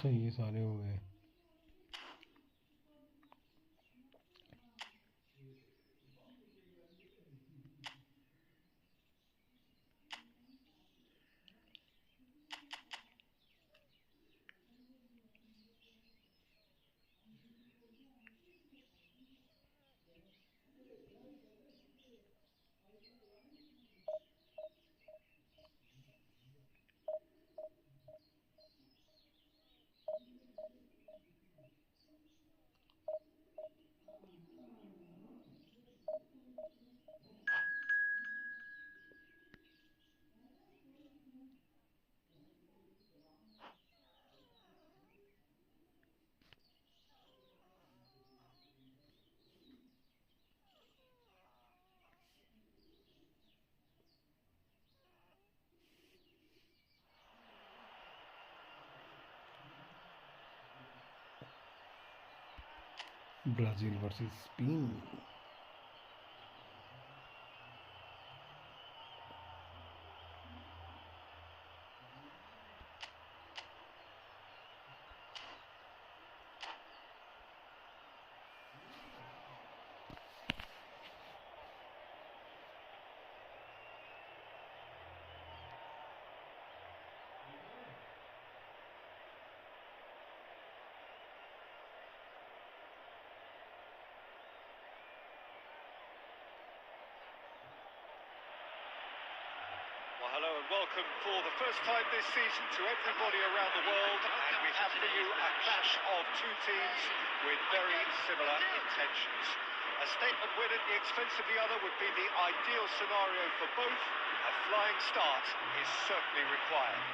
अच्छा ये सारे हो गए. Brazil versus Spain. Well, hello and welcome for the first time this season to everybody around the world, and we have for you a clash of two teams with very similar intentions. A statement win at the expense of the other would be the ideal scenario for both. A flying start is certainly required.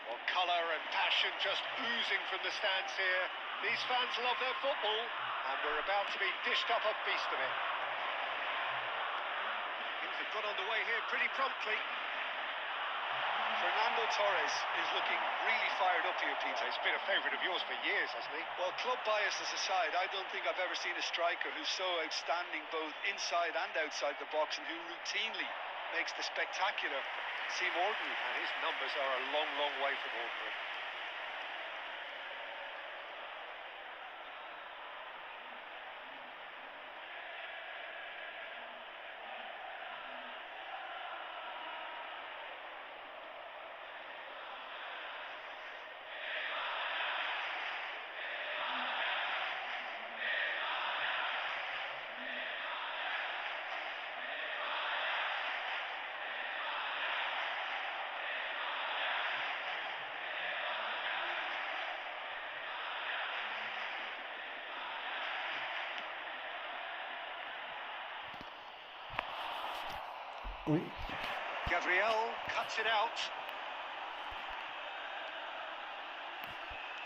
Well, colour and passion just oozing from the stands here. These fans love their football, and we're about to be dished up a feast of it. They've got underway here pretty promptly. Fernando Torres is looking really fired up here, Peter. He's been a favourite of yours for years, hasn't he? Well, club biases aside, I don't think I've ever seen a striker who's so outstanding both inside and outside the box, and who routinely makes the spectacular seem ordinary. And his numbers are a long, long way from ordinary. Oui. Gabriel cuts it out.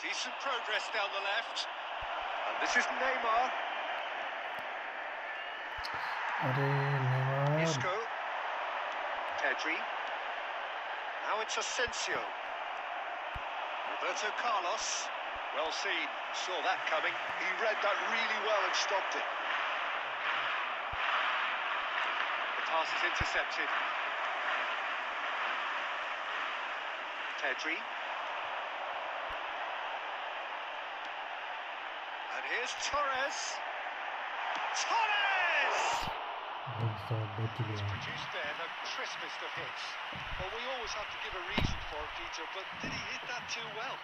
Decent progress down the left. And this is Neymar. अरे Neymar. Isco. Pedri. Now it's Asensio. Roberto Carlos. Well seen. Saw that coming. He read that really well and stopped it. Pass is intercepted. Pedri. And here's Torres. Torres! He's produced there the crispest of hits. Well, we always have to give a reason for it, Peter, but did he hit that too well?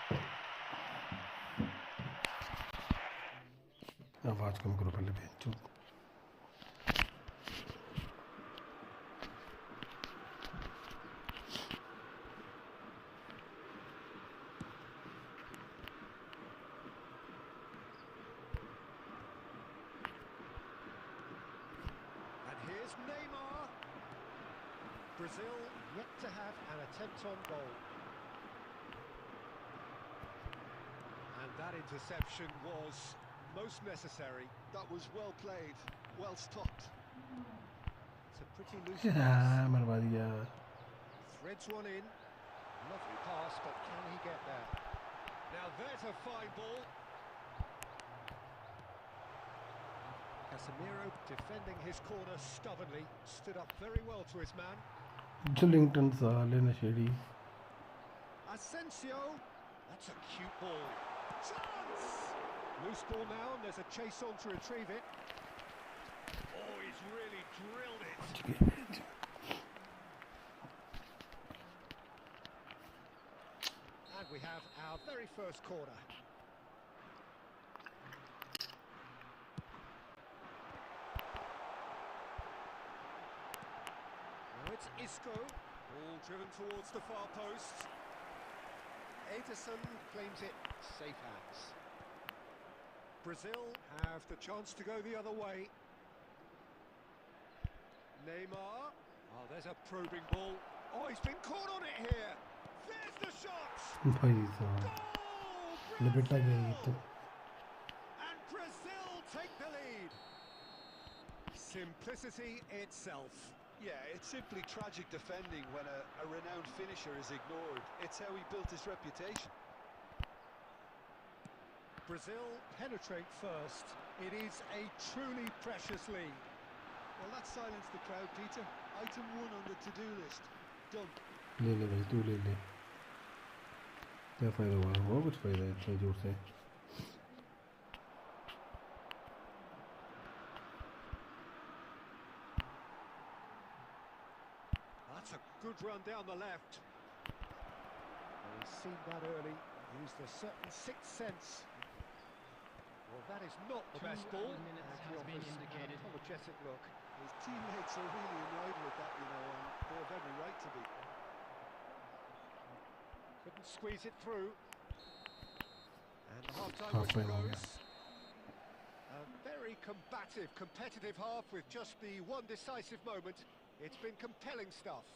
आवाज कम करो पहले भी. चुप. Here's Neymar. Brazil yet to have an attempt on goal. And that interception was most necessary. That was well played, well stopped. It's a pretty loose pass. मरवा दिया. Threads one in. Lovely pass, but can he get there? Now there's a fine ball. Casemiro defending his corner stubbornly, stood up very well to his man. Jullington साले नशेड़ी. Asensio. That's a cute ball. Chance! Loose ball now, and there's a chase on to retrieve it. Oh, he's really drilled it. And we have our very first corner. Now it's Isco, ball driven towards the far post. Ederson claims it, safe hands. Brazil have the chance to go the other way. Neymar, oh, there's a probing ball. Oh, he's been caught on it here. There's the shot. भाई साहब लपेटा गया ये तो And Brazil take the lead. Simplicity itself. Yeah, it's simply tragic defending when a renowned finisher is ignored. It's how he built his reputation. Brazil penetrate first. It is a truly precious lead. Well, that silenced the crowd, Peter. Item 1 on the to-do list. Done. ले ले भाई तू ले ले क्या फायदा हुआ कुछ फायदा इतने जोर से That's a good run down the left. Well, he's seen that early. Used a certain sixth sense. Well, that is not the best ball. Minutes has been indicated. Apologetic look. His teammates are really annoyed with that, you know, and they have every right to be. Couldn't squeeze it through. And the half-time Halfway whistle on, goes. A very combative, competitive half with just the one decisive moment. It's been compelling stuff.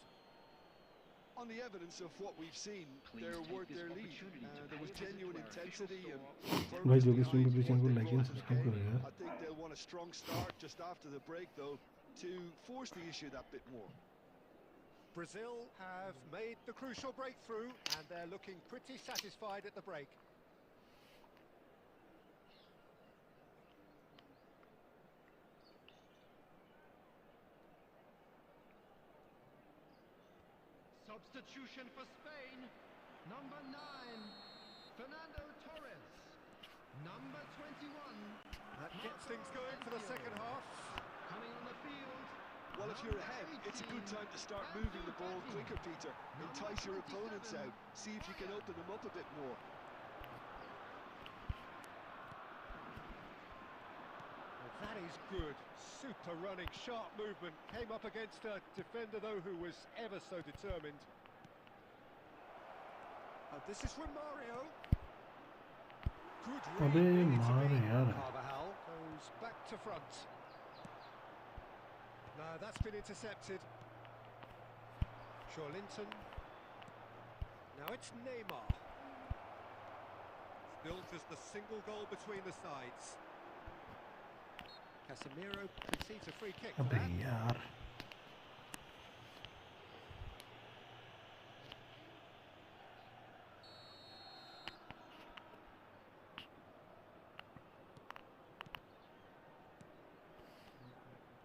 On the evidence of what we've seen, they're worth their lead. There was genuine intensity and भाई जो भी purpose stream पे behind channel को what like they and brought to the subscribe game. करो यार I think they'll want a strong start just after the break, though, to force the issue that bit more. Brazil have made the crucial breakthrough and they're looking pretty satisfied at the break. Substitution for Spain. Number 9, Fernando Torres. Number 21. That gets things going for the second half. Coming on the field. Well, if you're ahead, it's a good time to start moving the ball quicker, Peter. Entice your opponents out. See if you can open them up a bit more. Well, that is good. Super running, sharp movement. Came up against a defender, though, who was ever so determined. And this is from Mario. Good read. अबे needed to मार be. यार Carvajal goes back to front. No, that's been intercepted. Linton. Now it's Neymar. It's built as the single goal between the sides. Casemiro concedes a free kick for अबे that. यार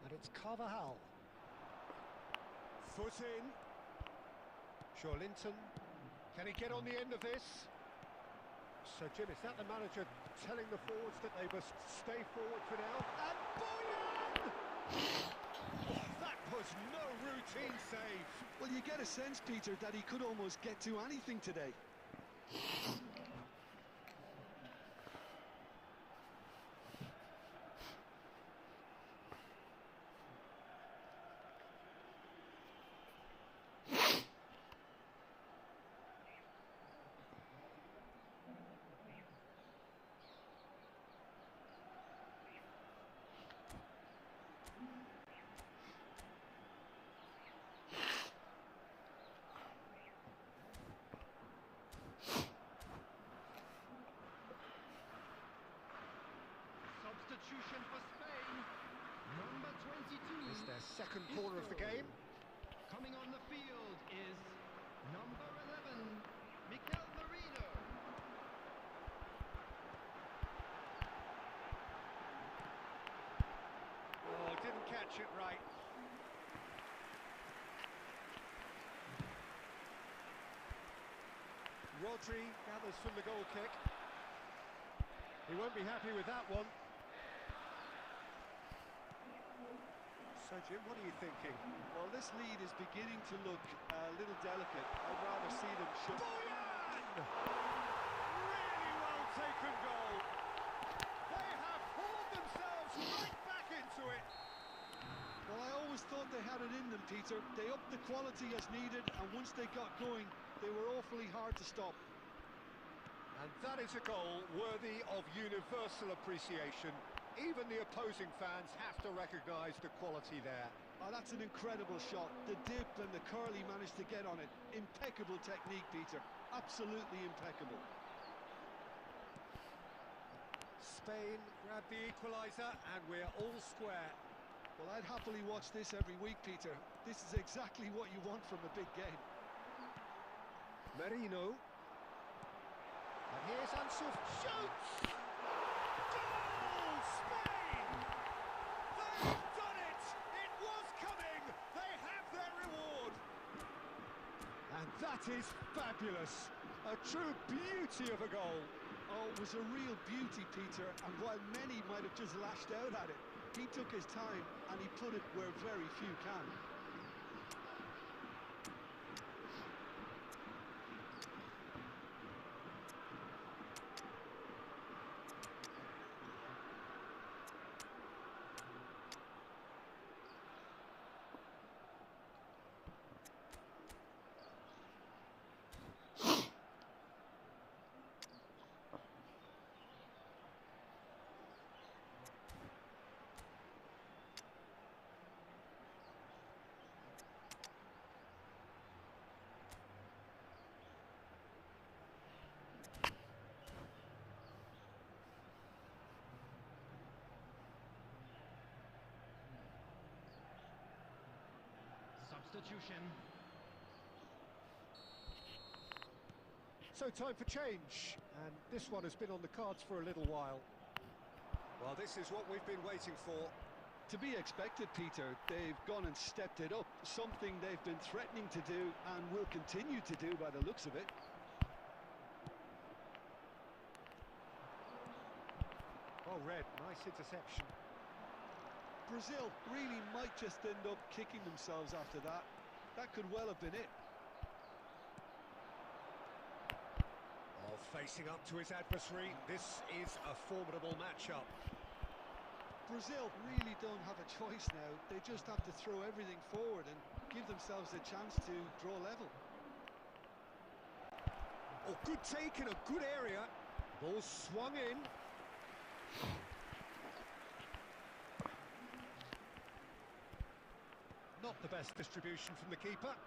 And it's Carvajal. Foot in. Linton. Can he get on the end of this? So, Jim, is that the manager telling the forwards that they must stay forward for now? And Boyan! Oh, that was no routine save. Well, you get a sense, Peter, that he could almost get to anything today. Substitution for Spain. Number 22. It's their second corner of the game. Coming on the field is number 11, Mikel Merino. Oh, didn't catch it right. Rodri gathers from the goal kick. He won't be happy with that one. So Jim, what are you thinking? Well, this lead is beginning to look a little delicate. I'd rather see them shoot. Boyan! Really well taken goal. They have hauled themselves right back into it. Well, I always thought they had it in them, Peter. They upped the quality as needed, and once they got going, they were awfully hard to stop. And that is a goal worthy of universal appreciation. Even the opposing fans have to recognise the quality there. Oh, that's an incredible shot. The dip and the curl he managed to get on it. Impeccable technique, Peter. Absolutely impeccable. Spain grab the equaliser, and we're all square. Well, I'd happily watch this every week, Peter. This is exactly what you want from a big game. Merino. And here's Ansu. Shoots! Goal! Spain! They've done it! It was coming! They have their reward! And that is fabulous! A true beauty of a goal. Oh, it was a real beauty, Peter, and while many might have just lashed out at it, he took his time and he put it where very few can. Substitution. So time for change, and this one has been on the cards for a little while. Well, this is what we've been waiting for. To be expected, Peter. They've gone and stepped it up, something they've been threatening to do and will continue to do by the looks of it. Oh, Red, nice interception. Brazil really might just end up kicking themselves after that. That could well have been it. Oh, facing up to his adversary, this is a formidable matchup. Brazil really don't have a choice now. They just have to throw everything forward and give themselves a chance to draw level. Oh, good take in a good area. Ball swung in. Not the best distribution from the keeper. 4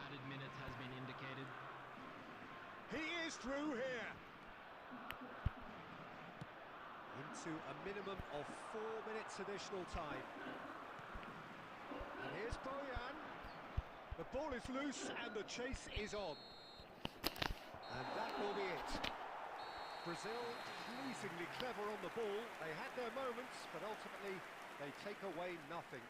added minutes has been indicated. He is through here. Into a minimum of 4 minutes additional time. And here's Boyan. The ball is loose and the chase is on. And that will be it. Brazil pleasingly clever on the ball. They had their moments, but ultimately they take away nothing.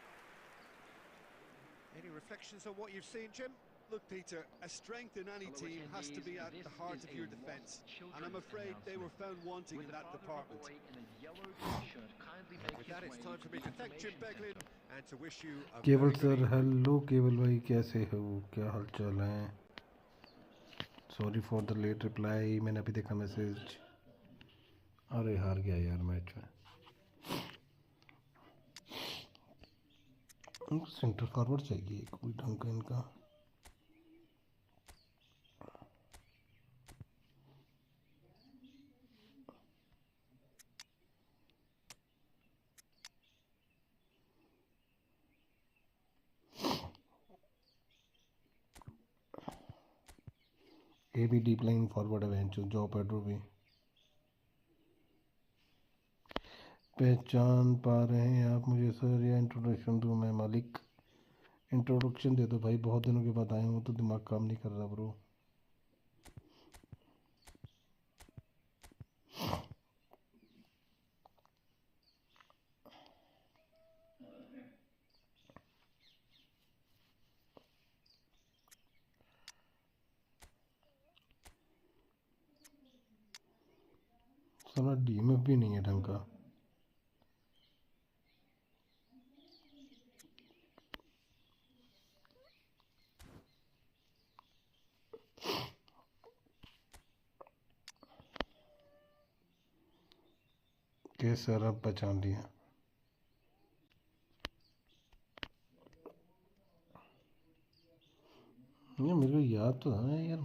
Any reflections on what you've seen, Jim? Look, Peter, a strength in any team has to be at the heart of your defence, and I'm afraid they were found wanting in that department. With that, it's time for me to thank Jim Beglin and to wish you a Kewal very sir good evening. Hello Kewal भाई कैसे हो क्या हालचाल है sorry for the late reply मैंने अभी देखा message अरे हार गया यार मैच में सेंटर फॉरवर्ड चाहिए कोई ढंग का इनका ये भी डीप लाइन फॉरवर्ड है वेंचो जो पेड्रो भी पहचान पा रहे हैं आप मुझे सर या इंट्रोडक्शन दूं मैं मालिक इंट्रोडक्शन दे दो भाई बहुत दिनों के बाद आए हूँ तो दिमाग काम नहीं कर रहा ब्रो साला डीएमएफ भी नहीं है ढंग का। के सर अब पहचान लिया। ये मेरे को याद तो था यार,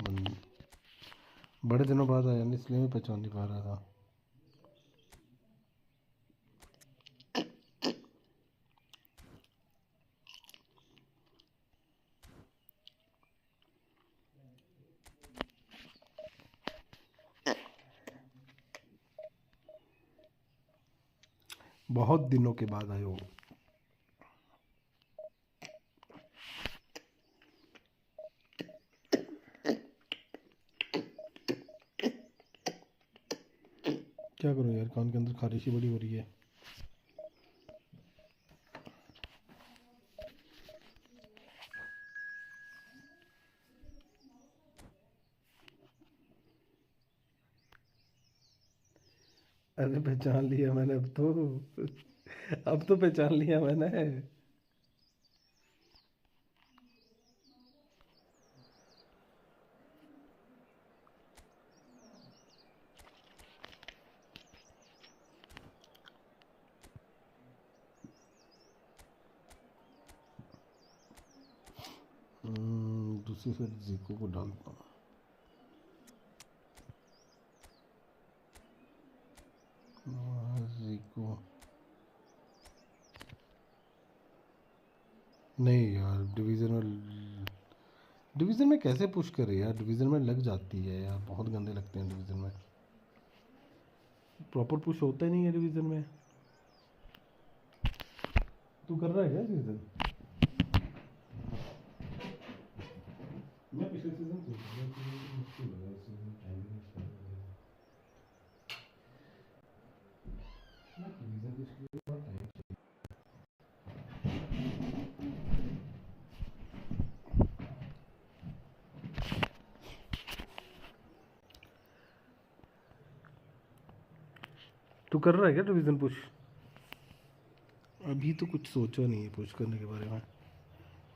बड़े दिनों बाद आया ना, इसलिए मैं पहचान नहीं पा रहा था। बहुत दिनों के बाद आए हो। क्या करूं यार, कान के अंदर खारिश ही बड़ी हो रही है। अरे पहचान लिया मैंने, अब तो पहचान लिया मैंने। दूसरी साइड जीको को डालता हूँ। जीको नहीं यार, डिवीज़न में कैसे पुश करे यार, डिवीज़न में लग जाती है यार, बहुत गंदे लगते हैं डिवीज़न में। प्रॉपर पुश होता ही नहीं है डिवीज़न में। तू कर रहा है क्या डिवीज़न? मैं पिछले सीजन मुश्किल लगा, इस सीजन टाइमिंग डिवीज़न के लिए बहुत टाइम। तू कर रहा है क्या डिवीज़न पुश? अभी तो कुछ सोचा नहीं है पुश करने के बारे में।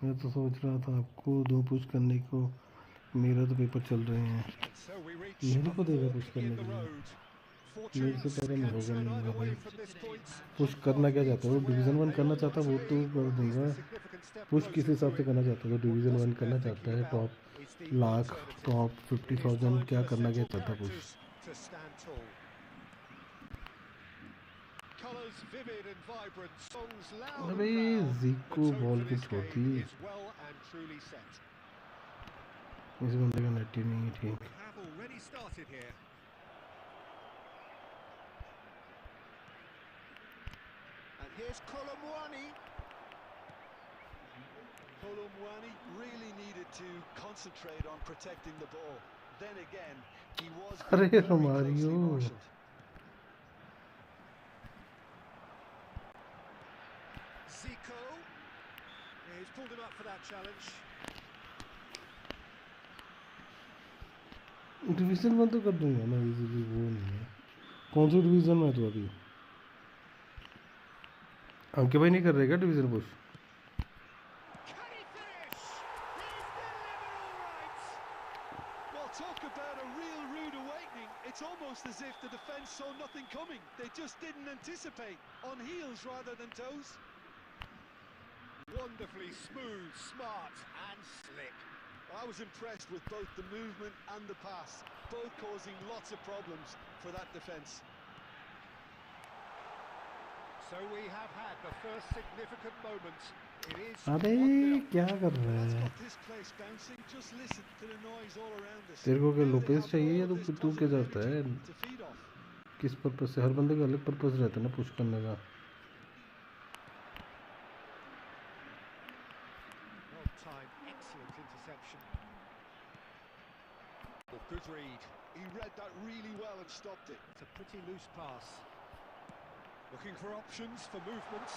मैं तो सोच रहा था आपको दो पुश करने को, मेरा तो पेपर चल रहे हैं, मेरे को देगा पुश करने के लिए। मेरे से पहले नहीं होगा, नहीं होगा भाई। पुश करना क्या चाहता है वो? डिवीज़न 1 करना चाहता वो तो कर दूंगा। पुश किस हिसाब से करना चाहता है? तो डिवीज़न 1 करना चाहता है, टॉप लाख, टॉप 50,000 क्या करना क्या चाहता है पुश? अरे जीको बॉल की छोटी, इस बंदे का नेट ही नहीं है ठीक। Here's Colomwani. Colomwani really needed to concentrate on protecting the ball. Then again, he was very closely marshaled. Zico. Yeah, he's pulled him up for that challenge. Division 1 तो कर दूंगा ना इजीली, वो नहीं है। कौन सी डिवीज़न में तो अभी अंकित भाई नहीं कर रहे क्या division push? Talk about a real rude awakening. It's almost as if the defence saw nothing coming. They just didn't anticipate. On heels rather than toes. Wonderfully smooth, smart and slick. I was impressed with both the movement and the pass, both causing lots of problems for that defence. So we have had the first significant moment. It is अबे क्या कर रहा That's है? got this place bouncing. Just listen to the noise all around us. तेरे को क्या Now they Lopez have चाहिए या all तो this तू क्या positive चाहता है? energy to feed off. किस पर्पस से? हर बंदे का अलग पर्पस रहता है ना पुश करने का। well timed, excellent interception. Oh, good read. He read that really well and stopped it. It's a pretty loose pass. Looking for options for movement.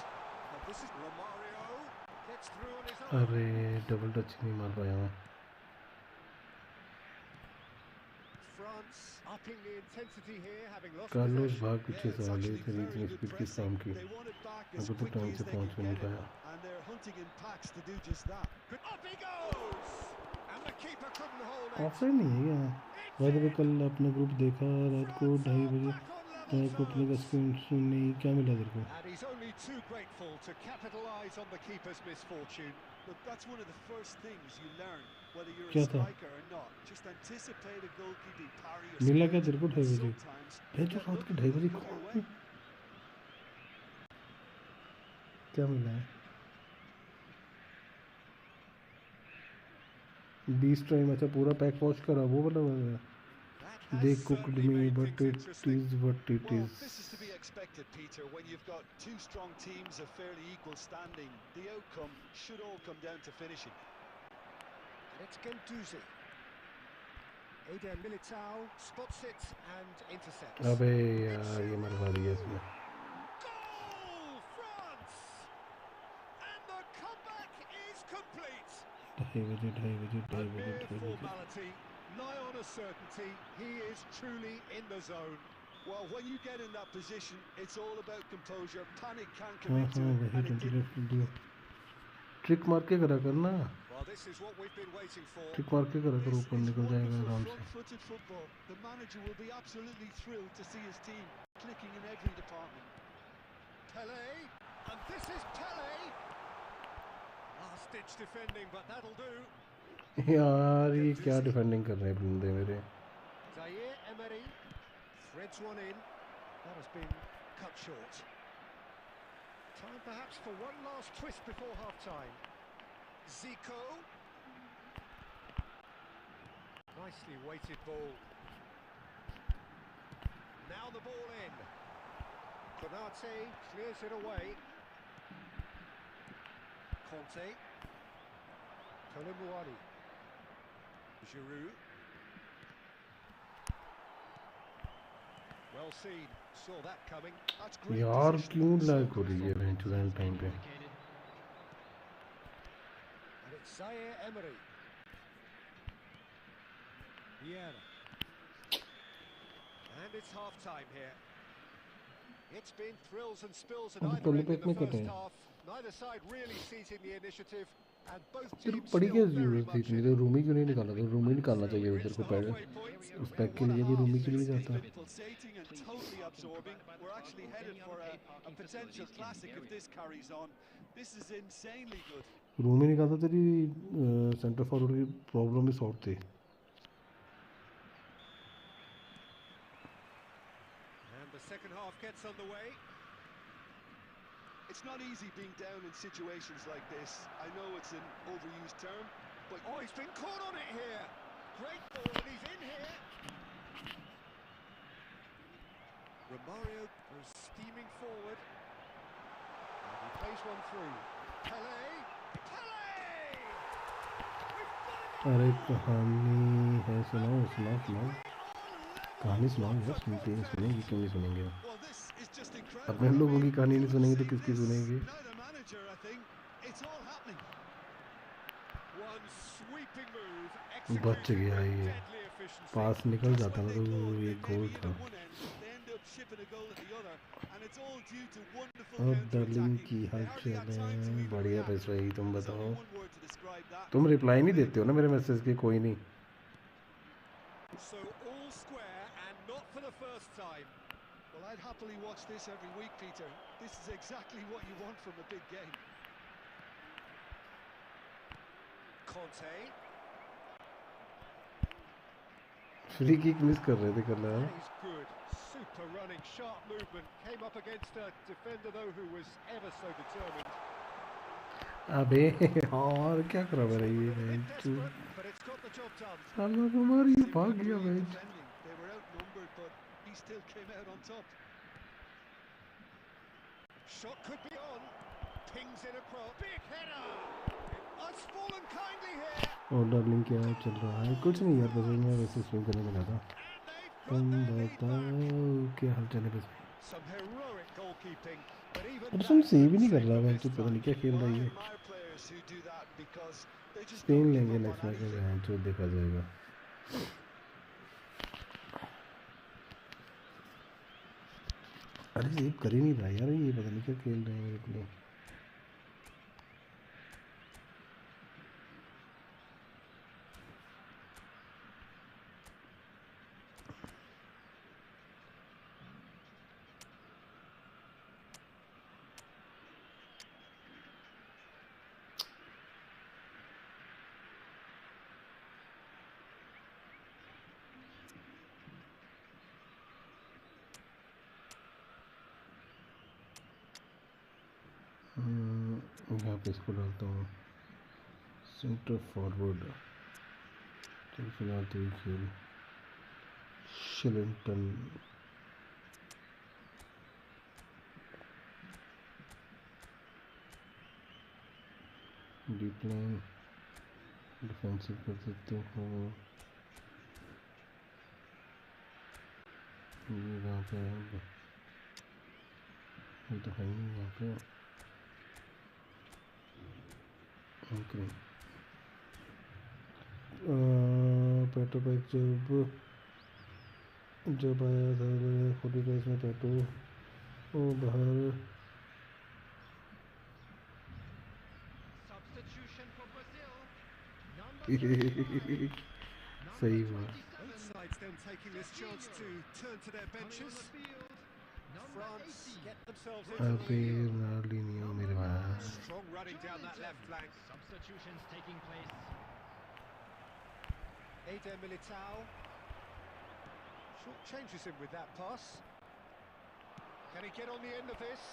And this is Romario. Gets through on his own. अरे double touch नहीं मार पाया मैं। Front. chance. Upping the intensity here, having lost Carlos possession. भाग पीछे It's साले actually तेरी very इतनी good स्पीड किस pressing. काम की They want it back मैं as को तो टाइम quickly से as they पहुंच can भी नहीं get it, पाया and they're hunting in packs to do just that. Up he goes! And the keeper couldn't hold it. Offer नहीं है क्या भाई जब कल अपना ग्रुप देखा रात को 2:30 बजे Back on level मेरे को अपने का terms. स्क्रीन सुनने क्या मिला तेरे को And he's only too grateful to capitalise on the keeper's misfortune. Look, that's one of the first things you learn, whether you're a क्या था striker or not. Just anticipate a goalkeeping parry or मिला क्या sprint, तेरे को 2:30 and बजे sometimes भाई you जो get रात के lucky 2:30 and बजे they come your way. क्या मिला है 20 टाइम अच्छा पूरा पैक वॉश करा वो वाला That they has cooked certainly me made but things it interesting. Is what it Well, is this is to be expected, Peter. When you've got two strong teams of fairly equal standing, the outcome should all come down to finishing. And it's Guendouzi. Eden Militao spots it and intercepts. अबे यार ये मरवा दिया इसने Goal, France! And the comeback is complete. 2:30 A mere formality, nigh on a certainty, he is truly in the zone. Well, when you get in that position, it's all about composure. Panic can't come हाँ into हाँ it, वही and it didn't. 20 trick मार के करा करना Well, this is what we've been waiting for. Trick मार के करा कर This ऊपर is निकल जाएगा wonderful आराम से front-footed football. The manager will be absolutely thrilled to see his team clicking in every department. Pele, and this is Pele. Last-ditch defending, but that'll do. यार ये क्या डिफेंडिंग कर रहे हैं बंदे मेरे Zaire Emery threads one in. That has been cut short. Time perhaps for one last twist before half-time. Zico. Nicely weighted ball. Now the ball in. Konate clears it away. Conte. Koulibaly. Giroud. Well seen. Saw that coming. That's great यार positioning. क्यों So lag हो good रही है from bench run time पे And it's Zaire Emery. Vieira. And it's half-time here. It's been thrills and spills at अब either पहले end पे in the इतने कटे first हैं half. Neither side really seizing the initiative, and both तेरे को teams पड़ी क्या still very जरूरत थी much इतनी in तो it. रूमी क्यों नहीं निकाला था रूमी निकालना चाहिए था तेरे Reached को the पहले halfway point. उस पैक के What a लिए भी half रूमी के this लिए has जाता been. pulsating and totally absorbing. We're actually headed for a potential classic if this carries on. This is insanely good. Rumi निकालता तेरी सेंटर फॉरवर्ड की प्रॉब्लम ही सॉर्ट थी And the second half gets underway. It's not easy being down in situations like this. I know it's an overused term, but Oh, he's been caught on it here. Great ball, and he's in here. Romario goes steaming forward. And he plays one through. Pele! Pele! We've got him! अरे कहानी है सुनाओ सुनाओ सुनाओ कहानी सुनाओ यार सुनते हैं सुनेंगे क्यों नहीं सुनेंगे well, this is just incredible. अपने लोगों की कहानी नहीं सुनेंगे तो You've किसकी seen सुनेंगे this. Now the manager, I think, it's all happening. One sweeping move, बच executed गया with ये deadly efficiency. पास निकल That's जाता when ना they तो call वो it. एक They गोल lead था at one end, they end up shipping a goal at the other, and it's all due to wonderful अब डार्लिंग counter-attacking. की They हाल hardly चाल had time to है even बढ़िया react. पैसा भाई तुम There's बताओ only one word to describe that. तुम रिप्लाई नहीं देते हो ना मेरे मैसेज के कोई नहीं So all square and not for the first time. Well, I'd happily watch this every week, Peter. This is exactly what you want from a big game. Conte. Free kick miss कर रहे थे कल यार That is good. Super running, sharp movement. Came up against a defender though who was ever so determined. अबे और क्या करा मेरा ये A bit bench desperate, but it's got the job done. साला तुम्हारी They भाग were गया brilliant bench defending. They were outnumbered, but he still came out on top. Shot could be on. Pings in across. Big header. It has fallen kindly here. और darling क्या चल रहा है कुछ नहीं यार बस मैं वैसे स्विम करने लगा था And तुम they've got their lead back. बताओ क्या हाल चाल है बस Some heroic goalkeeping, but even अब तुम that सेव ही नहीं couldn't कर save रहा them बेंच this पता नहीं time. क्या खेल Well, रहा I है admire players who do that because they just Spain don't give लेंगे up नेक्स्ट on मैच में anything. बेंच देखा जाएगा अरे सेव कर ही नहीं रहा यार, ये पता नहीं क्या खेल रहे हैं मेरे को। यहाँ पे इसको डालता हूँ सेंटर फॉरवर्ड। तो फिलहाल तो ये खेल शिलिंगटन। डीप लाइन डिफेंसिव कर सकते हो। ये कहाँ पे है? ये तो है ही नहीं यहाँ पे। ओके पेटो पैक जब आया था 45 में पेटो वो बाहर। Substitution for Brazil. Number 25. सही हुआ। Both sides then taking this chance to turn to their Coming on benches. the field. Number France 18. get themselves into अबे the lead. रोनाल्डिनियो मेरे पास। Strong running down that left flank. Substitutions taking place. Eder Militao. Short changes him with that pass. Can he get on the end of this?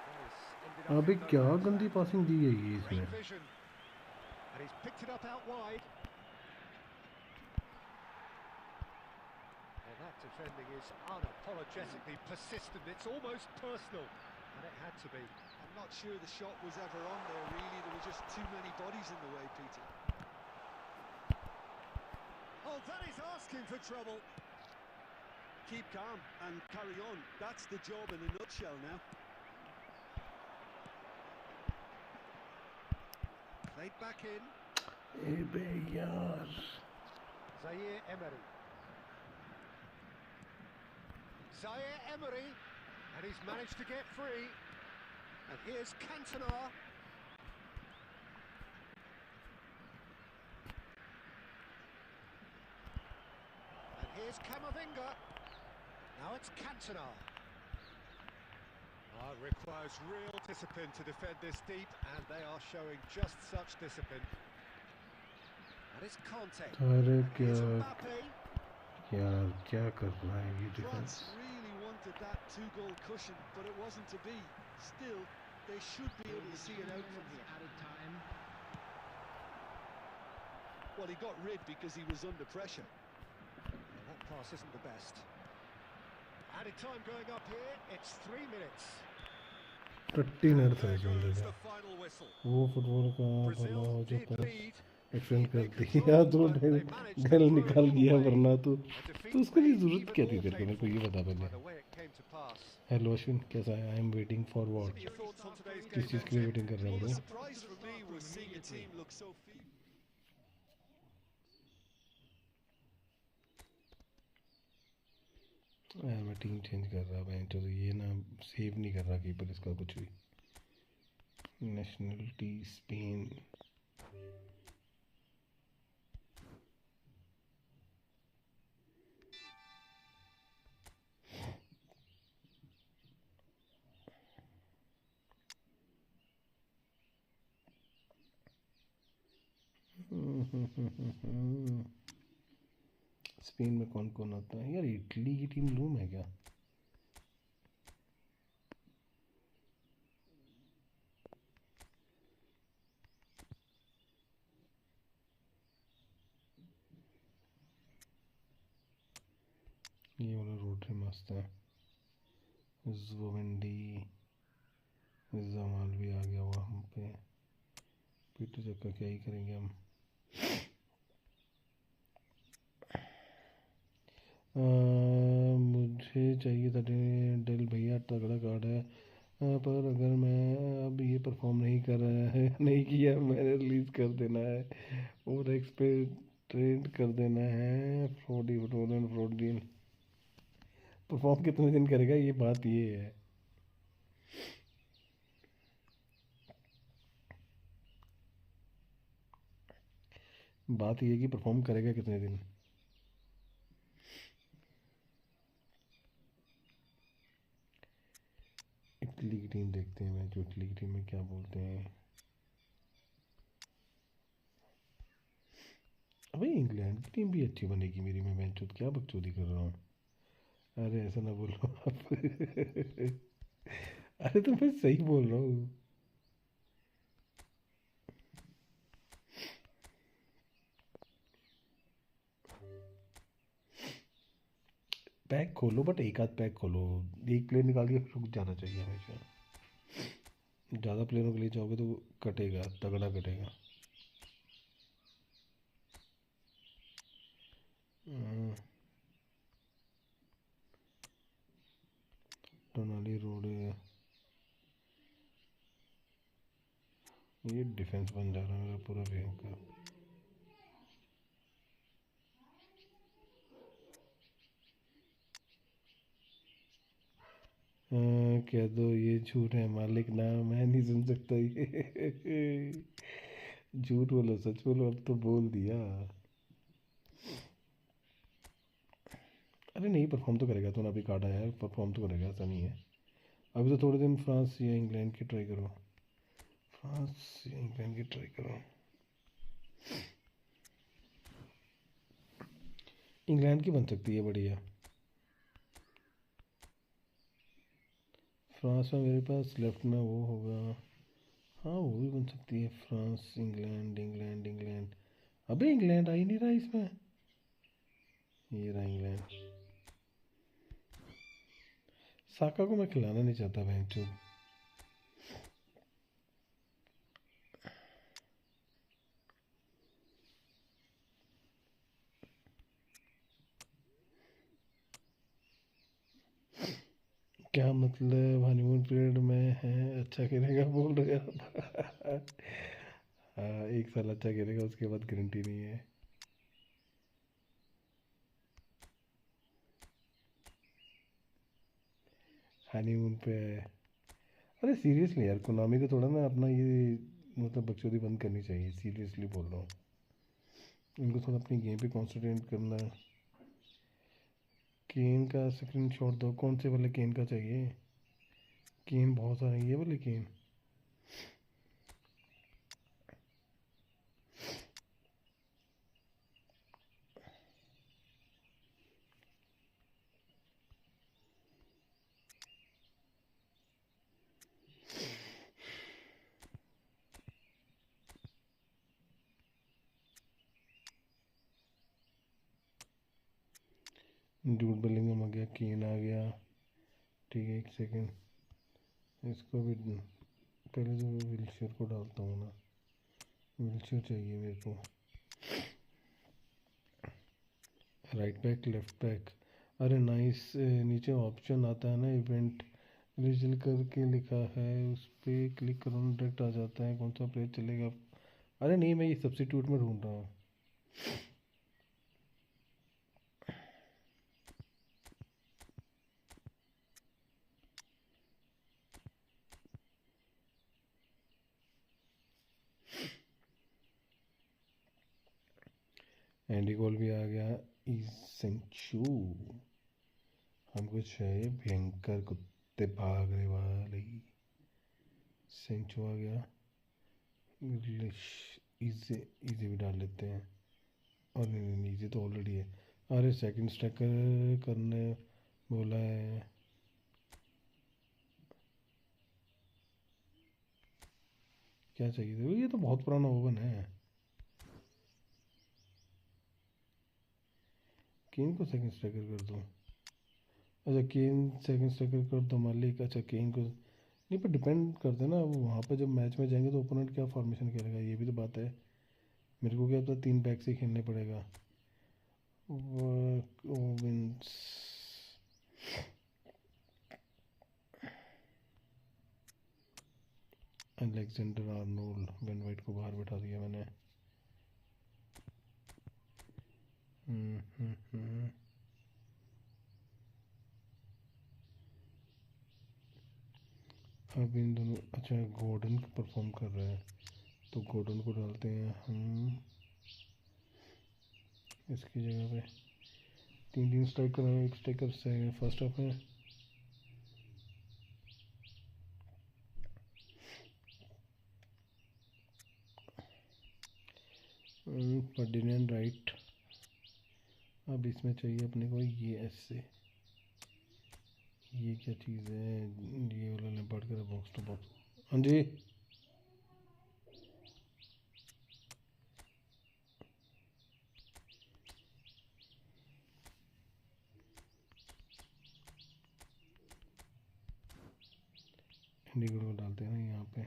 That has ended up अबे in the क्या net. गंदी passing दी है ये Great इसमें। vision. And he's picked it up out wide. Well, that defending is unapologetically persistent. It's almost personal. And it had to be. I'm not sure the shot was ever on there, really. There were just too many bodies in the way, Peter. Oh, that is asking for trouble. Keep calm and carry on. That's the job in a nutshell now. Played back in. अबे यार। Zaire Emery. Zaire Emery. And he's managed to get free. And here's Cantona. And here's Camavinga. Now it's Cantona. Oh, it requires real discipline to defend this deep, and they are showing just such discipline. That is Conte. अरे And here's क्या Mbappe. यार क्या कर रहा है ये defence. France really wanted that two-goal cushion, but it wasn't to be. Still, they should be able to see it out from here. Added time. Well, he got rid because he was under pressure. Well, that pass isn't the best. Added time going up here. It's 3 minutes. 13 अर्थ है जो There's देगा the final whistle. वो football का भला Brazil हो जो did lead. Extend कर They दिया controlled, तो but they managed to डेल throw it निकाल all गया away. वरना तो A defeat उसको भी made जरूरत even क्या थी more तेरे को मेरे को ये painful बता by पहले। the way it came to pass. Hello Ashwin कैसा है? I am waiting for What what? are your thoughts on today's किस game? चीज़ के लिए वेटिंग कर रहा Well, हूँ the मैं? surprise for me was seeing a team look so feeble. मैं टीम चेंज कर रहा मैं तो ये ना सेव नहीं कर रहा कीपर इसका कुछ भी। Nationality Spain. स्पेन में कौन कौन आता है यार? इटली की टीम लूम है क्या? ये वाला रोटरी मस्त है। जोवेंडी जमाल भी आ गया हुआ हम पे। पीटर चक्का क्या ही करेंगे हम। मुझे चाहिए था डेल भैया तगड़ा कार्ड है पर अगर मैं अब ये परफॉर्म नहीं कर रहा है नहीं किया मैंने रिलीज़ कर देना है और एक्सपेक्टेड कर देना है fraudy fraud and fraud deal. Perform कितने दिन करेगा, ये बात ये है। बात ये है कि परफॉर्म करेगा कितने दिन। इटली की टीम देखते हैं मैच, इटली की टीम में क्या बोलते हैं। अबे इंग्लैंड की टीम भी अच्छी बनेगी मेरी, मैं मैच क्या बकचोदी कर रहा हूँ। अरे ऐसा ना बोलो आप अरे तो मैं सही बोल रहा हूँ। पैक खोलो, बट एक आध पैक खोलो, एक प्लेयर निकाल के रुक जाना चाहिए हमेशा। ज़्यादा प्लेयरों के लिए जाओगे तो कटेगा, तगड़ा कटेगा। टोनाली रोड, ये डिफेंस बन जा रहा है मेरा पूरा भयंकर। कह दो ये झूठ है मालिक, ना मैं नहीं सुन सकता ये झूठ बोलो सच बोलो, अब तो बोल दिया। अरे नहीं, परफॉर्म तो करेगा, तूने अभी काटा है, परफॉर्म तो करेगा, ऐसा नहीं है। अभी तो थोड़े दिन फ्रांस या इंग्लैंड की ट्राई करो, फ्रांस या इंग्लैंड की ट्राई करो। इंग्लैंड की बन सकती है बढ़िया। फ्रांस में मेरे पास लेफ्ट में वो होगा, हाँ वो भी बन सकती है। फ्रांस इंग्लैंड, इंग्लैंड इंग्लैंड, अबे इंग्लैंड आ ही नहीं रहा इसमें। ये रहा इंग्लैंड। साका को मैं खिलाना नहीं चाहता भैंचो। क्या मतलब हनीमून पीरियड में है, अच्छा खेलेगा बोल रहे आप हाँ, एक साल अच्छा खेलेगा, उसके बाद गारंटी नहीं है। हनीमून पे है। अरे सीरियसली यार, कोनामी को थोड़ा ना अपना ये मतलब बकचोदी बंद करनी चाहिए, सीरियसली बोल रहा हूँ। इनको थोड़ा अपनी गेम पे कॉन्सेंट्रेट करना है। केन का स्क्रीन शॉट दो, कौन से वाले केन का चाहिए। केन बहुत सारे, ये वाले केन। जूट बेलिंगम आ गया, केन आ गया, ठीक है। एक सेकेंड, इसको भी पहले तो विलशेयर को डालता हूँ ना, विलशेयर चाहिए मेरे को। राइट बैक, लेफ्ट बैक, अरे नाइस। नीचे ऑप्शन आता है ना, इवेंट रिजल करके लिखा है, उस पर क्लिक करो ना, डायरेक्ट आ जाता है कौन सा प्लेयर चलेगा। अरे नहीं, मैं ये सब्स्टिट्यूट में ढूंढ रहा हूँ। एंडी गोल भी आ गया। इसेंचू, हमको चाहिए भयंकर कुत्ते भागने वाली। सेंचो आ गया। इसे इजी भी डाल लेते हैं, और नहीं नहीं इजी तो ऑलरेडी है। अरे सेकंड स्ट्राइकर करने बोला है। क्या चाहिए था, ये तो बहुत पुराना ओवन है। केन को सेकंड स्ट्राइकर कर दो। अच्छा केन सेकंड स्ट्राइकर कर दो मालिक। अच्छा केन को नहीं, पर डिपेंड करते हैं ना, अब वहाँ पे जब मैच में जाएंगे तो ओपोनेंट क्या फॉर्मेशन खेलेगा, ये भी तो बात है। मेरे को क्या पता, 3 बैक से खेलने पड़ेगा। Owens, Alexander Arnold, Ben white को बाहर बैठा दिया मैंने। हम्म, हम्म, हम्म। अब इन दोनों, अच्छा गॉर्डन परफॉर्म कर रहे हैं तो गॉर्डन को डालते हैं हम इसकी जगह पे। 3 स्ट्राइकर हैं, एक स्ट्राइकर से फर्स्ट हाफ है। Ferdinand right. अब इसमें चाहिए अपने को ये ऐसे, ये क्या चीज़ है, ये वाला लैम्पार्ड का बॉक्स टू बॉक्स। हाँ जी इंडिगो को डालते हैं ना यहाँ पे।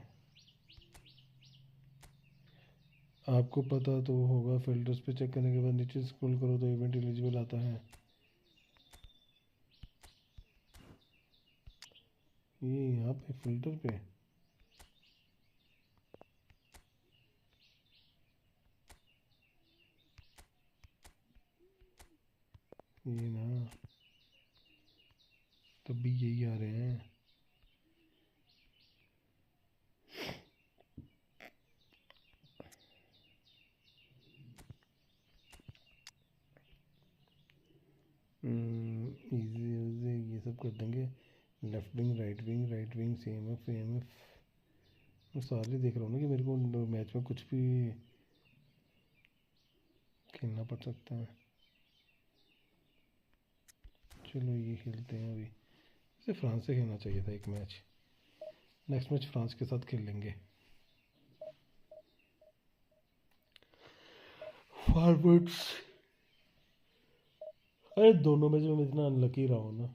आपको पता तो होगा, फिल्टर्स पे चेक करने के बाद नीचे स्क्रॉल करो तो इवेंट एलिजिबल आता है। ये यहाँ पे फिल्टर पे ये ना, तब भी यही आ रहे हैं। इजी ये सब कर देंगे। Left wing, right wing, CMF AMF, मैं सारे देख रहा हूँ ना कि मेरे को मैच में कुछ भी खेलना पड़ सकता है। चलो ये खेलते हैं अभी। इसे फ्रांस से खेलना चाहिए था एक मैच, नेक्स्ट मैच फ्रांस के साथ खेल लेंगे। फॉरवर्ड्स, अरे दोनों मैच में मैं इतना अनलकी रहा हूँ ना।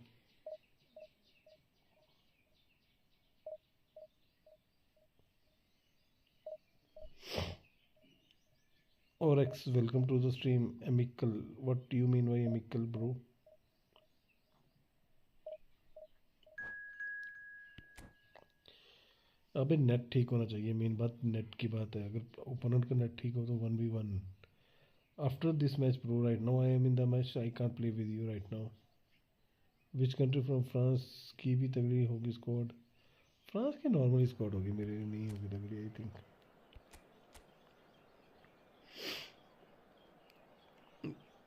और एक्स welcome to the stream amical. What you mean by amical bro? अबे नेट ठीक होना चाहिए, मेन बात नेट की बात है। अगर ओपोनेंट का नेट ठीक हो तो 1v1 after this match bro. Right now I am in the match, I can't play with you right now. Which country from? France की भी तगड़ी होगी स्क्वाड। फ्रांस की नॉर्मल स्क्वाड होगी, मेरी नहीं होगी तगड़ी आई थिंक।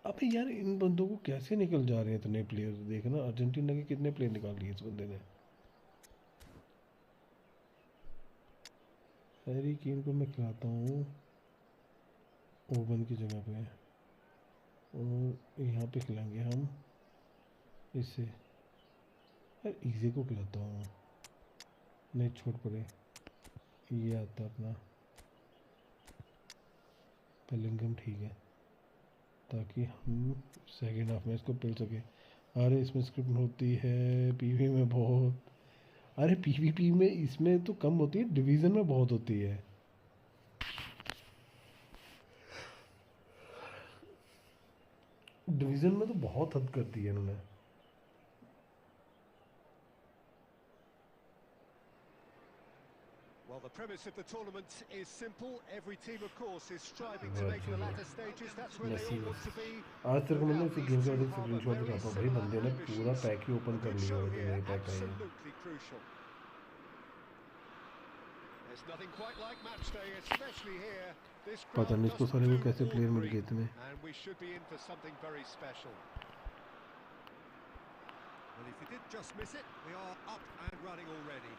अबे यार इन बंदों को कैसे निकल जा रहे हैं इतने प्लेयर, देखना अर्जेंटीना के कितने प्लेयर निकाल लिए इस बंदे ने। हैरी केन को मैं खिलाता हूँ ओवन की जगह पे, और यहाँ पे खिलाएंगे हम इससे। यार इजी को खिलाता हूँ, नहीं छोड़ पड़े। ये आता अपना पेलिंगम, ठीक है, ताकि हम सेकेंड हाफ में इसको पेल सके। अरे इसमें स्क्रिप्ट होती है पीवी में बहुत, अरे पीवीपी में इसमें तो कम होती है, डिवीज़न में बहुत होती है। डिवीज़न में तो बहुत हद कर दी है इन्होंने। Well, the premise of the tournament is simple. Every team, of course, is striving to make the latter stages. That's where they all want to be. आज तेरे को मैंने इसी गेम का एक स्क्रीनशॉट दिखाता हूँ भाई, बंदे ने पूरा पैक ही ओपन कर लिया है, जो नए पैक आए हैं। Absolutely crucial. There's nothing quite like match day, especially here. This पता नहीं इसको सारे को कैसे प्लेयर मिल गए इतने। And we should be in for something very special. Well, if you did just miss it, we are up and running already.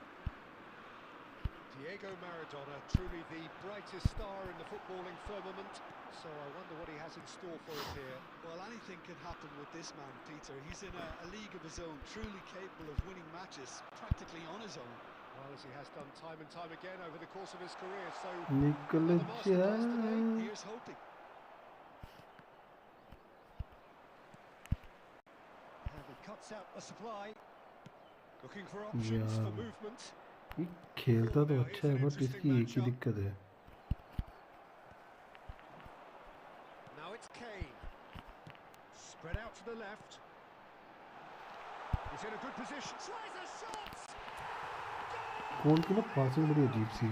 Diego Maradona, truly the brightest star in the footballing firmament. So I wonder what he has in store for us here. Well, anything can happen with this man, Peter. He's in a league of his own, truly capable of winning matches, practically on his own. Well, as he has done time and time again over the course of his career. So निकल जा। Here's hoping. And he cuts out the supply. Looking for options for movement. ये खेलता तो अच्छा है, but इसकी एक ही दिक्कत है। Now it's Kane. Spread out to the left. He's in a good position. Tries a shot. कौन की ना पासिंग बड़ी अजीब सी।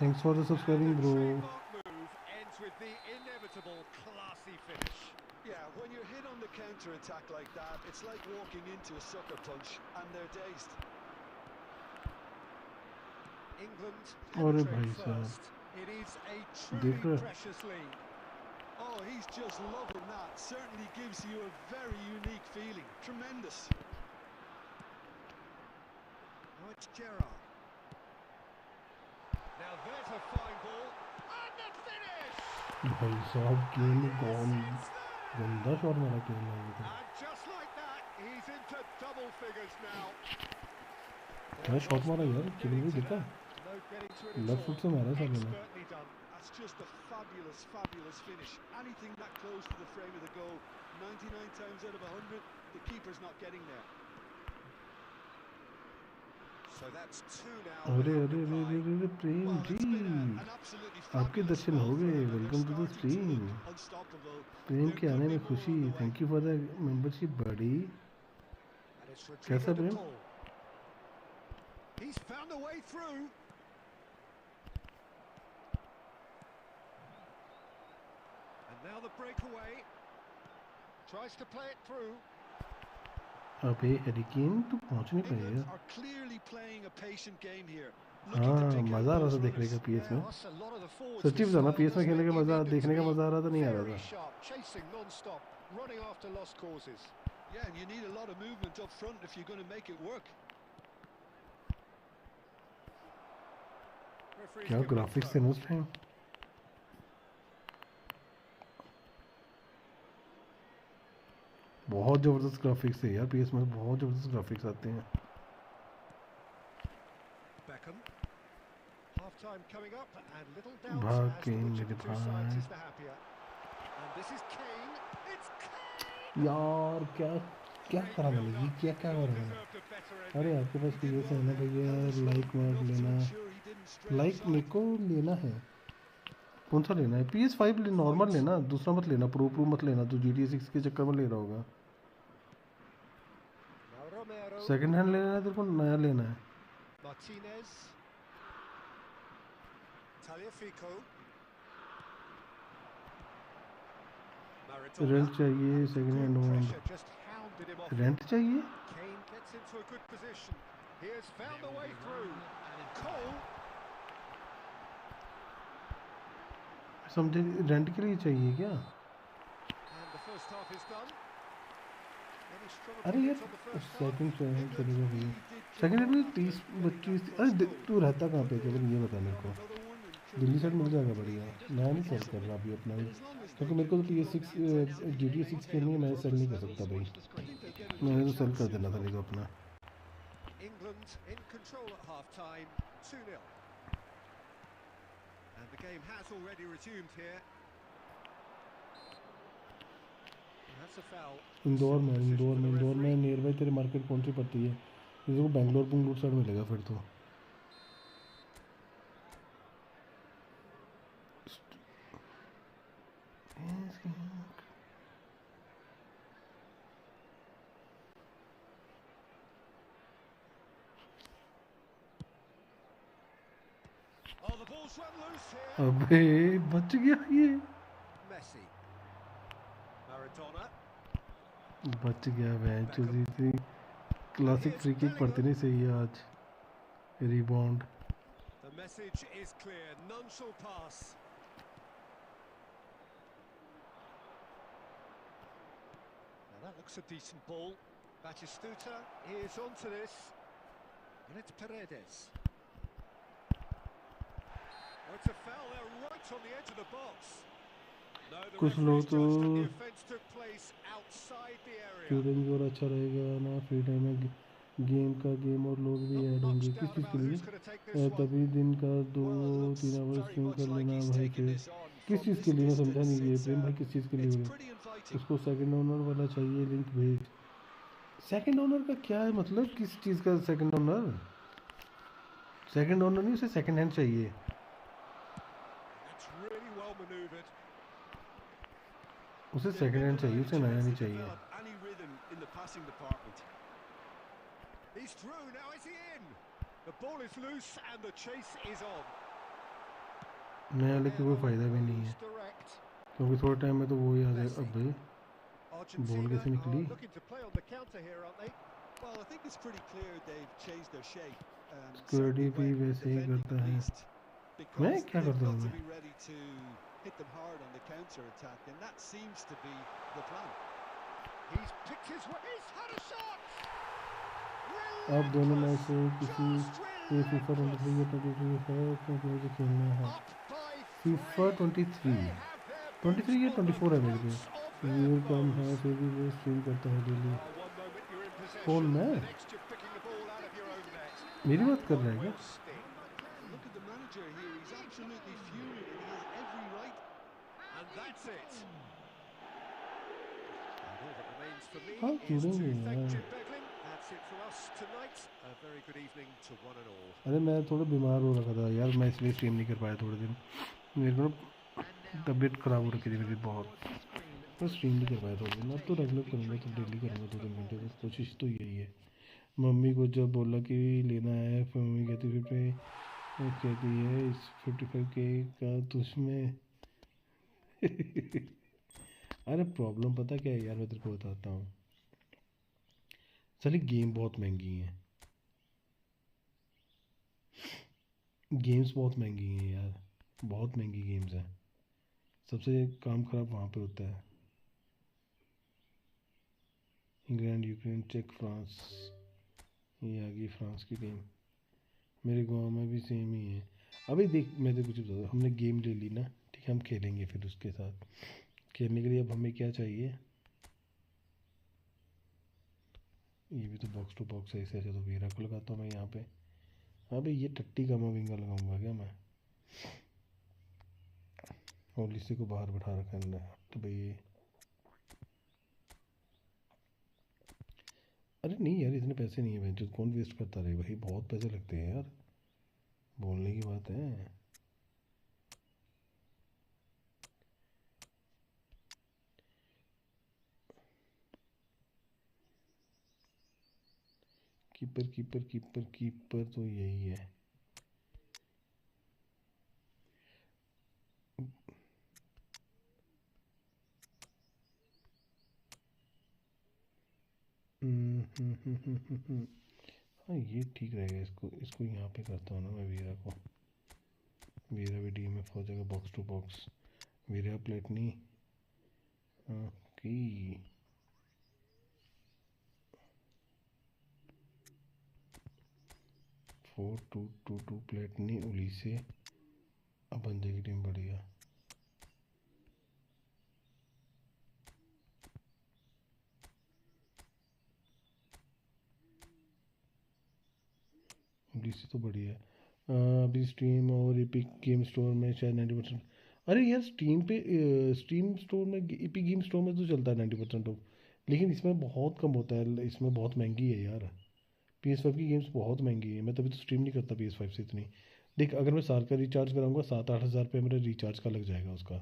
Thanks for the subscribing bro. Move ends with the inevitable classy finish. Yeah, when you're hit on the counter attack like that, it's like walking into a sucker punch and they're dazed. England अरे penetrate भाई साहब, first. It is a देख truly रहे precious lead. Oh, he's just loving that. Certainly gives you a very unique feeling. Tremendous. Now it's Gerrard. Now there's a fine ball. And the finish! भाई साहब game कौन It's there! गंदा shot मारा game में तो And just like that, he's into double figures now. क्या shot मारा यार, किसी ने देखा? No getting to it at left foot all. से मारा साले ने। Expertly done. That's just a fabulous, fabulous finish. Anything that close to the frame of the goal, 99 times out of 100, the keeper's not getting there. So that's two now. अरे अरे अरे अरे अरे प्रेम Well, it's ji, been an absolutely आपके fabulous दर्शन हो spell for गए। them, and welcome to they're the starting to stream. look unstoppable. Prem There के could आने be में more खुशी, on the way. Thank you for the membership बड़ी। And it's कैसा Rodrigo de Prem? Paul. He's found a way through. And now the breakaway. Tries to play it through. अबे एरिकेन तू पहुंच नहीं England पाएगा। are clearly playing a patient game here. हाँ, मजा आ रहा था देखने का पीएस में। सच्ची बता ना, पीएस में खेलने का मजा, देखने का मजा आ रहा था, नहीं आ रहा था। Sharp, chasing non-stop, running after lost causes. Yeah, and you need a lot of movement up front if you're going to make it work. क्या ग्राफिक्स थे ना उस टाइम। बहुत जबरदस्त ग्राफिक्स थे यार पीएस में, बहुत जबरदस्त ग्राफिक्स आते हैं। Beckham. Half time coming up and little doubt भाग as to Kane which of मेरे the two sides भाई। is the happier. And this is Kane. It's Kane. यार क्या क्या करा मैंने, ये क्या क्या करा मैंने। Deserved a better ending. अरे आपके पास पीएस है ना भैया, लाइक मार लेना। लाइक मेरे को लेना है। कौन सा लेना है? PS5 ले, नॉर्मल लेना, दूसरा मत लेना, प्रो मत लेना, तो GTA 6 के चक्कर में ले रहा होगा। Now Romero. सेकंड हैंड लेना है तेरे को, नया लेना है? Martinez. Tagliafico. Maradona. रेंट चाहिए सेकंड हैंड Good में? pressure, just hounded him off. Rent चाहिए? Kane gets into a good position. He has found a way through. Cole. समझे, रेंट के लिए चाहिए क्या? And the first half is done. Any struggle अरे यार points on the first half? Second चलेगा भैया, सेकंड हैंड में 30-25। अरे तू रहता कहाँ पे केवल ये बता मेरे को। दिल्ली साइड मिल जाएगा बढ़िया। मैं नहीं सेल कर रहा अभी अपना ही, क्योंकि मेरे को तो PS6 GTA 6 खेलनी है, मैं सेल नहीं कर सकता भाई। मैंने तो सेल कर देना था नहीं तो अपना। England in control at half time, 2-0. And the game has already resumed here. And that's a foul. Indore में नियर बाई तेरे मार्केट कौन सी पड़ती है? इसको बेंगलोर साइड मिलेगा फिर तो। Oh, the ball's run loose here. अबे बच गया ये, Messi. Maradona. बच गया। वैन चुजी थी। क्लासिक फ्री किक पड़ती नहीं सही है आज। Rebound. The message is clear. None shall pass. Now that looks a decent ball. Batistuta is onto this. And it's Paredes. Oh, it's a foul there right on the edge of the box. No, the कुछ लोग referee's तो judged that the offence took place outside the area. Fielding और अच्छा रहेगा ना free time में, game और लोग भी ऐड होंगे। किस चीज़ के लिए? तभी दिन का 2-3 आवर स्ट्रीम कर लेना भाई। फिर किस चीज़ के लिए मैं समझा नहीं ये प्रेम भाई, किस चीज़ के लिए? उसको सेकंड ओनर वाला चाहिए, लिंक भेज। सेकंड ओनर का क्या है मतलब? किस चीज़ का सेकंड ओनर? सेकंड ओनर नहीं, उसे सेकंड हैंड चाहिए। That's really well maneuvered. उसे सेकंड हैंड चाहिए, उसे नया नहीं चाहिए। Any rhythm in the passing department. He's through, now is he in? The ball is loose and the chase is on. नया लेके कोई फ़ायदा भी नहीं है, Direct. क्योंकि थोड़े टाइम में तो वो ही आ जाएगा। अब भाई Argentina कैसे निकली? are looking to play on the counter here, aren't they? Well, I think it's pretty clear they've changed their shape. स्क्वाडी भी वैसे ही करता है। मैं क्या करता हूँ मैं? Hit them hard on the counter attack, and that seems to be the plan. He's picked his way. He's had a shot. आप दोनों में Relentless, से किसी just ये फीफा 23 या relentless. 22 है तो मुझे खेलना है। Up by FIFA 23 They have their 23 boots या on the 24 है मेरे पे। throats of their व्यूअर कम है foes. फिर भी वो स्ट्रीम करता है daily. One moment you're in कौन possession, मैं? the next you're picking the ball out of your own net. मेरी That बात कर one रहा है क्या? will sting. Look at the manager here. He's absolutely fuming, and he has every right. And that's it. And all that remains for me हाँ is to जुड़ेंगे thank यार। Jim Beglin. That's it for us tonight. A very good evening to one and all. अरे मैं थोड़ा बीमार हो रखा था यार, मैं इसलिए स्ट्रीम नहीं कर पाया थोड़े दिन। मेरे को तबीयत ख़राब हो रखी थी मेरी बहुत, मैं स्ट्रीम नहीं कर पाया थोड़े दिन। अब तो रेगुलर करूँगा, तो डेली करूँगा 2-3 घंटे, बस कोशिश तो यही है। मम्मी को जब बोला कि लेना है, फिर मम्मी कहती है इस 55K का तुझमें अरे प्रॉब्लम पता क्या है यार, मैं तेरे को बताता हूँ। सारी गेम बहुत महंगी हैं, गेम्स बहुत महंगी हैं यार, बहुत महंगी गेम्स हैं। सबसे काम ख़राब वहाँ पे होता है। इंग्लैंड, यूक्रेन, चेक, फ्रांस, ये आ गई फ्रांस की टीम। मेरे गांव में भी सेम ही है। अभी देख, मैं तो कुछ बता दूँ, हमने गेम ले ली ना, ठीक है, हम खेलेंगे फिर उसके साथ। खेलने के लिए अब हमें क्या चाहिए? ये भी तो बॉक्स टू बॉक्स है, ऐसे तो वीरा को लगाता हूँ मैं यहाँ पे। हाँ भाई, ये टट्टी का मैं विंगर लगाऊंगा क्या मैं? और इसी को बाहर बैठा रखा है तो भाई, अरे नहीं यार, इतने पैसे नहीं है भाई, जो कौन वेस्ट करता रहे भाई, बहुत पैसे लगते हैं यार, बोलने की बात है। कीपर कीपर कीपर कीपर तो यही है। हाँ ये ठीक रहेगा, इसको इसको यहाँ पे करता हूँ ना मैं वीरा को। वीरा भी DMF हो जाएगा बॉक्स टू बॉक्स। वीरा प्लेटनी की 4-2-2-2 प्लेटनी उली से। अब बन जाएगी टीम बढ़िया। उली से तो बढ़िया है। अभी स्टीम और एपिक गेम स्टोर में शायद 90%। अरे यार स्टीम पे, स्टीम स्टोर में, एपिक गेम स्टोर में तो चलता है 90% ऑफ, लेकिन इसमें बहुत कम होता है, इसमें बहुत महंगी है यार। PS5 की गेम्स बहुत महंगी है, मैं तभी तो स्ट्रीम नहीं करता PS5 से इतनी। देख, अगर मैं साल का रिचार्ज कराऊंगा 7-8 हज़ार रुपये मेरा रिचार्ज का लग जाएगा उसका,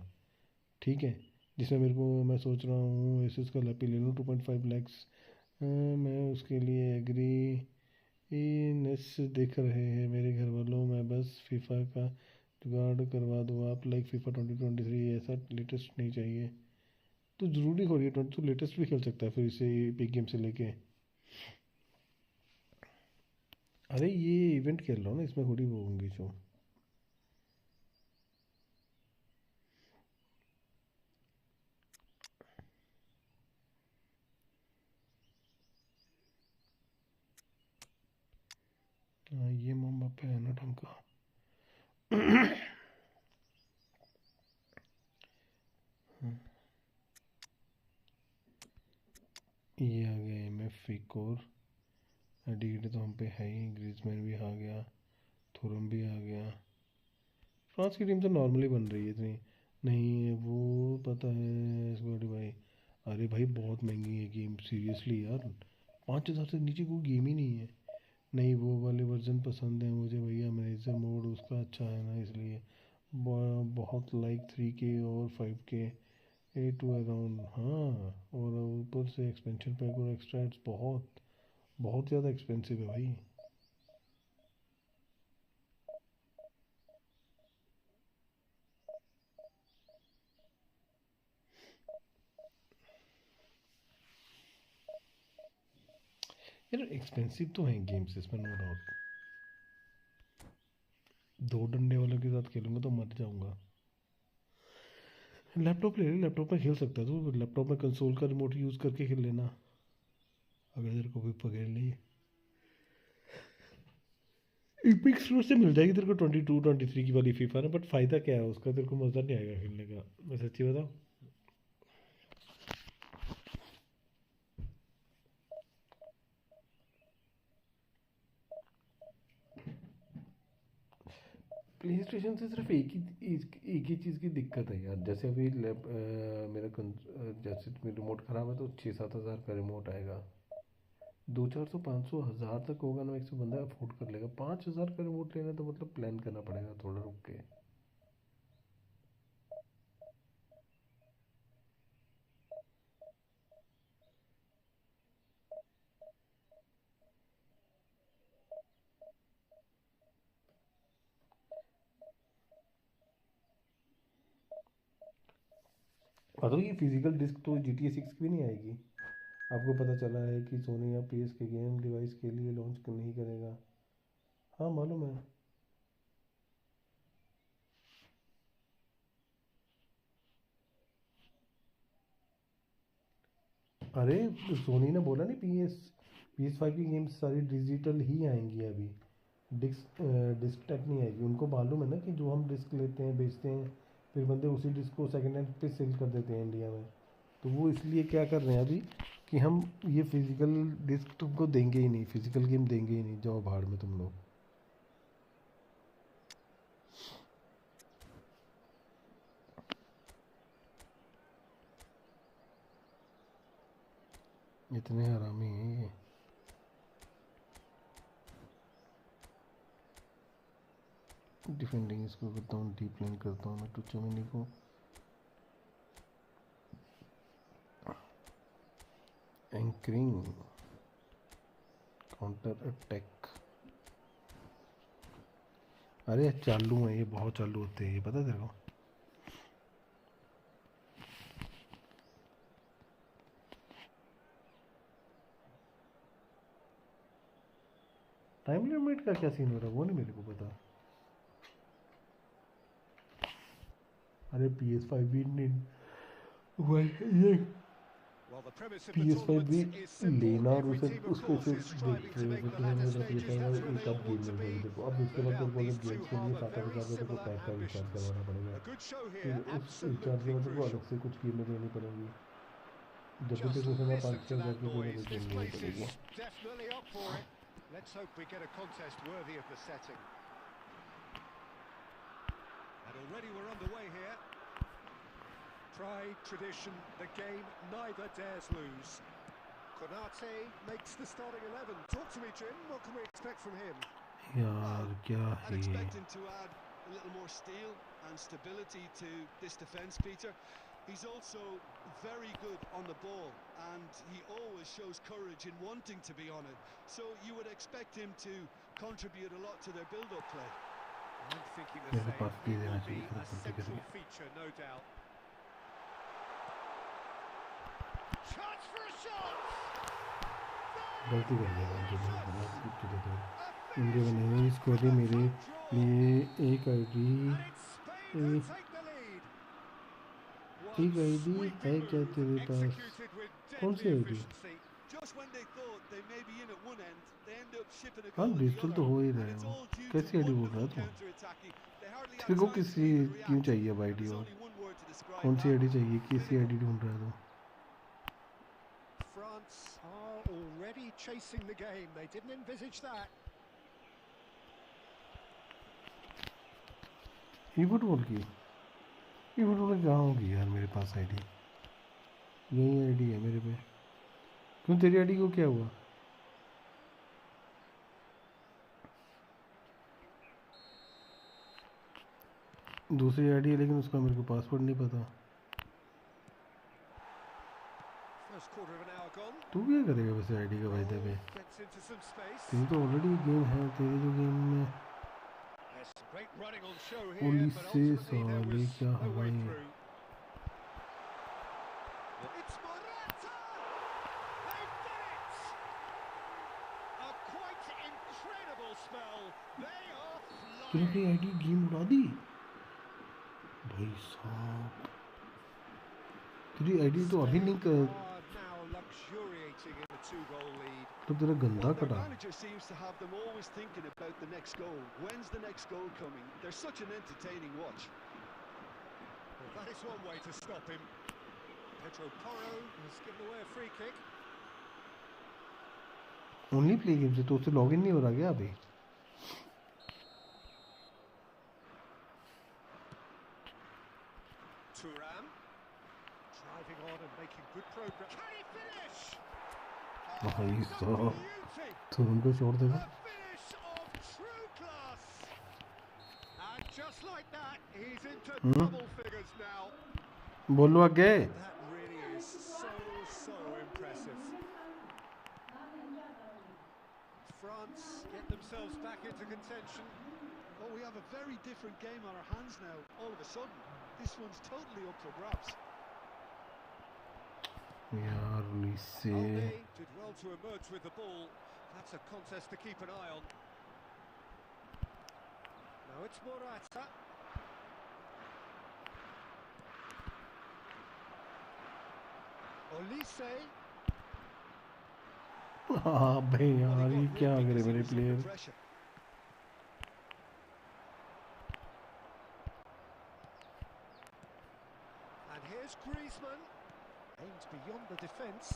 ठीक है। जिसमें मेरे को, मैं सोच रहा हूँ एसएस का लैपी ले लूँ 2.5 लैक्स। मैं उसके लिए एग्री नेस देख रहे हैं मेरे घर वालों। मैं बस फीफा का जुगाड़ करवा दो आप, लाइक फीफा 2023, ऐसा लेटेस्ट नहीं चाहिए। तो ज़रूरी हो रही है 20, तो लेटेस्ट भी खेल सकता है फिर इसे एपिक गेम से लेके। अरे ये इवेंट खेल रहा हूँ ना, इसमें थोड़ी वो होंगी जो। हाँ ये मम्मा पे है ना ढंग का। ये आ गया MF फिकोर, एडिड तो हम पे है ही, ग्रीजमैन भी आ गया, थुरम भी आ गया। फ्रांस की टीम तो नॉर्मली बन रही है, इतनी नहीं है वो, पता है स्क्वाड भाई। अरे भाई बहुत महंगी है गेम, सीरियसली यार, 5,000 से नीचे कोई गेम ही नहीं है। नहीं वो वाले वर्जन पसंद है मुझे भैया, मैनेजर मोड उसका अच्छा है ना, इसलिए बहुत लाइक 3K और 5K ए टू अराउंड। हाँ, और ऊपर से एक्सपेंशन पैक और एक्स्ट्रा एड्स बहुत बहुत ज़्यादा एक्सपेंसिव है भाई। यार एक्सपेंसिव तो हैं गेम्स इसमें, नो डाउट। 2 डंडे वालों के साथ खेलूंगा तो मर जाऊंगा। लैपटॉप ले ले, लैपटॉप में खेल सकता है तो लैपटॉप में कंसोल का रिमोट यूज़ करके खेल लेना अगर तेरे को भी पकड़ नहीं। एपिक स्टोर से मिल जाएगी तेरे को 22-23 की वाली फीफा ना, बट फ़ायदा क्या है उसका, तेरे को मज़ा नहीं आएगा खेलने का, मैं सच्ची बताऊँ। प्ले स्टेशन से सिर्फ एक ही चीज़ की दिक्कत है यार, जैसे अभी जैसे मेरा रिमोट ख़राब है तो 6-7 हज़ार का रिमोट आएगा, 200-400-500 हज़ार तक होगा ना, एक सौ बंदा अफोर्ड कर लेगा। 5 हज़ार का रिमोट लेना तो मतलब प्लान करना पड़ेगा थोड़ा रुक के। मतलब ये फिजिकल डिस्क तो GTA 6 की भी नहीं आएगी। आपको पता चला है कि सोनी या PS के गेम डिवाइस के लिए लॉन्च नहीं करेगा। हाँ मालूम है। अरे सोनी ने बोला नहीं, PS5 की गेम्स सारी डिजिटल ही आएंगी अभी, डिस्क टैक नहीं आएगी। उनको मालूम है ना कि जो हम डिस्क लेते हैं बेचते हैं फिर बंदे उसी डिस्क को सेकेंड हैंड पे सेल कर देते हैं इंडिया में, तो वो इसलिए क्या कर रहे हैं अभी कि हम ये फिजिकल डिस्क तुमको देंगे ही नहीं, फिजिकल गेम देंगे ही नहीं, जाओ भाड़ में तुम लोग। इतने हरामी हैं ये। डिफेंडिंग इसको करता हूँ, डीप लाइन करता हूँ मैं टुचमिनी को। Anchoring, counter attack. अरे चालू है ये, बहुत चालू होते हैं ये, पता है तेरे को। टाइम लिमिट का क्या सीन हो रहा है वो नहीं मेरे को पता। अरे PS5 भी नहीं ये PS5 भी लेना और उसे उसको फिर देखते हुए फिर तुम्हें मेरा PS5 एक आध गेम मिल जाएगी देखो। अब उसके बाद तेरे को अगर गेम्स के लिए 7-8 हज़ार रुपये को पैक का रिचार्ज करवाना पड़ेगा, फिर उस रिचार्ज के बाद तेरे को अलग से कुछ गेमें लेनी पड़ेंगी, जब भी तेरे को समझ 5-6 हज़ार की कोई ना कोई गेम लेनी पड़ेगी। Let's hope we get a contest worthy of the setting. And already we're underway here. Pride, tradition, the game neither dares lose. Konate makes the starting 11. Talk to me, Jim. What can we expect from him? यार क्या है? I'd expect him to add a little more steel and stability to this defence, Peter. He's also very good on the ball and he always shows courage in wanting to be on it. So you would expect him to contribute a lot to their build-up play. I'm thinking the same. He will be a central feature, no doubt. Chance for a shot! गलती कर दिया इनके बने हुए score मेरे लिए एक ID है क्या तेरे पास? कौन सी आईडी? हाँ डिजिटल तो हो ही रहे हो, कैसी आईडी बोल रहा है तू? तेरे को किसी क्यों चाहिए अब आईडी? और कौन सी आईडी चाहिए, किसी आईडी ढूंढ रहा है तू? France are already chasing the game. They didn't envisage that. eFootball की eFootball कहाँ होगी यार मेरे पास आईडी? यही आईडी है मेरे पे। क्यों तेरी आईडी को क्या हुआ? दूसरी आईडी है लेकिन उसका मेरे को पासवर्ड नहीं पता। तू क्या करेगा वैसे आईडी का फायदे पे? तेरी तो ऑलरेडी गेम है, तेरे जो गेम में पुलिस से साले क्या हवाई है। तूने अपनी आईडी गेम उड़ा दी भाई साहब। तेरी आईडी तो अभी नहीं कर, now luxuriating in the 2-goal lead. तो तेरा गंदा Well, their कटा। manager seems to have them always thinking about the next goal. When's the next goal coming? They're such an entertaining watch. Well, that is one way to stop him. Pedro Porro has given away a free kick. Only play game से तो उससे login नहीं हो रहा क्या अभी? Thuram driving on and making good progress. Can he finish? भाई साहब Beauty. तो उनको छोड़ देगा। A finish of true class. And just like that, he's into double figures now. बोलो आगे। That really is so impressive. France get themselves back into contention. Oh, we have a very different game on our hands now. All of a sudden, this one's totally up for grabs. यार उनसे Aldi did well to emerge with the ball. That's a contest to keep an eye on. Now it's Morata. Olise. हाँ भाई Well, यार he ये got क्या rid करे because he मेरे was under player. pressure. And here's Griezmann. Aims beyond the defence.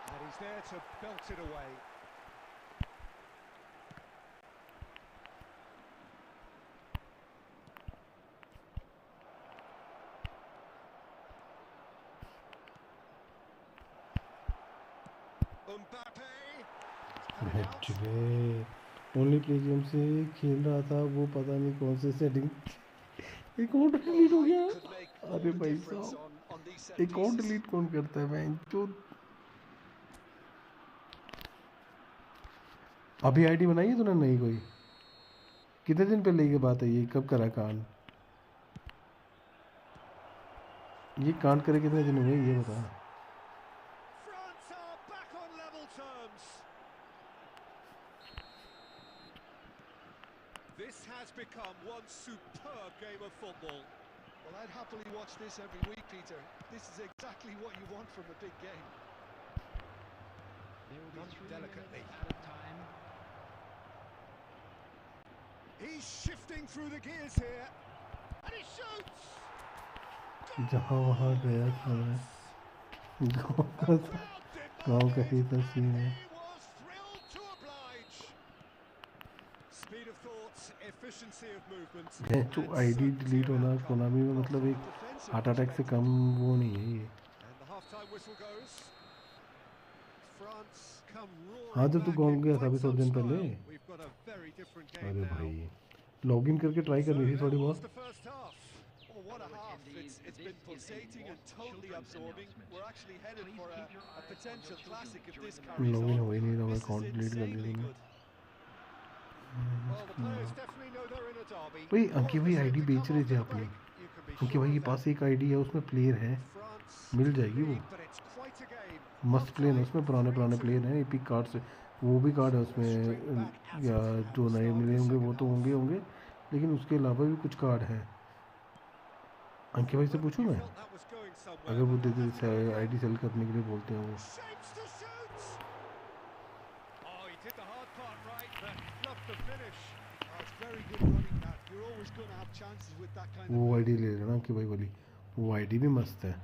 And he's there to belt it away. Mbappe. Only play game से खेल रहा था वो पता नहीं कौन से सेटिंग अकाउंट डिलीट हो गया। Could make all अरे the भाई difference साहब on these set account pieces. Delete कौन करता है मैं तो। अभी आईडी बनाई है तूने नई कोई? कितने दिन पहले की बात है ये? कब करा कांड? ये कांड करे कितने दिन हुए ये बता। France are back on level terms. This has become one superb game of football. Well, I'd happily watch this every week, Peter. This is exactly what you want from a big game. There will be Done 3 delicately. minutes out of time. He's shifting through the gears here. And he shoots! जहाँ वहाँ गया था मैं गाँव का ही तस्वीर है। He was thrilled to oblige. Speed of thought, efficiency of movement. है जो आईडी डिलीट होना कोनामी में मतलब एक हार्ट अटैक से कम वो नहीं है ये। And the half-time whistle goes. France come roaring हाँ जब तू back गाँव in गया था quite अभी थोड़े some दिन पहले। style. We've got a very different game अरे now. भाई लॉगिन करके ट्राई करनी थी So थोड़ी that was बहुत। the first half. Oh, what a half. It's been pulsating and totally absorbing. We're actually headed for a potential classic if this carries login on. हो ही नहीं रहा, मैं This अकाउंट is डिलीट कर insanely दिया good. Well, the players definitely know they're in a derby. भाई All Ankit of भाई the ID same to बेच come रहे थे off the आपने। break. You can be Ankit sure भाई of के that. पास एक आईडी है उसमें प्लेयर है, France मिल जाएगी वो। lead, but it's quite a game. मस्त प्लेयर है उसमें, पुराने पुराने प्लेयर हैं एपिक कार्ड से। वो भी कार्ड है उसमें या जो नए मिले होंगे वो तो होंगे होंगे लेकिन उसके अलावा भी कुछ कार्ड हैं। अंकित भाई से पूछूं मैं Felt that was going somewhere. अगर वो दे आईडी सेल करने के लिए बोलते हैं वो। Shapes to shoot. Oh, he did the hard part right, but loved the finish. Oh, it's very good running that. You're always going to have chances with that kind of वो play. ID ले लेना अंकित भाई वाली, वो ID भी मस्त है।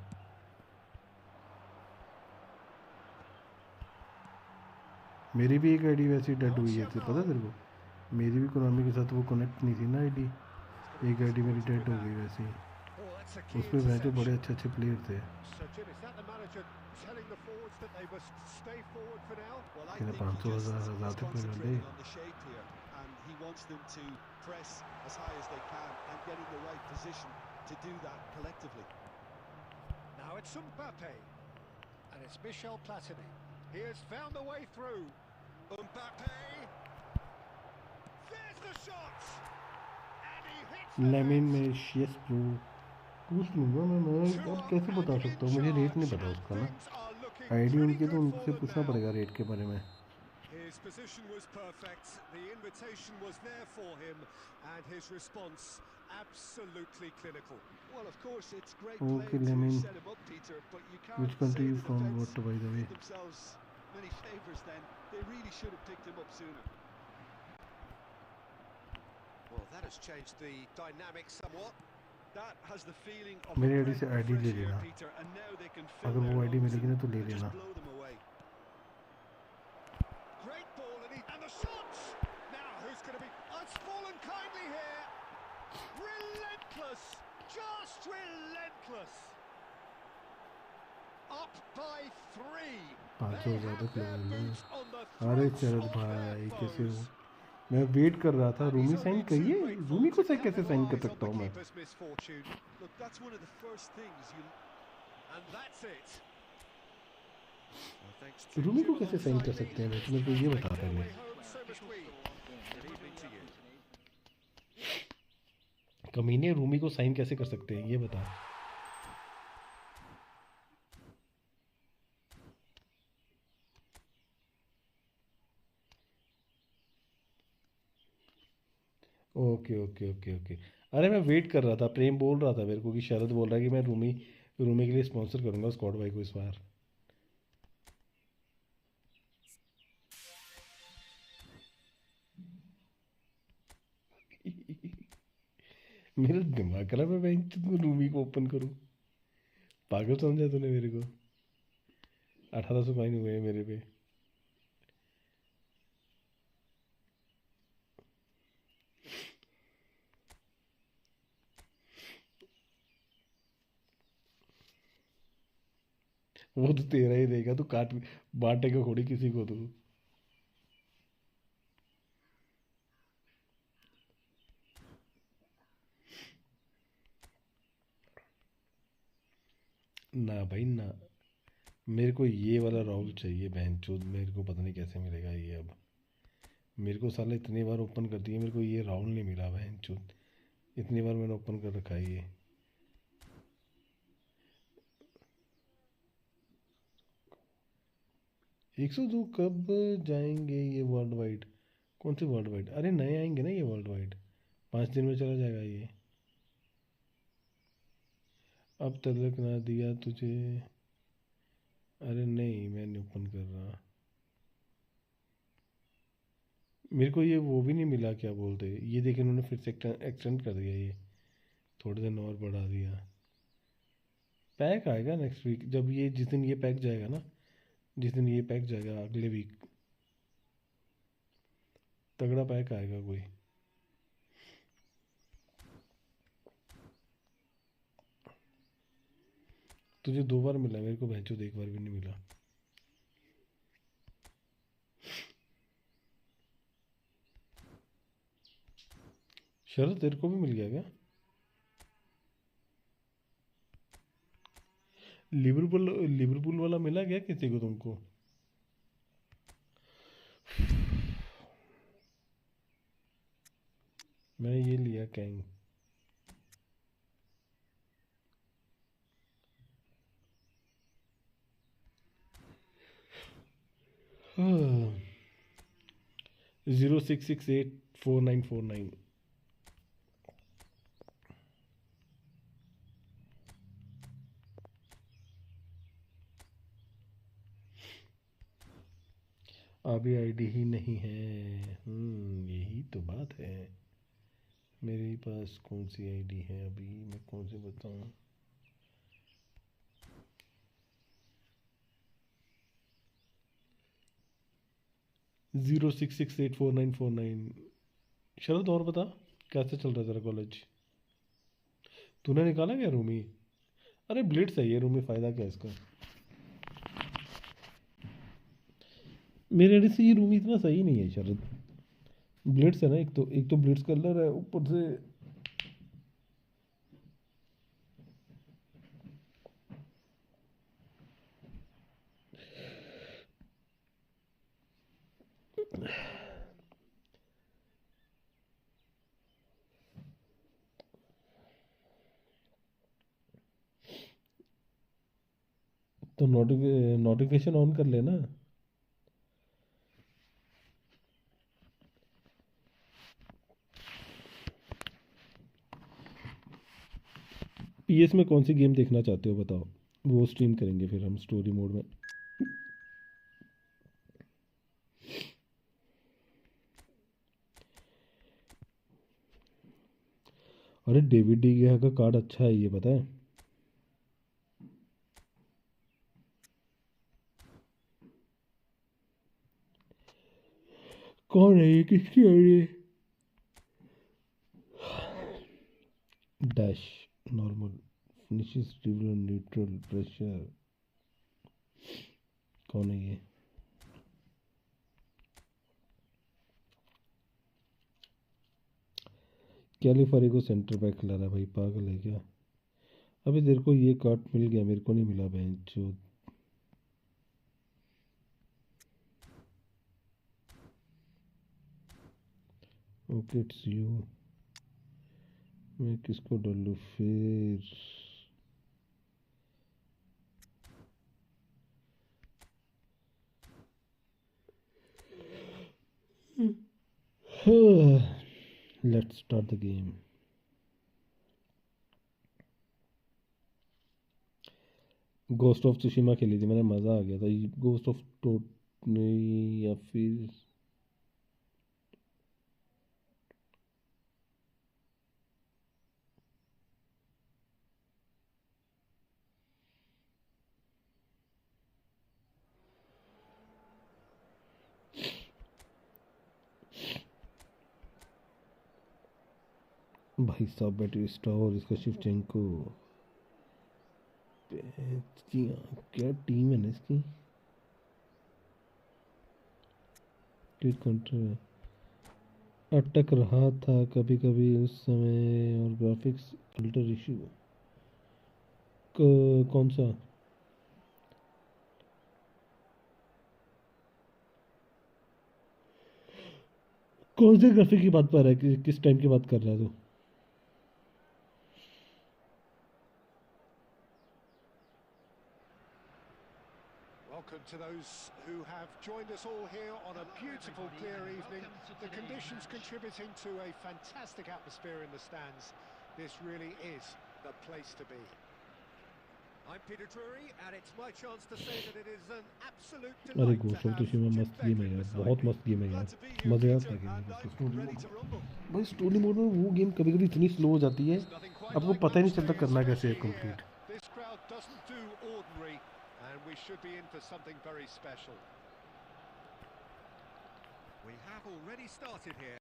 मेरी भी एक आईडी वैसी डेड हुई है पता तेरे को? मेरी भी कोनामी के साथ वो कनेक्ट नहीं थी ना आईडी, एक आईडी मेरी डेड हो गई वैसे ही। Oh, that's a key उसमें वैसे बड़े interception. अच्छे प्लेयर थे। So, Jim, is that the manager telling the forwards that they must stay forward for now? Well, I कहते think 500 he just हज़ार is तक मिल रहे। concentrating on the shape here, and he wants them to press as high as they can and get in the right position to do that collectively. Now it's Mbappe, and it's Michel Platini. He has found the way through. Mbappe. There's the shot, and he hits the lamin net. में शेस जो पूछ लूँगा मैं अब कैसे बता सकता हूँ, मुझे रेट नहीं पता उसका ना। Things are looking ID pretty उनकी तो good उनसे for them पूछना now. पड़ेगा रेट के बारे में। His position was perfect, the invitation was there for him, and his response absolutely clinical. Well, of course, it's great Okay, play to Lemon. set him up, Peter, but you can't Which country say you the from? defence What, by the way? did themselves many favours then. They really should have picked him up sooner. Well, that has changed the dynamic somewhat. That has the feeling of मेरे a ID से breath of ID ले fresh air, लेना. Peter, and now they can fill अगर their वो ID lungs मिलेगी ना तो ले and just लेना. blow them away. Great ball, and the shots! Now, who's going to be... Oh, it's fallen kindly here! Relentless! Just relentless! Up by 3. पाँच They सौ ज़्यादा have their kilo boots on the अरे throats Sharad of भाई their कैसे हो? foes. मैं wait कर रहा था. And Rumi he's sign only too करिए. grateful रूमी को to से कैसे साइन कर capitalise सकता on हूँ the मैं? keeper's misfortune. Look, that's one of the first things you... And that's it. Well, thanks to Rumi को Jim कैसे साइन कर alongside सकते हैं? me, मेरे को ये बता their पहले. way home, so must we. Good evening to you. कमीने रूमी को साइन कैसे कर सकते हैं ये बता. Okay okay okay okay. अरे मैं वेट कर रहा था. प्रेम बोल रहा था मेरे को कि शरद बोल रहा है कि मैं रूमी रूमी के लिए स्पॉन्सर करूंगा स्क्वाड भाई को इस बार. मेरा दिमाग खराब है. मैं रूमी को ओपन करूं. पागल समझा तूने मेरे को. 1800 कॉइन हुए हैं मेरे पे. वो तो तेरा ही देगा. तू काट बांटेगा थोड़ी किसी को. तू ना भाई ना. मेरे को ये वाला राहुल चाहिए. बहन चोद मेरे को पता नहीं कैसे मिलेगा ये अब. मेरे को साला इतनी बार ओपन कर दिया. मेरे को ये राहुल नहीं मिला. बहन चोद इतनी बार मैंने ओपन कर रखा है ये. एक सौ दो कब जाएंगे ये वर्ल्ड वाइड? कौन से वर्ल्ड वाइड? अरे नए आएंगे ना ये वर्ल्ड वाइड. 5 दिन में चला जाएगा ये. अब तलक ना दिया तुझे. अरे नहीं मैं नहीं ओपन कर रहा. मेरे को ये वो भी नहीं मिला. क्या बोलते ये देख इन्होंने फिर से एक्सटेंड कर दिया ये. थोड़े दिन और बढ़ा दिया. पैक आएगा नेक्स्ट वीक. जब ये जिस दिन ये पैक जाएगा ना, जिस दिन ये पैक जाएगा अगले वीक तगड़ा पैक आएगा कोई. तुझे 2 बार मिला. मेरे को भैंचो 1 बार भी नहीं मिला. शरद तेरे को भी मिल गया क्या? लिवरपूल वाला मिला क्या किसी को तुमको? मैं ये लिया कैंग. हाँ. 06684949. अभी आईडी ही नहीं है. यही तो बात है. मेरे पास कौन सी आईडी है अभी? मैं कौन से बताऊं? जीरो 06684949. शरद और बता कैसे चल रहा है तेरा कॉलेज? तूने निकाला क्या रूमी? अरे ब्लेड सही है रूमी. फ़ायदा क्या है इसका? मेरे आईडी से ये रूमी इतना सही नहीं है शरद. ब्लेड्स है ना. एक तो ब्लेड्स कलर है ऊपर से. तो नोटिफिकेशन ऑन कर लेना. पीएस में कौन सी गेम देखना चाहते हो बताओ, वो स्ट्रीम करेंगे फिर हम स्टोरी मोड में। अरे डेविड डी गया का कार्ड अच्छा है ये पता है। कौन है ये, किसकी है ये? Dash normal finishes dribble neutral pressure, कौन है ये? कैलिफरी को सेंटर बैक खिला रहा है भाई, पागल है क्या? अबे तेरे को ये कार्ड मिल गया, मेरे को नहीं मिला बहन चोद। ओके इट्स यू, मैं किसको डालूं फिर? Let's start the game. Ghost of Tsushima खेली थी मैंने, मज़ा आ गया था। गोस्ट ऑफ टोट नहीं, या फिर भाई साहब बैटरी स्टोर इसका शिवचेंको, क्या टीम है ना इसकी। क्विक काउंटर अटक रहा था कभी कभी उस समय, और ग्राफिक्स अल्टर इशू। कौन सा? कौन से ग्राफिक की बात कर रहा है, किस टाइम की बात कर रहा है तू? Welcome to those who have joined us all here on a beautiful, clear evening. The conditions contributing to a fantastic atmosphere in the stands. This really is the place to be. I'm Peter Drury, and it's my chance to say that it is an absolute अरे delight ghost to of have Tsushima Jim मस्त game है Begley यार, beside बहुत me. मस्त game है यार, Glad to be here, मज़ेदार Peter, था game and story I'm mode ready to rumble. भाई। स्टोरी मोड में वो गेम कभी कभी इतनी स्लो हो जाती है, Nothing quite आपको like पता ही नहीं match चलता day, करना कैसे है especially here. Complete. This crowd doesn't do ordinary, and we should be in for something very special. We have already started here.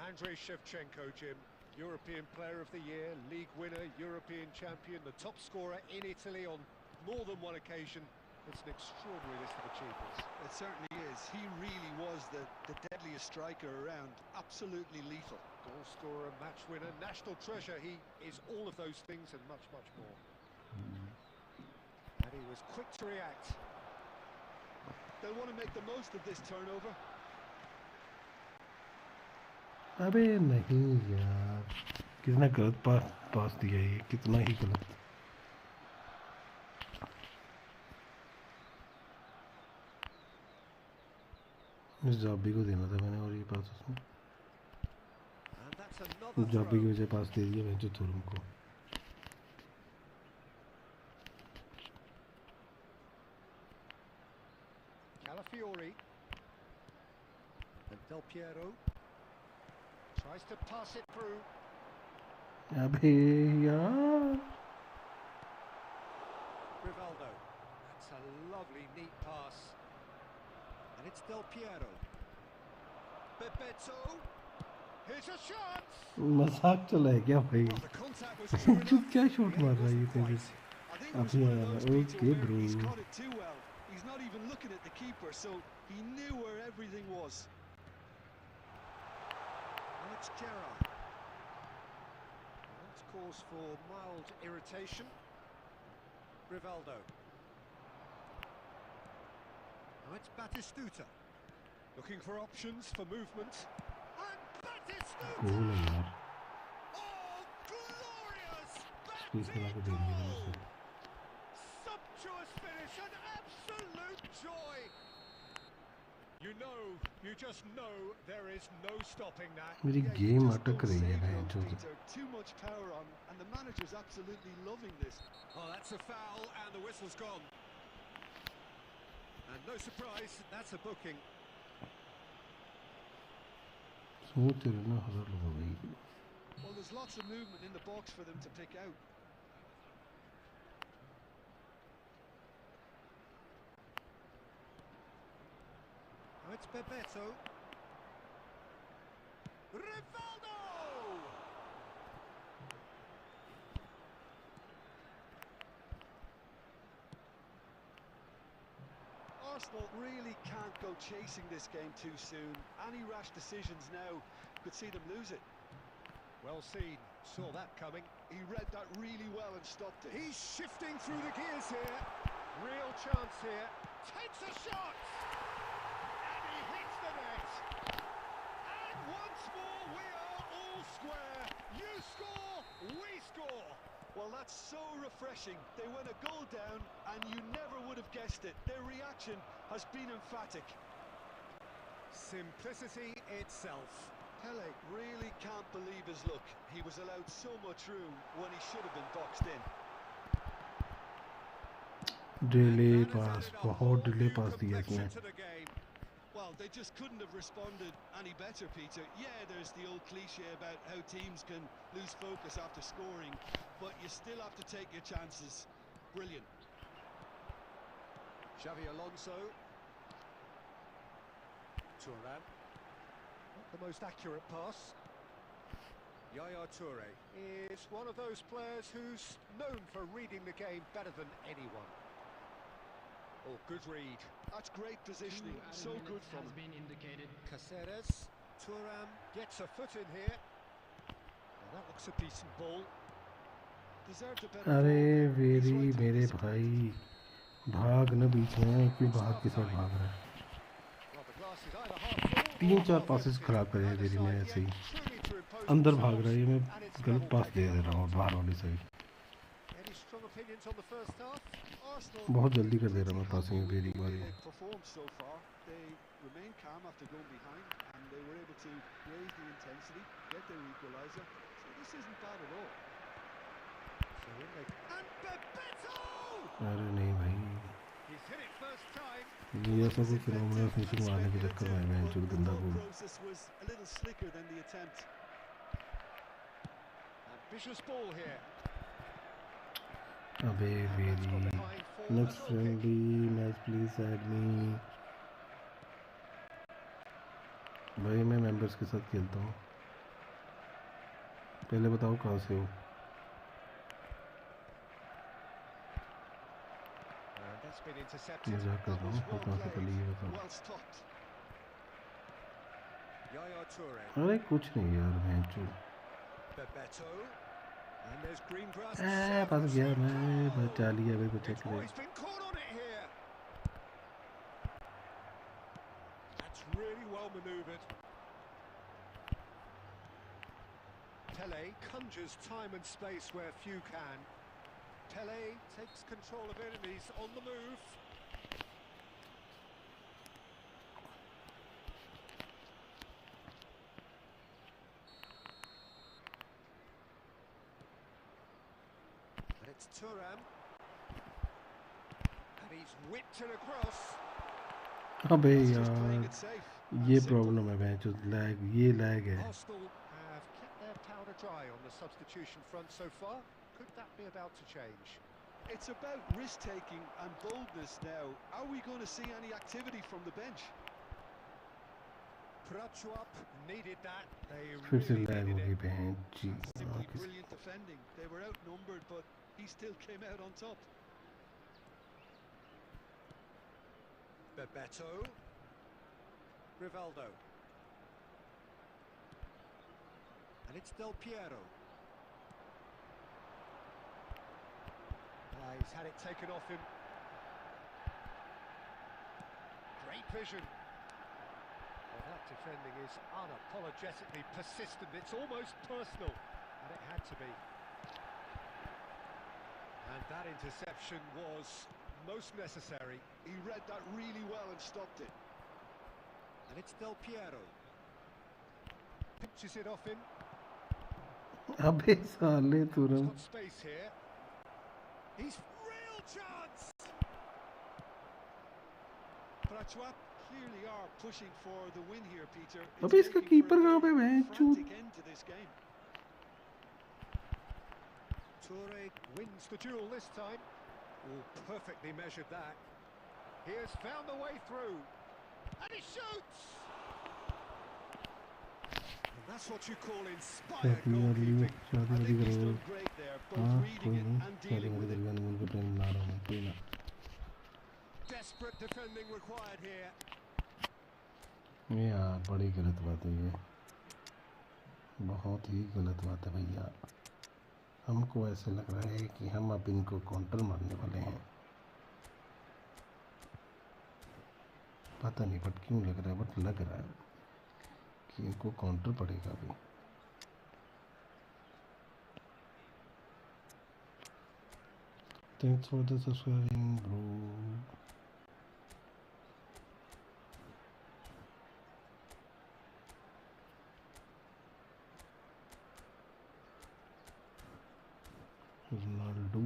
Andrei Shevchenko, Jim, European Player of the Year, League winner, European champion, the top scorer in Italy on more than one occasion. It's an extraordinary list of achievements. It certainly is. He really was the deadliest striker around. Absolutely lethal. Goal scorer, match winner, national treasure. He is all of those things and much, much more. And he was quick to react. They'll want to make the most of this turnover. अबे नहीं यार, किसने गलत पास दिया, ये कितना ही गलत। इस जाबी को देना था मैंने, और ये पास उसने And that's another जाबी की throw. वजह पास दे दिया मैं जो तुरम को। Calafiori. And Del Piero. Tries to pass it through. अबे यार Rivaldo. That's a lovely, neat pass. And it's Del Piero. Bebeto. Here's a chance. मजाक चला है क्या भाई? Well, the contact was clear enough. क्या शॉट He मार ain't रहा है ये wasn't तेरे? quite. I think it was अभी one of आया, those, Peter, okay, where he's bro. caught it too well. He's not even looking at the keeper, so he knew where everything was. Alex Gerrard. That's cause for mild irritation. Rivaldo. Now it's Batistuta. Looking for options for movement. And Batistuta! गोल है यार, Oh, glorious! Space बना के दे दिया मैंने उसे। Sumptuous finish, an absolute joy! You know, you just know there is no stopping that. मेरी Yeah, you game just अटक don't रही है save बहन those, चोद। Peter. Too much power on, and the manager's absolutely loving this. Oh, that's a foul, and the whistle's gone. And no surprise, that's a booking. सोच रहे ना हर लोग भाई। Well, there's lots of movement in the box for them to pick out. Oh, it's Bebeto. Rivaldo! Arsenal really can't go chasing this game too soon. Any rash decisions now could see them lose it. Well seen, saw that coming. He read that really well and stopped it. He's shifting through the gears here. Real chance here. Takes a shot! And he hits the net. And once more we are all square. You score, we score. Well, that's so refreshing. They went a goal down and you never would have guessed it. Their reaction has been emphatic. Simplicity itself. Pele really can't believe his luck. He was allowed so much room when he should have been boxed in. Delay pass, बहुत delay पास दिया इसने। Well, they just couldn't have responded any better, Peter. Yeah, there's the old cliche about how teams can lose focus after scoring, but you still have to take your chances. Brilliant. Xavi Alonso. Thuram. Not the most accurate pass. Yaya Toure is one of those players who's known for reading the game better than anyone. Oh, good read. That's great positioning. So good from him. Been indicated. Caceres. Thuram gets a foot in here. Now that looks a decent ball. Deserved a better अरे ball. He's very right to मेरे miss it. भाई भाग न बीच में, क्यों बाहर की side भाग रहा है? Well, the glass is either half full or तीन चार half पासेस empty. खराब करे Neither वेरी, side मैं yet ऐसे ही truly to impose अंदर भाग themselves, रहा है, मैं and it's गलत level पास दे taken. दे रहा हूँ बाहर वाली side. Any strong opinions on the first half? Arsenal बहुत जल्दी कर दे रहा pretty मैं passing happy very with the वाली। way they've performed so far. They remained calm after going behind, and they were able to raise the intensity, get their equaliser. So this isn't bad at all. So in they... And Bebeto! अरे नहीं भाई, He's hit it first time. ये सब Was कुछ phenomenal effective finishing and मारने के चक्कर में मैं speculative, चुल but the गंदा thought goal. process was a little slicker than the attempt. Ambitious ball here. अबे very, next friendly match please add me. भाई मैं मेंबर्स के साथ खेलता हूँ, पहले बताओ कहाँ से हो? That's been intercepted. मजाक कर That रहा was हूँ, well कहाँ से पहले ये played, बताओ। well stopped. Yaya Toure. अरे कुछ नहीं यार, मैं चुल Bebeto. And there's green grass. फंस गया मैं, बचा लिया भाई, बचा Oh, के। he's been caught on it here. That's really well manoeuvred. Pele conjures time and space where few can. Pele takes control of it and he's on the move. And it's Thuram. And he's whipped it across. अबे That's just playing यार it safe. ये Simple. Problem है मैं चुल, lag, ये lag है। Arsenal have kept their powder dry on the substitution front so far. Could that be about to change? It's about risk-taking and boldness now. Are we going to see any activity from the bench? Prachuap needed that. They फिर से really lag needed होगी it. बहन जी। Simply brilliant defending. They were outnumbered, but he still came out on top. Bebeto. Rivaldo. And it's Del Piero. He's had it taken off him. Great vision. Well, that defending is unapologetically persistent. It's almost personal, and it had to be. And that interception was most necessary. He read that really well and stopped it. And it's Del Piero. Pinches it off him. अबे साले He's तुरंत got space here. He's real chance. Prachuap clearly are pushing for the win here, Peter. अबे इसका keeper कहाँ पे है चूत Frantic end to this game. Toure wins the duel this time. Oh, perfectly measured that. He has found the way through. And he shoots! And that's what you call inspired goalkeeping. I think he's done great there, both reading it and dealing with it. Desperate defending required here. यार बड़ी गलत बात है ये, बहुत ही गलत बात है भैया। हमको ऐसे लग रहा है कि हम अब इनको काउंटर मारने वाले हैं, पता नहीं बट क्यों लग रहा है, बट लग रहा है कि इनको काउंटर पड़ेगा अभी। Thanks for the subscribing bro. Ronaldo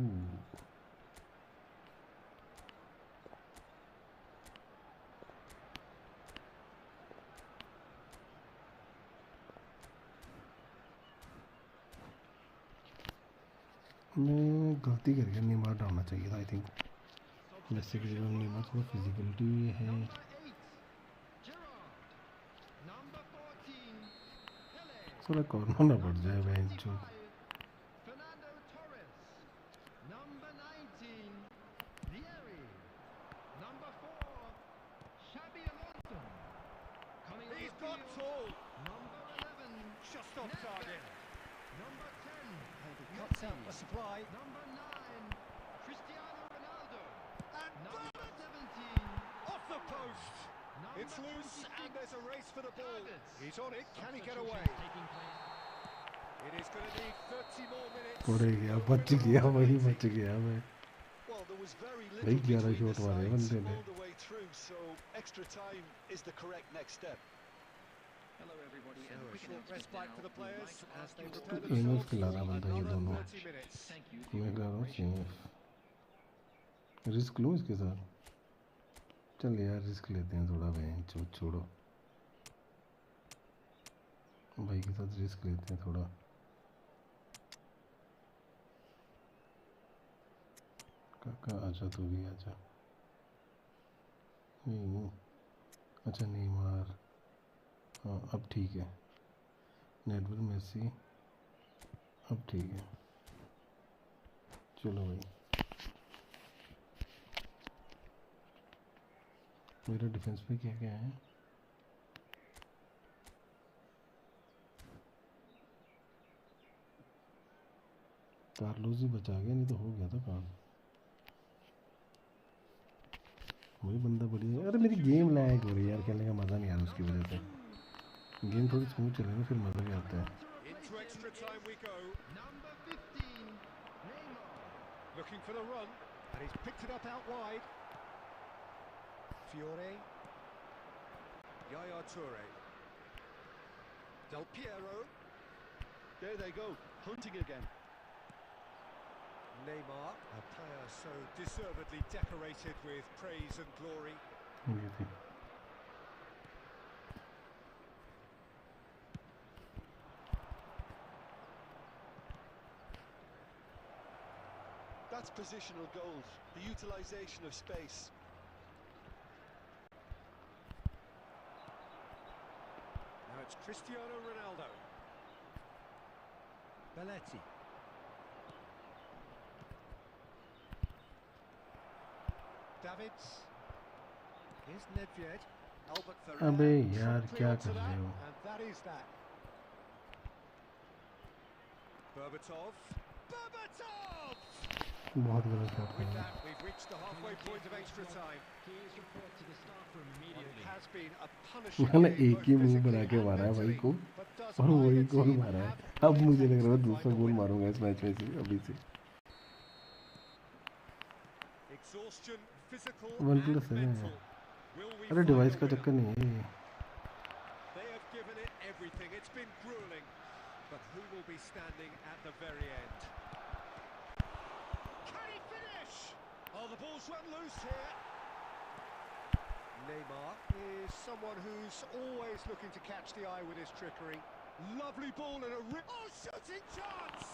मैं गलती कर गया, नेमार डालना चाहिए था आई थिंक। जैसे कि नेमार थोड़ा फिजिकलिटी है। थोड़ा कॉर्नर ना पड़ जाए बेंच जो। He's got tall. Just off target. And he cuts out the supply. And off the post. It's loose and there's a race for the ball. He's on it. Can he get away? It is going to need 30 more minutes. पड़े गया, बच गया, वही बच गया मैं। Well, there was very भाई little 11 between shot the मारे sides बंदे ने। all the way through, so extra time is the correct next step. Hello everybody. So And a quick short announcement respite now. for the We would players like to as ask they you to prepare please MF themselves खिला for रहा बंदा ये another दोनों। 30 minutes. thank you for मैं your कह रहा हूँ cooperation. Risk लूँ इसके साथ। चल यार रिस्क लेते हैं थोड़ा, बेंच छोड़ो, भाई के साथ रिस्क लेते हैं थोड़ा। काका आजा, तू भी आजा। नहीं अच्छा नेमार, हाँ अब ठीक है। नेटवर्क मेसी अब ठीक है। चलो भाई, मेरा डिफेंस पे क्या क्या है? कार्लोस ही बचा गया, नहीं तो हो गया था काम। वही बंदा बढ़िया है। अरे मेरी गेम लैग हो रही है यार, खेलने का मज़ा नहीं आ रहा उसकी वजह से। गेम थोड़ी स्मूथ चले ना फिर मज़ा भी आता है। Into extra time we go. Looking for the run, and he's picked it up out wide. Fiore. Yaya Toure. Del Piero. There they go, hunting again. Neymar, a player so deservedly decorated with praise and glory. ये थी। That's positional goals, the utilisation of space. Now it's Cristiano Ronaldo. Belletti. Davids. Here's Nedved. Albert Ferrer. अबे यार Shot क्या clear कर to रहे that, हो? and that is that. Berbatov. Berbatov! बहुत गलत शॉट With था। that, we've reached the halfway point of extra time. Please report to the staff room Well, immediately. it has been a punishing मैंने game, एक both ही move physically बना के and मारा है भाई mentally. को, But does और वही either गोल team मारा है। have अब what it मुझे लग takes रहा है to दूसरा find the गोल win? मारूंगा इस मैच में से अभी से। Exhaustion, physical 1+ and है। mental. Will we अरे find डिवाइस the का winner? चक्कर नहीं है ये। everything. It's been grueling, but who will be standing at the very end? Can he finish? Oh, the ball's run loose here. Neymar is someone who's always looking to catch the eye with his trickery. Lovely ball and a shooting chance!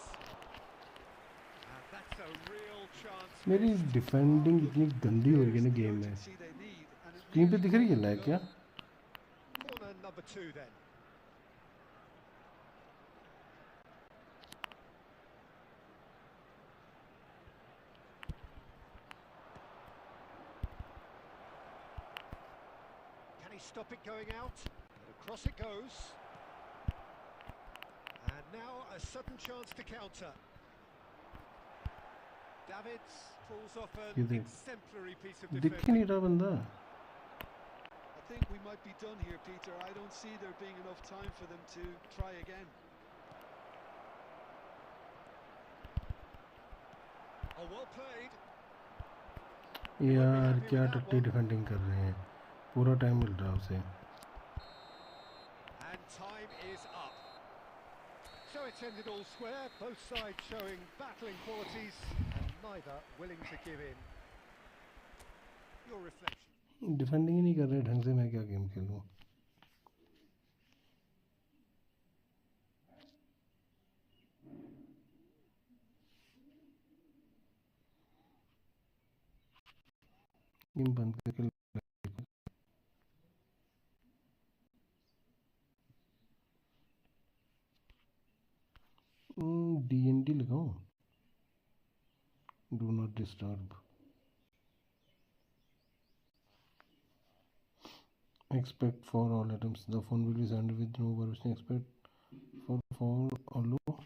And that's a real chance. मेरी defending इतनी गंदी हो रही है ना game में। Screen पे दिख रही है लाइक क्या? Corner number 2 then. Can he stop it going out? And across it goes. And now a sudden chance to counter. Davids pulls off an exemplary piece of दिख defending. ही नहीं रहा बंदा। I think we might be done here, Peter. I don't see there being enough time for them to try again. Oh, well played. यार क्या टट्टी defending कर रहे हैं, पूरा टाइम मिल रहा है उसे। And time is up. So it's ended all square, both sides showing battling qualities and neither willing to give in. Your reflection. Defending ही नहीं कर रहे ढंग से, मैं क्या गेम खेलूं? गेम बंद करके DND लगाऊं, do not disturb. Expect for all items. The phone will be sent with no permission. Expect for all low.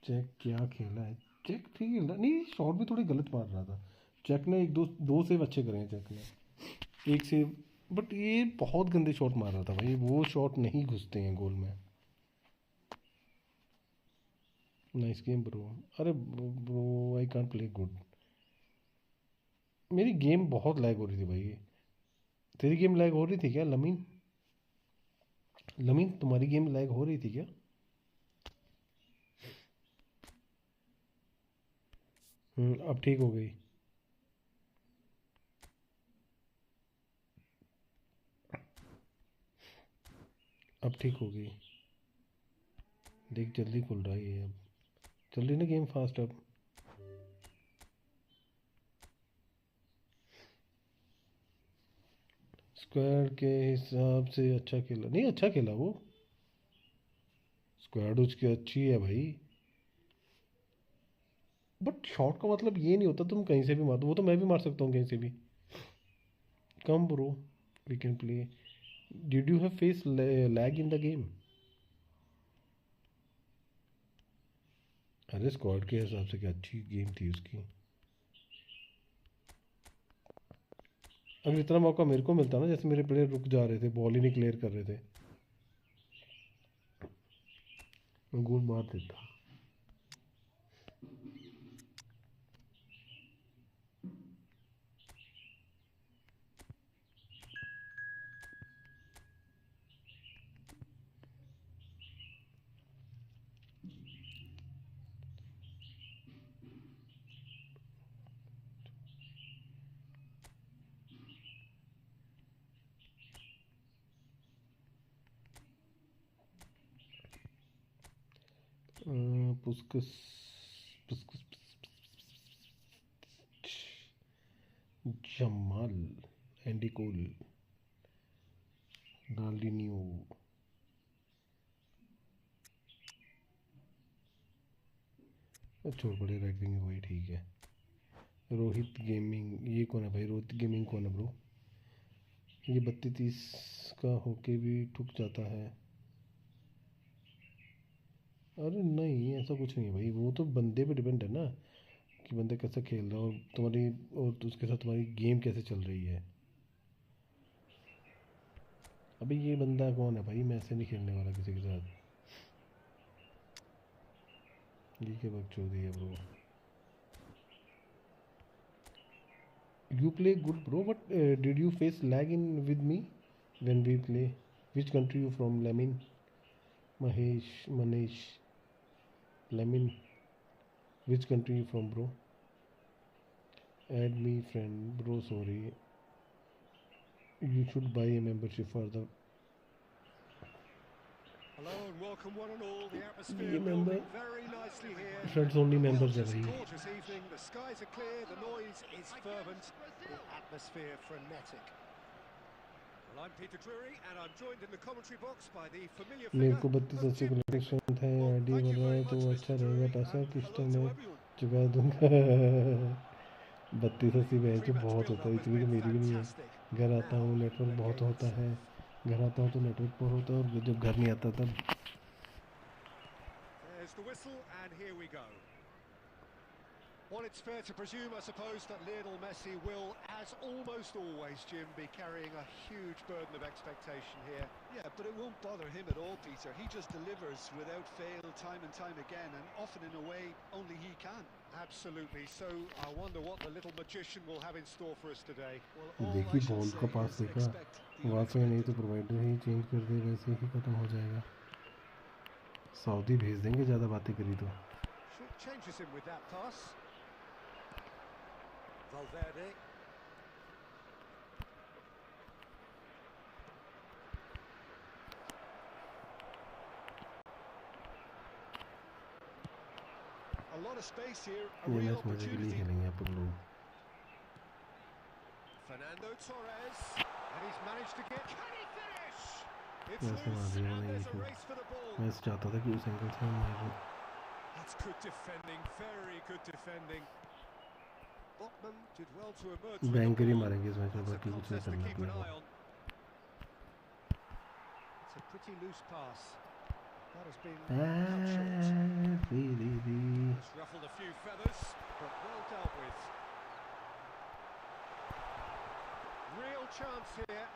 Check क्या खेला है? चेक ठीक खेल रहा, नहीं शॉट भी थोड़ी गलत मार रहा था। चेक ने एक दो सेव अच्छे करे हैं चेक ने, एक सेव, बट ये बहुत गंदे शॉट मार रहा था भाई, वो शॉट नहीं घुसते हैं गोल में। Nice game bro. अरे bro I can't play good, मेरी गेम बहुत लैग हो रही थी भाई। तेरी गेम लैग हो रही थी क्या लमीन? लमीन तुम्हारी गेम लैग हो रही थी क्या? अब ठीक हो गई। अब ठीक हो गई, देख जल्दी खुल रहा है, अब चल रही ना गेम फास्ट। अब स्क्वाड के हिसाब से अच्छा खेला, नहीं अच्छा खेला वो, स्क्वाड उसकी अच्छी है भाई, बट शॉट का मतलब ये नहीं होता तुम कहीं से भी मार दो, वो तो मैं भी मार सकता हूँ कहीं से भी। Come bro, we can play. Did you have face lag in the game? अरे स्क्वाड के हिसाब से क्या अच्छी गेम थी उसकी। अगर इतना मौका मेरे को मिलता ना, जैसे मेरे प्लेयर रुक जा रहे थे, बॉल ही नहीं क्लियर कर रहे थे, मैं गोल मार देता। पुस्कस पुस्कस जमाल एंडी कोल डालिन्यू, छोड़ पड़े राइट विंग, वही ठीक है। रोहित गेमिंग, ये कौन है भाई? रोहित गेमिंग कौन है ब्रो? ये 32-30 का होके भी ठुक जाता है। अरे नहीं ऐसा कुछ नहीं है भाई, वो तो बंदे पे डिपेंड है ना कि बंदे कैसा खेल रहा है, और तुम्हारी और उसके साथ तुम्हारी गेम कैसे चल रही है। अभी ये बंदा कौन है भाई? मैं ऐसे नहीं खेलने वाला किसी के साथ। ये क्या बकचोदी है bro? You play good bro, but did you face lag in with me when we play? Which country you from? Lamin, Mahesh, Manish, Lamin. Which country you from, bro? Add me friend, bro. Sorry, you should buy a membership for the. Hello and welcome one and all. The atmosphere ये member building very nicely here. friends only members है Just भाई. gorgeous evening. The skies are clear. The noise is fervent. The atmosphere frenetic. Well, I'm Peter Drury and I'm joined in the commentary box by the familiar मेरे figure को 3280 of connection है. Well, ID thank you बढ़ रहा very है तो much, अच्छा Mr. रहेगा. Drury, पैसा and किस्त hello में to everyone. चुका दूंगा. 3280 बहन जो Pre-match बहुत होता है. build-up has इतनी तो been मेरी भी नहीं है. fantastic. घर आता हूँ Now, नेटवर्क the बहुत game होता है. itself. घर आता हूँ तो नेटवर्क बहुत होता है. और जब घर नहीं आता तब There's the whistle, and here we go. Well, it's fair to presume, I suppose, that Lionel Messi will, as almost always, Jim, be carrying a huge burden of expectation here. Yeah, but it won't bother him at all, Peter. He just delivers without fail time and time again, and often in a way only he can. Absolutely. So I wonder what the little magician will have in store for us today. Well, all देखी I shall ball say का पास is देखा. expect the wifi नहीं तो unexpected. Provider ही change कर दे, वैसे ही खत्म हो जाएगा. सऊदी भेज देंगे ज़्यादा बातें करी तो. Should changes him with that pass. Valverde. A lot of space here, a ये real मैच मजे के लिए opportunity. खेलेंगे अपन लोग. Fernando Torres. And he's managed to get... Can he finish? It's वैसे मार loose, दिया and मैंने. there's a race for the ball. मैं चाहता था कि उस एंगल से हम मार. That's good defending, very good defending. Botman did well to emerge. Banker ही मारेंगे इस मैच में, That's a बाकी कुछ नहीं contest to करना keep an अपने eye को. on. It's a pretty loose pass. That has been cut short. It's ruffled a few feathers, but well dealt with. Real chance here.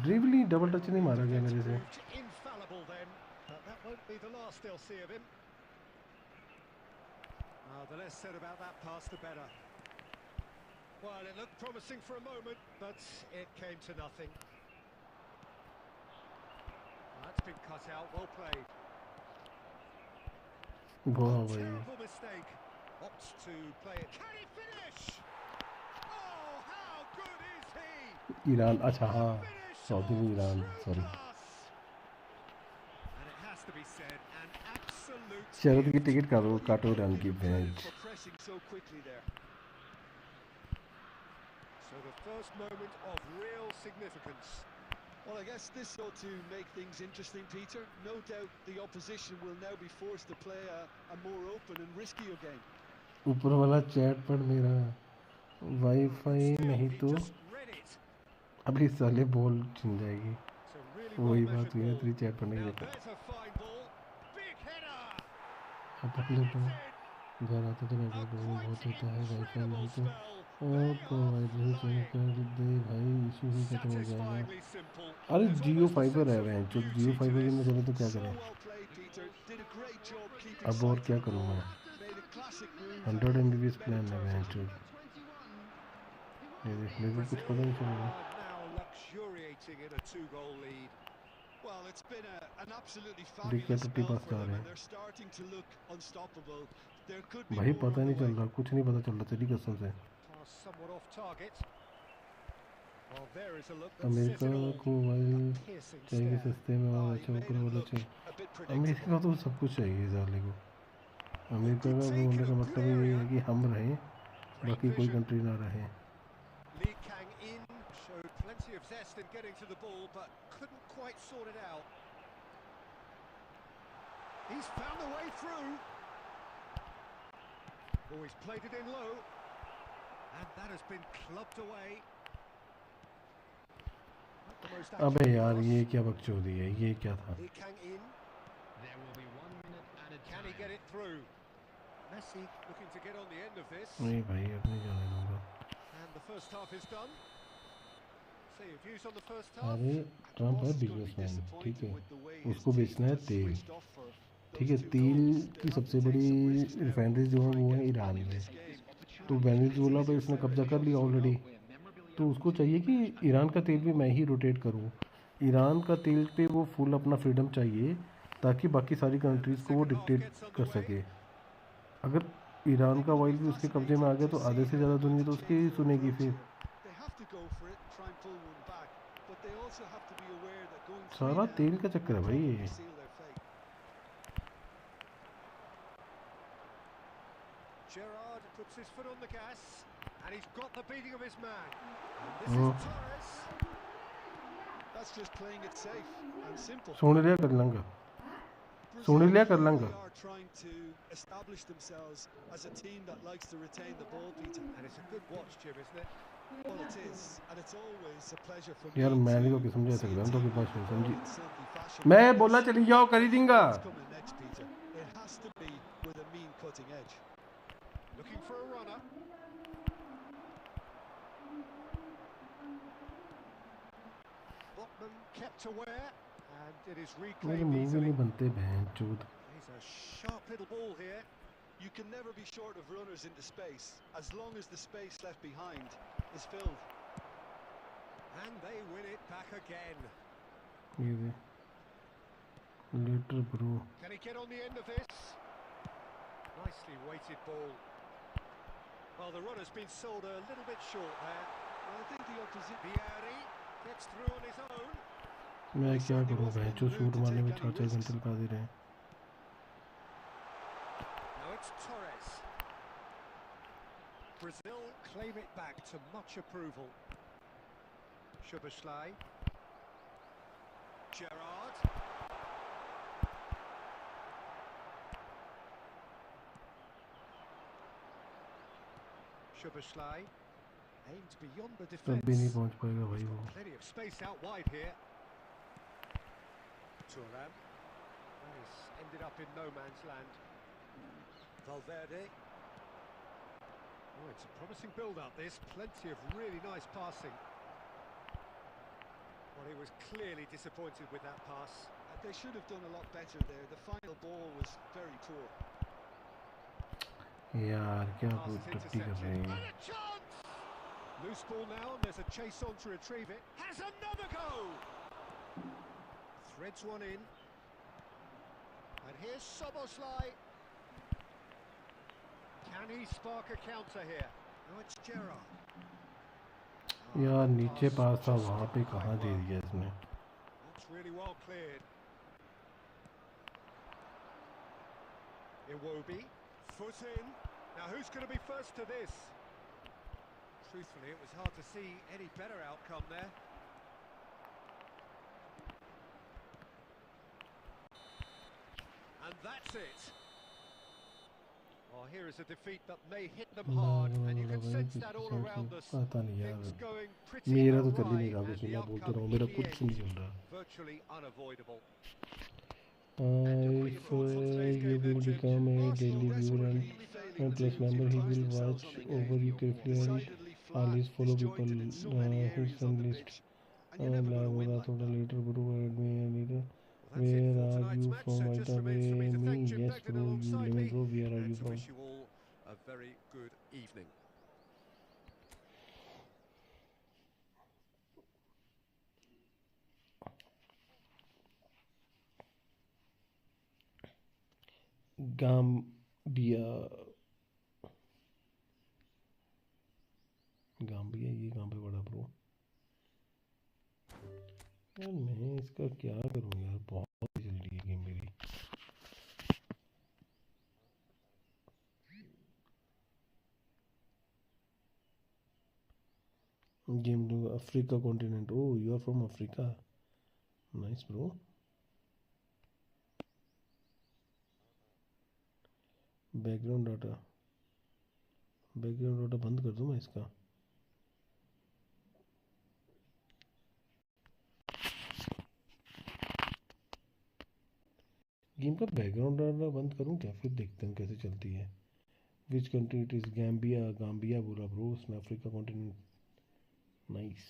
ड्रिबली double touch नहीं मारा गया मेरे से. Proved infallible then, but that won't be the last they'll see of him. The less said about that pass, the better. Well, it looked promising for a moment, but it came to nothing. That's been cut out, well played. वाह भाई. Terrible mistake. Opts to play it. Can he finish? Oh, how good is he? Iran, अच्छा हाँ, Saudi में Iran, sorry. And it has to be said, an absolute शरद की ticket काटो Iran की bench. For pressing so quickly there. So the first moment of real significance. Well, I guess this ought to make things interesting, Peter. No doubt the opposition will now be forced to play a more open and riskier game. ऊपर वाला chat पर मेरा wifi नहीं तो Just read it. अभी साले ball छिन जाएगी. It's a really वही well बात हुई है. तेरी चैट पर नहीं Now देखा. there's a fine ball. Big header. अब पहले तो घर आते तो नेटवर्क बहुत होता है. वाईफाई नहीं तो प्रोवाइडर ही चेंज कर दे भाई. इशू ही खत्म हो जाएगा. Satisfyingly simple. अरे जियो फाइबर है बहन चो. जियो फाइबर की में चले तो क्या So करें. well played, Peter. Did a great job keeping अब और sight क्या of the करूँ ball. मैं. Made a classic move. 100 MB plan है बहन चो. ये देख मेरे को कुछ पता नहीं चल रहा. Are now luxuriating in a two-goal lead. Well, it's been an absolutely देखिए fabulous टट्टी spell पास for जा them, रहे and हैं. they're starting to look unstoppable. There could be भाई more पता on नहीं the चल way. रहा. कुछ नहीं पता चल रहा तेरी कसम से. Pass somewhat off target. Well, there is a look that America says it all. को मोबाइल Piercing चाहिए stare. सस्ते में और Oh, अच्छा he made ऊपर it वाला look चाहिए. a bit America predictable. का तो सब कुछ चाहिए साले को. अमेरिका का बोलने का मतलब ये है कि हम रहें बाकी कोई कंट्री ना रहे. Lee Kang in showed plenty of zest in getting to the ball, but couldn't quite sort it out. He's found a way through. Oh, he's played it in low, and that has been clubbed away. Not the most अबे accurate यार pass. ये क्या बकचोदी है. ये क्या था. Lee Kang in. There will be 1 minute added Can he time. get it through? Messi looking to get on the end of this. नहीं भाई अब नहीं जाने दूंगा. And the first half is done. So your views on the first half? अरे The Trump boss है is going to be businessman, ठीक disappointed है, with the way his उसको team बेचना है just तेल, switched off for ठीक those है। two तेल goals. की They'll have सबसे to take बड़ी some risks now refinery to जो है try वो and है get a Iran point in में। this game. तो वेनेजुएला पे इसने कब्जा कर लिया ऑलरेडी, तो उसको चाहिए कि ईरान का तेल भी मैं ही रोटेट करूं। ईरान का तेल पे वो फुल अपना फ्रीडम चाहिए ताकि बाकी सारी And the कंट्रीज़ को वो second half डिक्टेट gets कर underway. सके। अगर ईरान का ऑयल भी उसके कब्जे में आ गया तो आधे से ज़्यादा दुनिया तो उसकी ही सुनेगी फिर। They have to go for it and try and pull one back, but they also have to be aware that going three सारा down तेल का चक्कर है will भाई probably ये। seal their fate. Gerrard puts his foot on the gas, and he's got the beating of his man. And this Oh. is Torres. That's just playing it safe and simple. सोने लिया कर लूँगा, Brazil सोने लिया कर clearly लूँगा। are trying to establish themselves as a team that likes to retain the ball, Peter. And it's a good watch, Jim, isn't it? Well, it is, and it's always a pleasure for यार me मैं नहीं तो to कि समझा see a सकता हूँ तो team कि पास move नहीं the ball समझी। in silky fashion मैं like बोला this. चली जाओ कर ही दूंगा। What's coming next, Peter? It has to be with a mean cutting edge. Looking for a runner. Botman kept aware, and it is मेरे reclaimed मुंह भी easily. नहीं बनते बहन चूत। He's a sharp little ball here. You can never be short of runners into space, as long as the space left behind is filled. And they win it back again. ये दे letter bro. Can he get on the end of this? Nicely weighted ball. Well, the runner's been sold a little bit short there. Well, I think the opposition. Vieri gets through on his own. मैं क्या करूँ बहन चूत, shoot मारने में 4-4 घंटे लगा दे रहे हैं। Now it's Torres. Brazil claim it back to much approval. Szoboszlai. Gerrard. Szoboszlai aimed beyond the तब भी नहीं defence. पहुँच पाएगा भाई वो। Plenty of space out wide here. Thuram. And he's ended up in no man's land. Valverde. Oh, it's a promising build-up this. Plenty of really nice passing. Well, he was clearly disappointed with that pass. They should have done a lot better there. The final ball was very poor. यार क्या Pass is टट्टी कर रहे intercepted. हैं। And a chance! Loose ball now, and there's a chase on to retrieve it. Has another go! Threads one in. And here's Szoboszlai. Can he spark a counter here? Now it's Gerrard. यार नीचे पास था वहाँ पे कहाँ दे दिया इसने। That's really well cleared. Iwobi, foot in. Now who's going to be first to this? Truthfully, it was hard to see any better outcome there. And that's it. Well, here is a defeat that may hit them hard, and you can sense that all around us. पता नहीं यार, Things going pretty मेरा तो चल ही awry, नहीं रहा and कुछ, the मैं बोलते outcome रहा हूँ, in मेरा the कुछ नहीं end चल रहा। virtually unavoidable. If you will become a daily viewer and plus member, he will watch over you carefully and always follow people his friend list. Live हो रहा थोड़ा later bro, add me later. Where are you from? Right away me. Yes bro, you live bro. Where are you To from? wish you all a very good evening. Gambia, Gambia ये कहाँ पे पड़ा bro? यार मैं इसका क्या करूँ यार, बहुत चल रही है गेम मेरी। Game to Africa continent. Oh you are from Africa, nice bro. Background data बंद कर दूँ मैं इसका? गेम का बैकग्राउंड डाटा बंद करूँ क्या? फिर देखते हैं कैसे चलती है। Which country it is? Gambia बोला ब्रो, उसने अफ्रीका कॉन्टिनेंट। नाइस।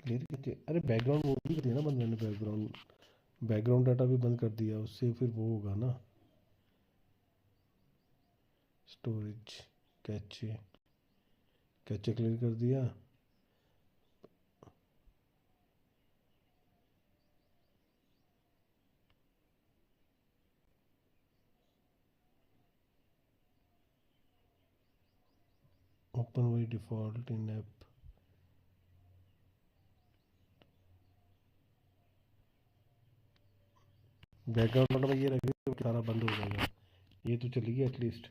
क्लियर करते, अरे बैकग्राउंड वो भी कर दिया ना बंदे ने, बैकग्राउंड डाटा भी बंद कर दिया, उससे फिर वो होगा ना, स्टोरेज कैचे, कैचे क्लियर कर दिया। Open by default in app, background data में ये रखेगा, सारा बंद हो जाएगा, ये तो चलेगी at least.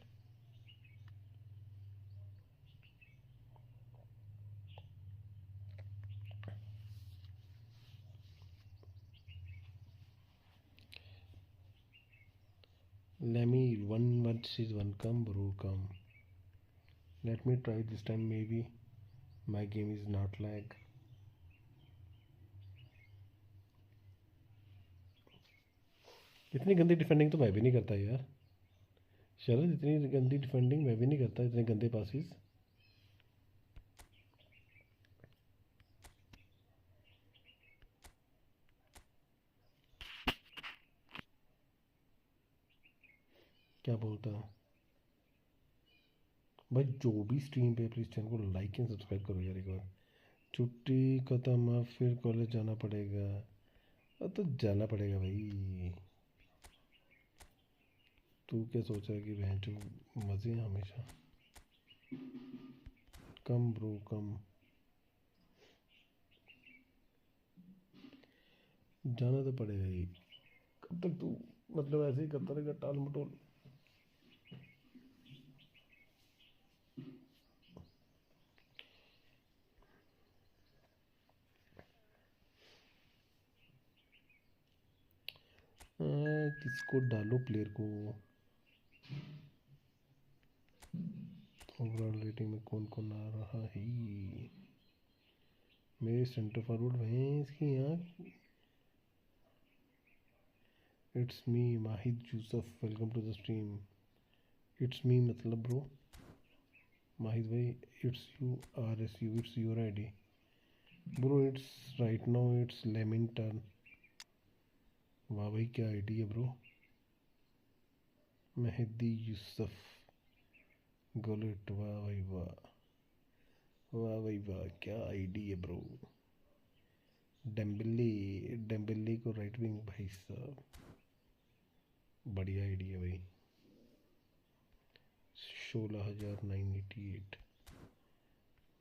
Lemmy, one versus one, come bro, come. Let me try this time, maybe my game is not lag. इतनी गंदी डिफेंडिंग तो मैं भी नहीं करता यार, शरद इतनी गंदी डिफेंडिंग मैं भी नहीं करता, इतने गंदे पासिस। क्या बोलता हूँ भाई, जो भी स्ट्रीम पे प्लीज़ चैनल को लाइक एंड सब्सक्राइब करो यार। एक बार छुट्टी खत्म, अब फिर कॉलेज जाना पड़ेगा, अब तो जाना पड़ेगा भाई। तू क्या सोचा कि बहन जो मज़े हैं हमेशा। कम ब्रो कम, जाना तो पड़ेगा ही, कब तक तू मतलब ऐसे ही करता रहेगा टाल मटोल। किसको डालो प्लेयर को, ओवरऑल रेटिंग में कौन कौन आ रहा है, मेरे सेंटर फॉरवर्ड भैंस की आँख। It's me Mahid Yusuf, welcome to the stream. It's me मतलब ब्रो माहिद भाई, it's you R S U, it's your ID bro, it's right now it's Lemin turn. वाह भाई क्या आईडी है ब्रो, मेहदी यूसुफ गोलेट, वाह भाई वाह, वाह भाई वाह क्या आईडी है ब्रो। डेम्बली, डेम्बली को राइट विंग भाई साहब, बढ़िया आईडी है भाई। 16,988,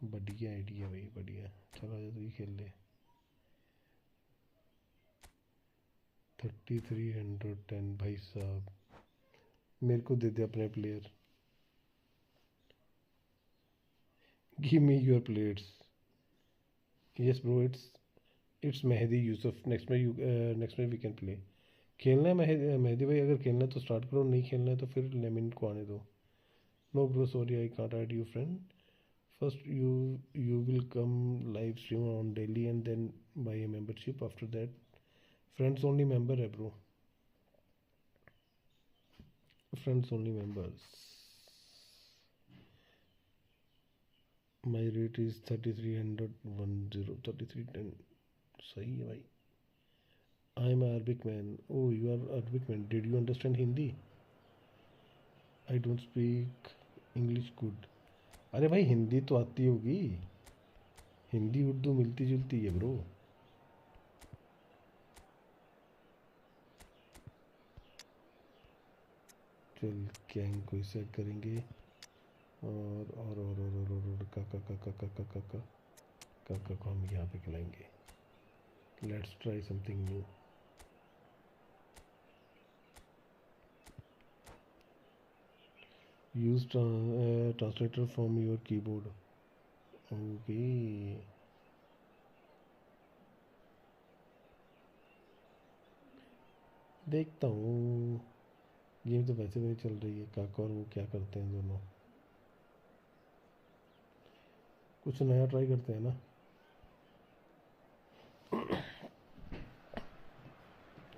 बढ़िया आईडी है भाई बढ़िया। चलो आजा तू ही खेल ले। 3310 भाई साहब, मेरे को दे दे अपने player, give me your players. Yes bro, it's Mehdi Yusuf, next में वी कैन प्ले। खेलना है मेहदी भाई, अगर खेलना है तो स्टार्ट करो, नहीं खेलना है तो फिर लेमिन को आने दो। No bro sorry I can't add you friend, first you will come live stream on daily and then buy a membership, after that friends only member है bro, friends only members। my rate is 3310, 3310 सही है भाई। I am Arabic man, oh you are Arabic man, did you understand Hindi? I don't speak English good। अरे भाई हिंदी तो आती होगी, हिंदी उर्दू मिलती जुलती है ब्रो। चल गैंग को सेट करेंगे, और काका को हम यहाँ पे खिलाएंगे। Let's try something new. Use translator from your keyboard, okay. देखता हूँ, गेम तो वैसे भी नहीं चल रही है, काका और वो क्या करते हैं दोनों, कुछ नया ट्राई करते हैं ना।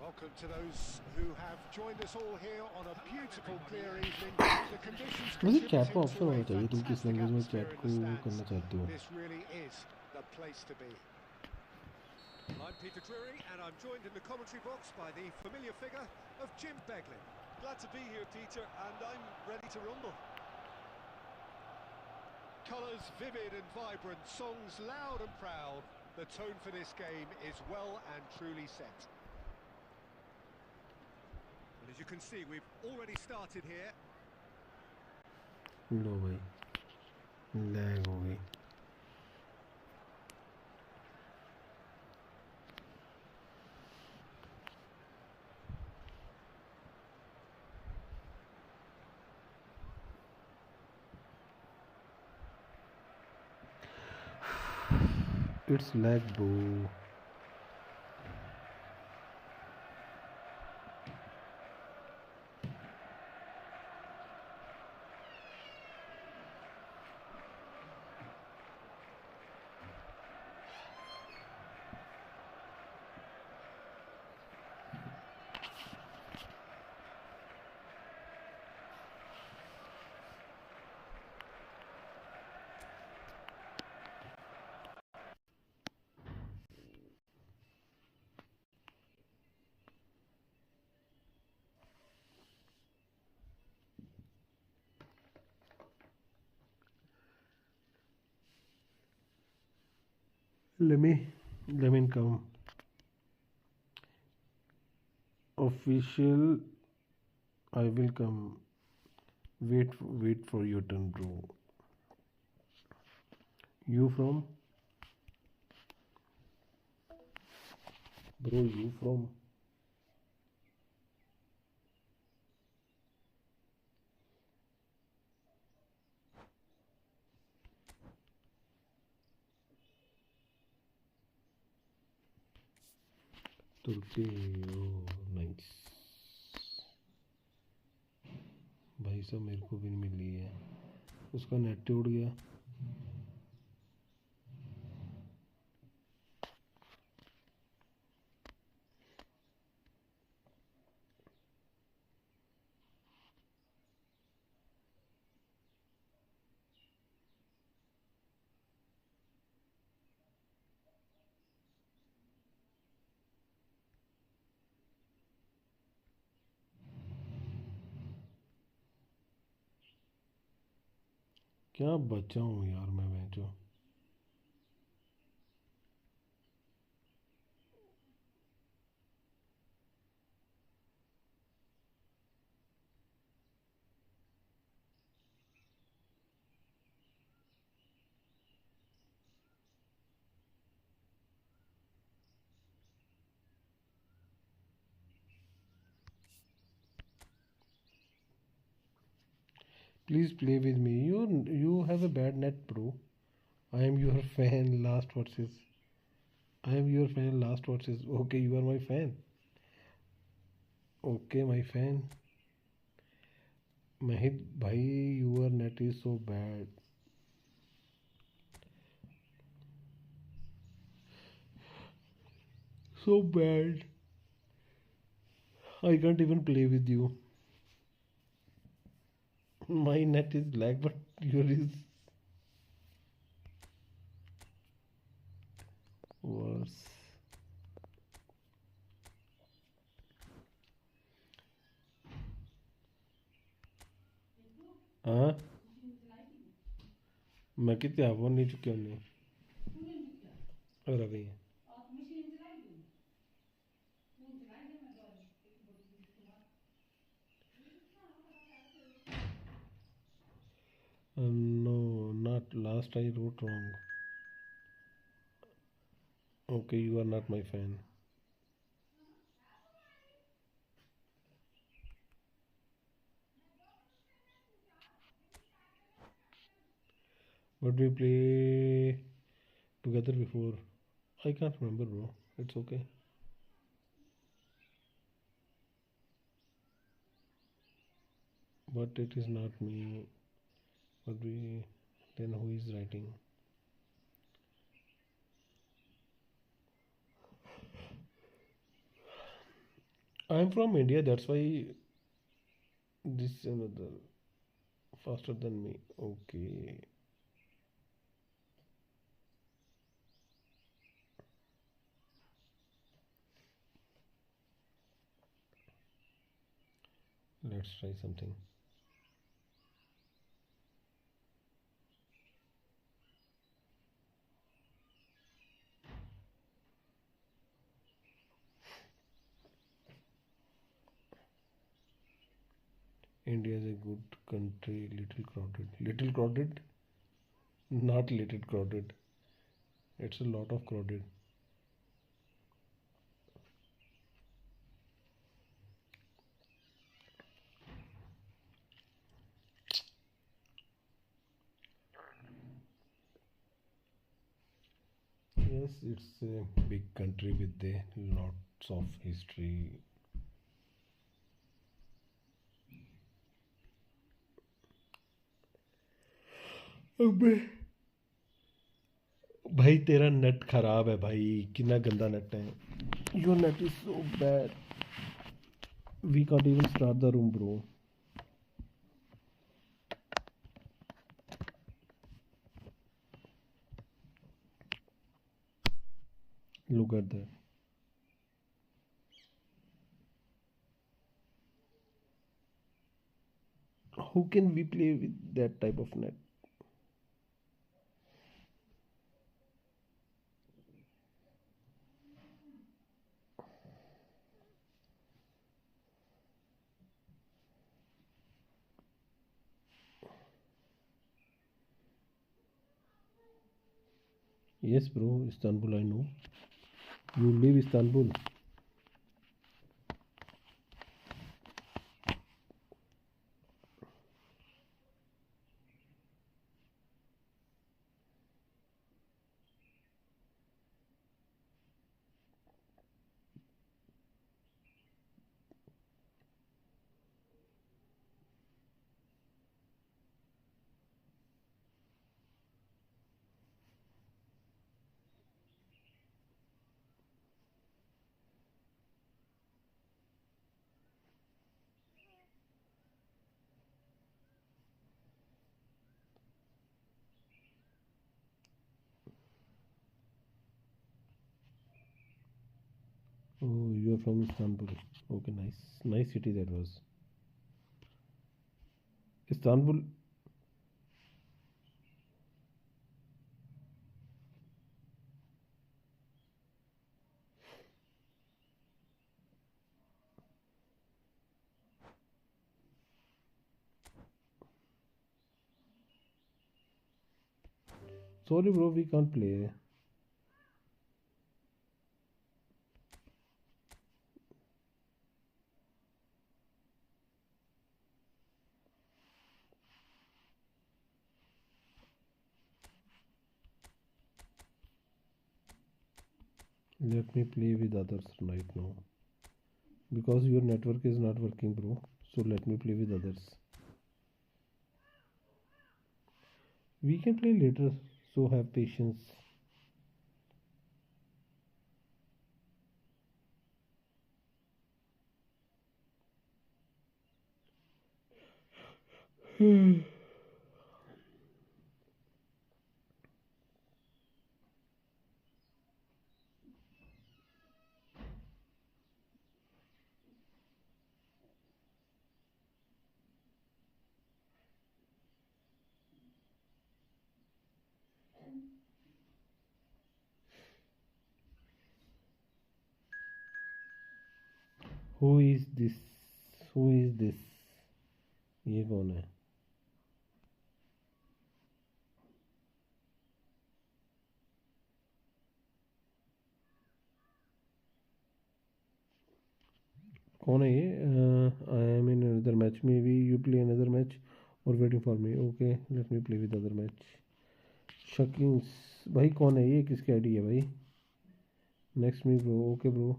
Welcome to those who have joined us all here on a beautiful clear evening. The conditions मुझे चैट contributing का ऑप्शन to होना a चाहिए, तुम किस fantastic लैंग्वेज में atmosphere चैट in को the करना stands. चाहते हो। This really is the place to be. I'm Peter Drury, and I'm joined in the commentary box by the familiar figure of Jim Beglin. Glad to be here, Peter, and I'm ready to rumble. Colours vivid and vibrant, songs loud and proud. The tone for this game is well and truly set. And as you can see, we've already started here. लो भाई lag हो गई. It's lag, bro. Let me come. Official, I will come. Wait for your turn, bro. You from? Bro, you from? Turki. Oh, nice. भाई साहब मेरे को भी नहीं मिली है. उसका नेट उड़ गया. क्या बच्चा हूँ यार मैं जो. Please play with me. You have a bad net, bro. I am your fan. Last verses. I am your fan. Last verses. Okay, you are my fan. Okay, my fan. Mahit bhai, your net is so bad. So bad. I can't even play with you. My net is lag, but yours is worse. हाँ मैं कितने आप नहीं चुके हमने और आ गई है. No, not last. I wrote wrong. Okay, you are not my fan. But we play together before. I can't remember, bro. It's okay. But it is not me. But we then who is writing? I am from India. That's why this is another faster than me. Okay. Let's try something. India is a good country, little crowded. Little crowded? Not little crowded. It's a lot of crowded. Yes, it's a big country with a lots of history. अबे भाई तेरा net खराब है भाई कितना गंदा net है your net is so bad we can't even start the room bro look at that how can we play with that type of net yes bro Istanbul I know you live Istanbul oh you are from Istanbul okay nice city that was Istanbul sorry bro we can't play let me play with others right now because your network is not working bro so let me play with others we can play later so have patience who is this who is this ये कौन है कौन है ये I am in another match maybe you play another match और waiting for me okay let me play with other match शकिंग्स भाई कौन है ये किसकी आईडी है भाई next me bro okay bro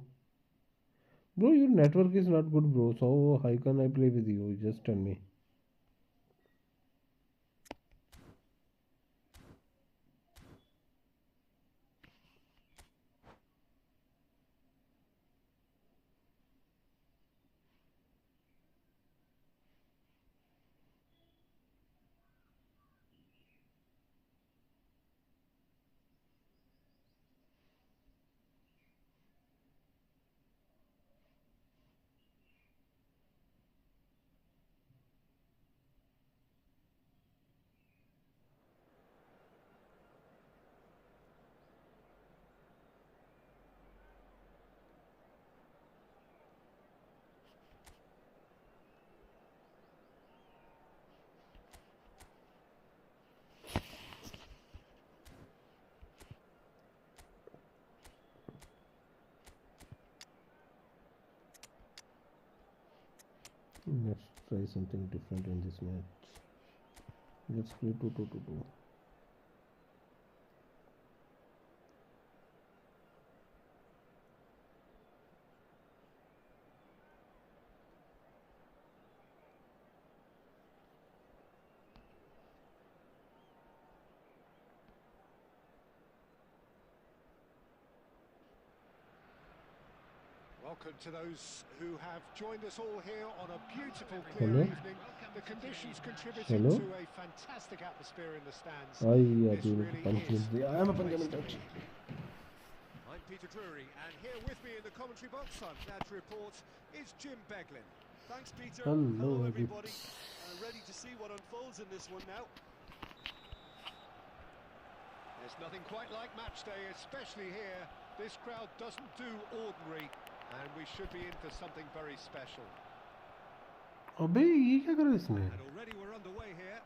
your network is not good bro so how can I play with you just tell me Let's try something different in this match. Let's play 2-2-2-2. Welcome to those who have joined us all here on a beautiful, clear evening. The conditions contributing to a fantastic atmosphere in the stands. This really is. I'm a Punjabi coach. I'm Peter Drury, and here with me in the commentary box, I'm glad to report, is Jim Beglin. Thanks, Peter. Hello everybody. Ready to see what unfolds in this one now. There's nothing quite like match day, especially here. This crowd doesn't do ordinary. And we should be in for something very special. अबे ये क्या कर रहा है इसमें? And already we're underway here.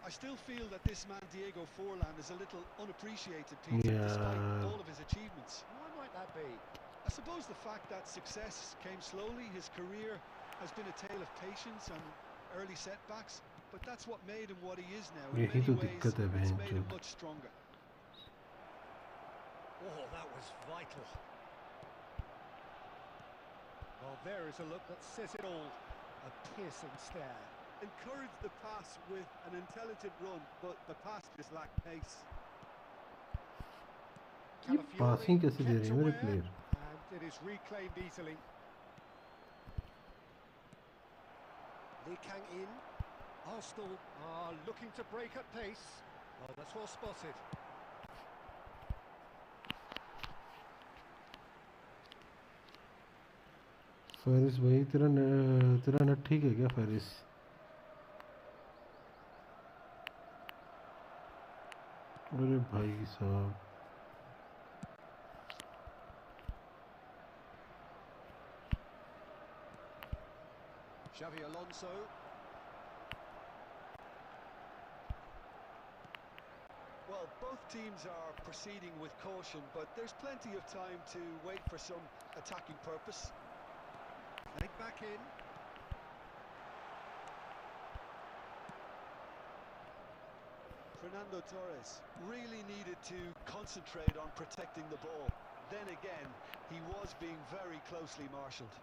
I still feel that this man Diego Forlan is a little unappreciated, Peter, despite all of his achievements. Why might that be? I suppose the fact that success came slowly. His career has been a tale of patience and early setbacks, but that's what made him what he is now. In many ways, it's made him much stronger. Oh, that was vital. Well, there is a look that says it all. A piercing stare. Encouraged the pass with an intelligent run, but the pass just lacked pace. Passing कैसे दे रही है मेरे player? And it is reclaimed easily. Lee Kang in. Arsenal are looking to break at pace. Oh, that's well spotted. Faris भाई तेरा net ठीक है क्या फारिस? अरे भाई साहब Xavi Alonso. Well, both teams are proceeding with caution, but there's plenty of time to wait for some attacking purpose. Leg back in. Fernando Torres really needed to concentrate on protecting the ball. Then again, he was being very closely marshalled.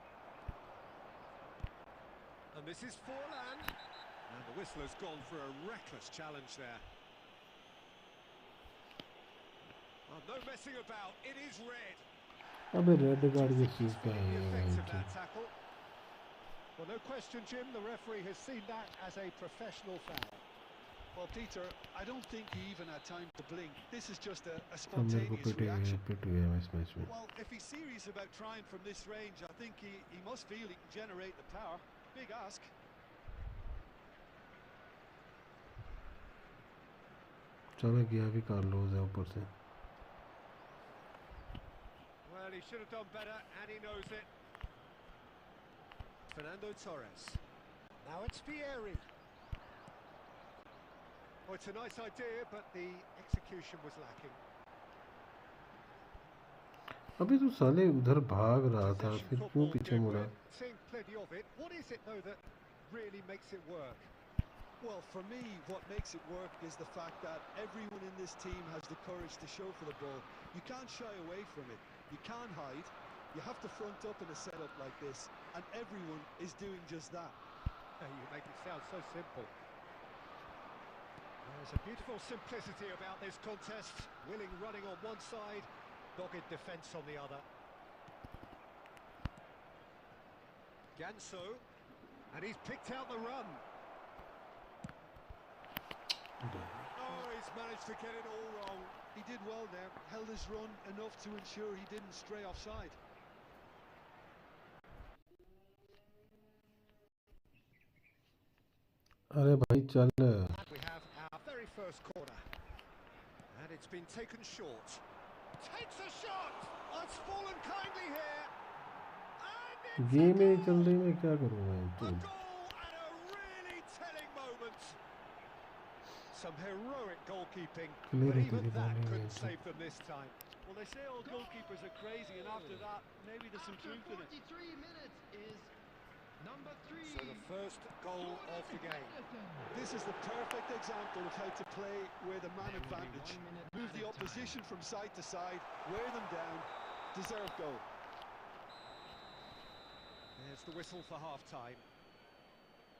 And this is Forlan. And the whistle has gone for a reckless challenge there. Oh, no messing about. It is red. अबे red card किस चीज का है? Well, no question, Jim, the referee has seen that as a professional foul. Well, Peter, I don't think he even had time to blink. This is just a spontaneous reaction. Well, if he's serious about trying from this range, I think he must feel he can generate the power. Big ask. चलो गया भी Carlos है ऊपर से. Well, he should have done better, and he knows it. Fernando Torres. Now it's Pieri. Oh, it's a nice idea, but the execution was lacking. अभी तो साले उधर भाग रहा था, फिर क्यों पीछे मुड़ा? Seeing plenty of it. What is it though that really makes it work? Well, for me, what makes it work is the fact that everyone in this team has the courage to show for the ball. You can't shy away from it. You can't hide. You have to front up in a setup like this, and everyone is doing just that. You make it sound so simple. There's a beautiful simplicity about this contest. Willing running on one side, dogged defence on the other. Ganso, and he's picked out the run. Oh, he's managed to get it all wrong. He did well there, held his run enough to ensure he didn't stray offside. अरे भाई चल. We have our very first corner, and it's been taken short. Takes a shot. Oh, it's fallen kindly here. Game ही नहीं चल रही, मैं क्या करूँ मैं? A goal at a really telling moment. Some heroic goalkeeping, but even that couldn't save them this time. Well, they say all goalkeepers are crazy, and after that, maybe there's some truth in it. 43 minutes is First goal of the game. This is the perfect example of how to play with a man advantage. Move the opposition from side to side, wear them down, deserve goal. There's the whistle for half-time.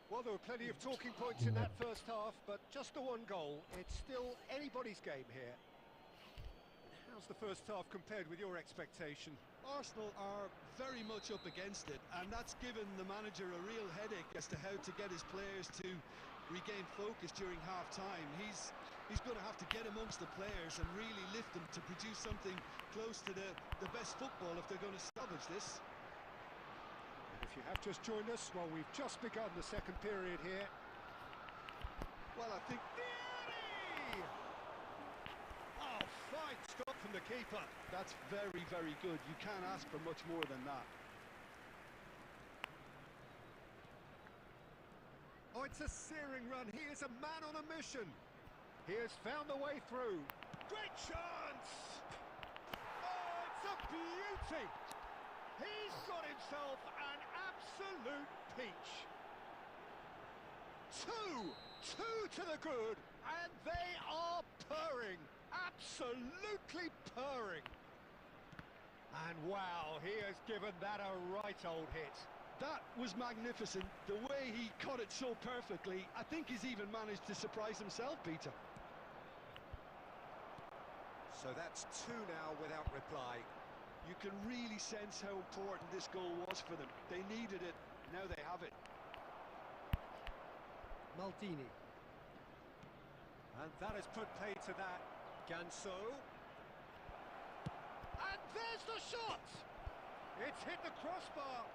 Well, there were plenty of talking points in that first half, but just the one goal. It's still anybody's game here. How's the first half compared with your expectation? Arsenal are very much up against it, and that's given the manager a real headache as to how to get his players to regain focus during half-time. He's going to have to get amongst the players and really lift them to produce something close to the best football if they're going to salvage this. If you have just joined us, well, we've just begun the second period here. Well, I think... Oh, fine stop from the keeper. That's very, very good. You can't ask for much more than that. Oh, it's a searing run. He is a man on a mission. He has found the way through. Great chance! Oh, it's a beauty! He's got himself an absolute peach. Two to the good, and they are purring, absolutely purring. And wow, he has given that a right old hit. That was magnificent. The way he caught it so perfectly, I think he's even managed to surprise himself, Peter. So that's two now without reply. You can really sense how important this goal was for them. They needed it, now they have it. Maldini. And that has put pay to that. Ganso. And there's the shot! It's hit the crossbar.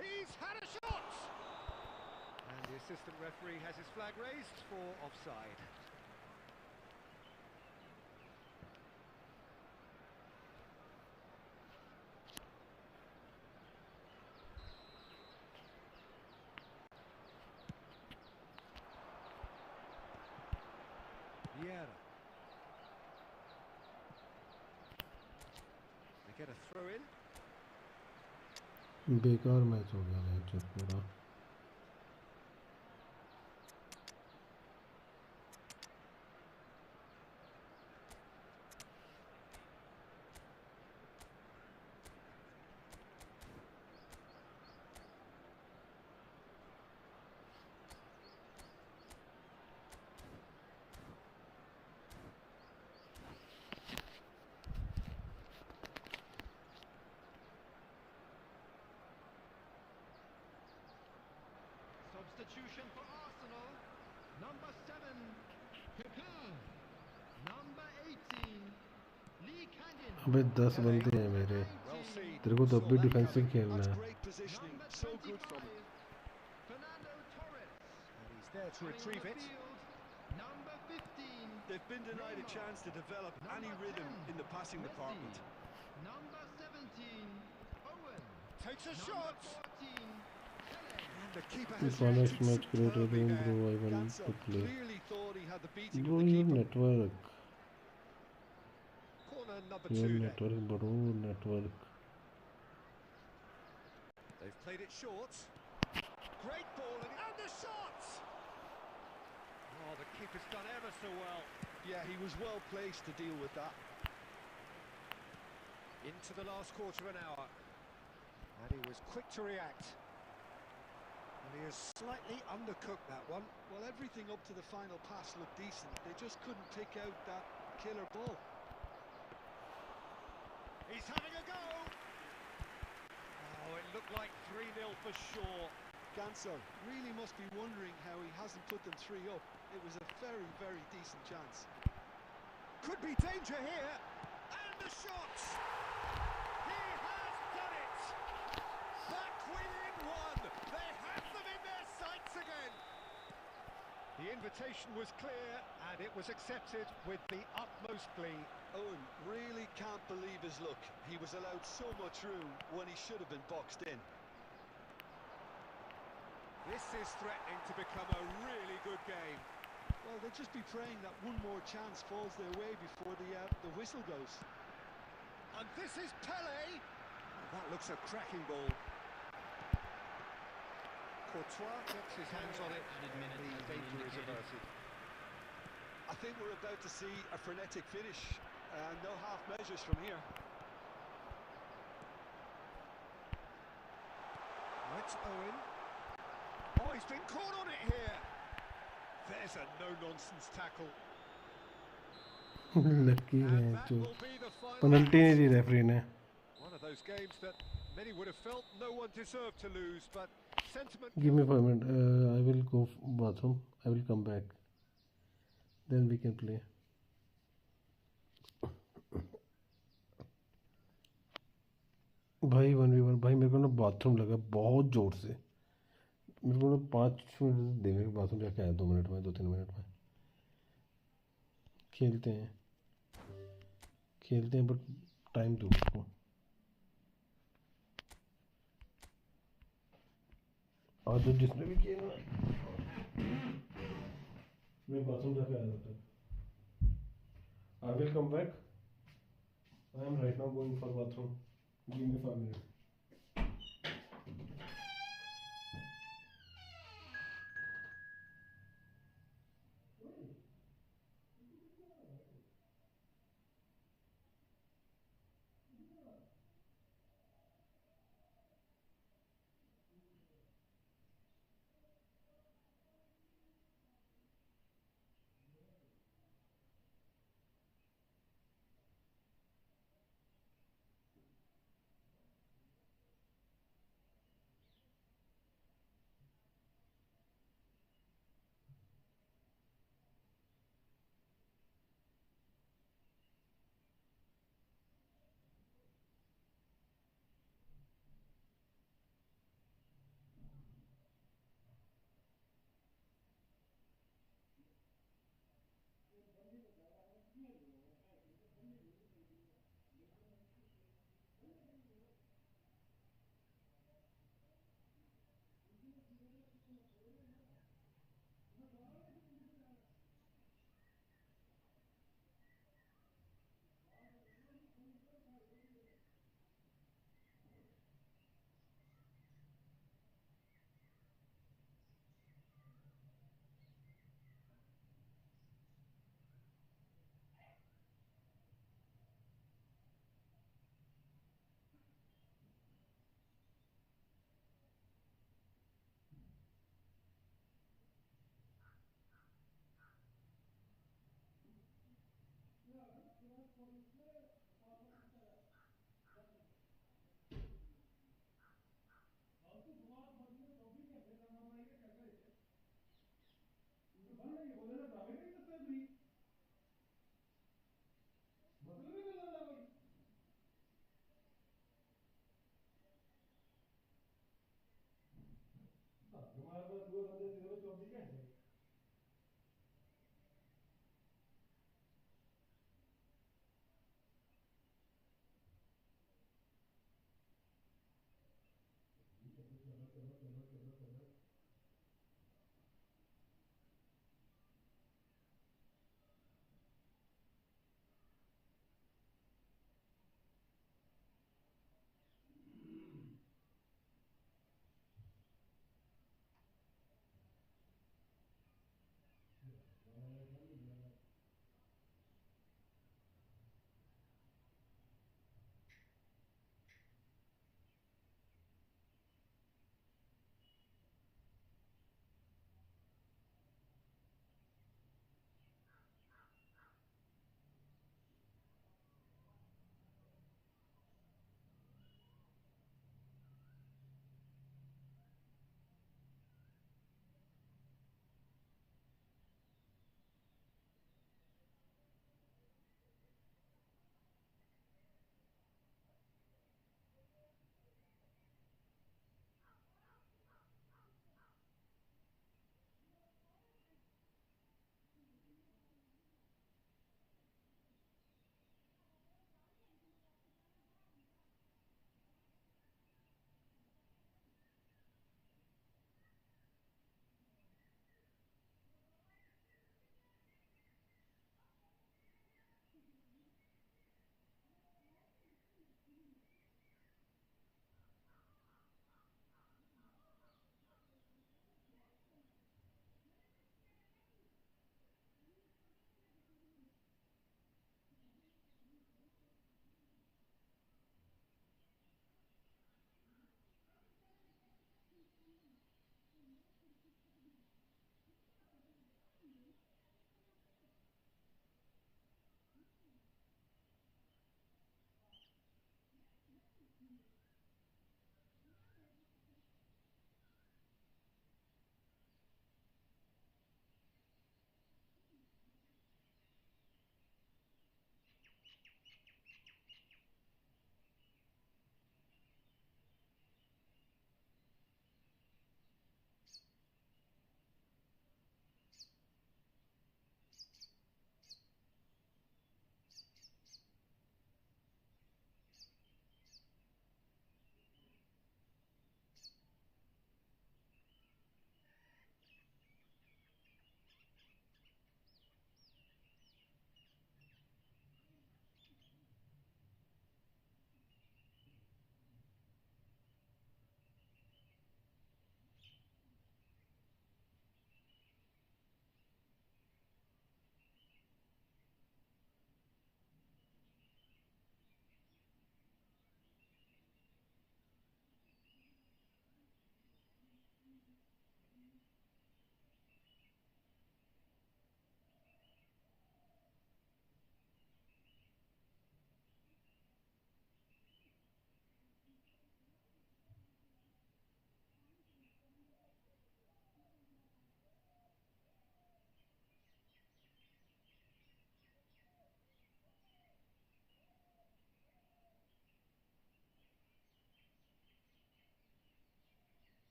He's had a shot! And the assistant referee has his flag raised for offside. Vieira. They get a throw in. बेकार match हो गया match पूरा. Substitution for Arsenal. Number 7, Pepe. Number 18, Lee Canyon. अबे 10 बंदे हैं मेरे. तेरे को तो अब भी डिफेंसिव खेलना है. Great positioning, so good from him. Fernando Torres. And he's there to retrieve it. Number 15. They've been denied a chance to develop any rhythm in the passing department. Number 17, Owen. Takes a Number shot. 14, The keeper This has one is reacted much greater superbly than there. bro. I want Ganso to play. clearly thought he had the beating Bro, of the your keeper. network. Corner number Your 2 there. network, bro. Network. They've played it short. Great ball and the shot! Oh, the keeper's done ever so well. Yeah, he was well placed to deal with that. Into the last quarter of an hour. And he was quick to react. And he has slightly undercooked that one. Well, everything up to the final pass looked decent. They just couldn't pick out that killer ball. He's having a go! Oh, it looked like 3-0 for sure. Ganso really must be wondering how he hasn't put them 3 up. It was a very, very decent chance. Could be danger here. And the shot! He has done it! Back within one! They have them in their sights again! The invitation was clear and it was accepted with the utmost glee. Owen really can't believe his luck. He was allowed so much room when he should have been boxed in. This is threatening to become a really good game. Well, they'll just be praying that one more chance falls their way before the whistle goes. And this is Pele. That looks a cracking ball. Courtois gets his hands on it, and the danger is averted. I think we're about to see a frenetic finish. No half measures from here. That's Owen. Oh, he's been caught on it here. There's a no-nonsense tackle. Lucky है And that जो will be the final penalty नहीं act. दी referee ने. One of those games that many would have felt no one deserved to lose, but sentiment... Give me 5 minutes. I will go bathroom. I will come back. Then we can play. भाई 1v1 भाई मेरे को ना bathroom लगा बहुत ज़ोर से. मेरे को ना 5 मिनट दे. मेरे बाथरूम जाके आया 2 मिनट में 2-3 मिनट में. खेलते हैं बट टाइम दो उसको. और जो जिसने भी किया ना मैं बाथरूम जाके आया था. I will come back. I am right now going for bathroom. Give me 5 minutes.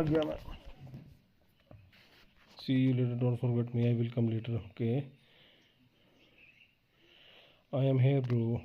भाग गया मैं। See you later, don't forget me, I will come later, okay? I am here, bro.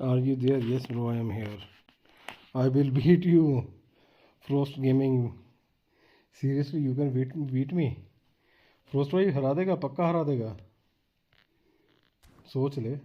Are you there? Yes, bro, I am here. I will beat you. Frost Gaming. Seriously, you can beat me. Frost भाई हरा देगा, पक्का हरा देगा. सोच ले.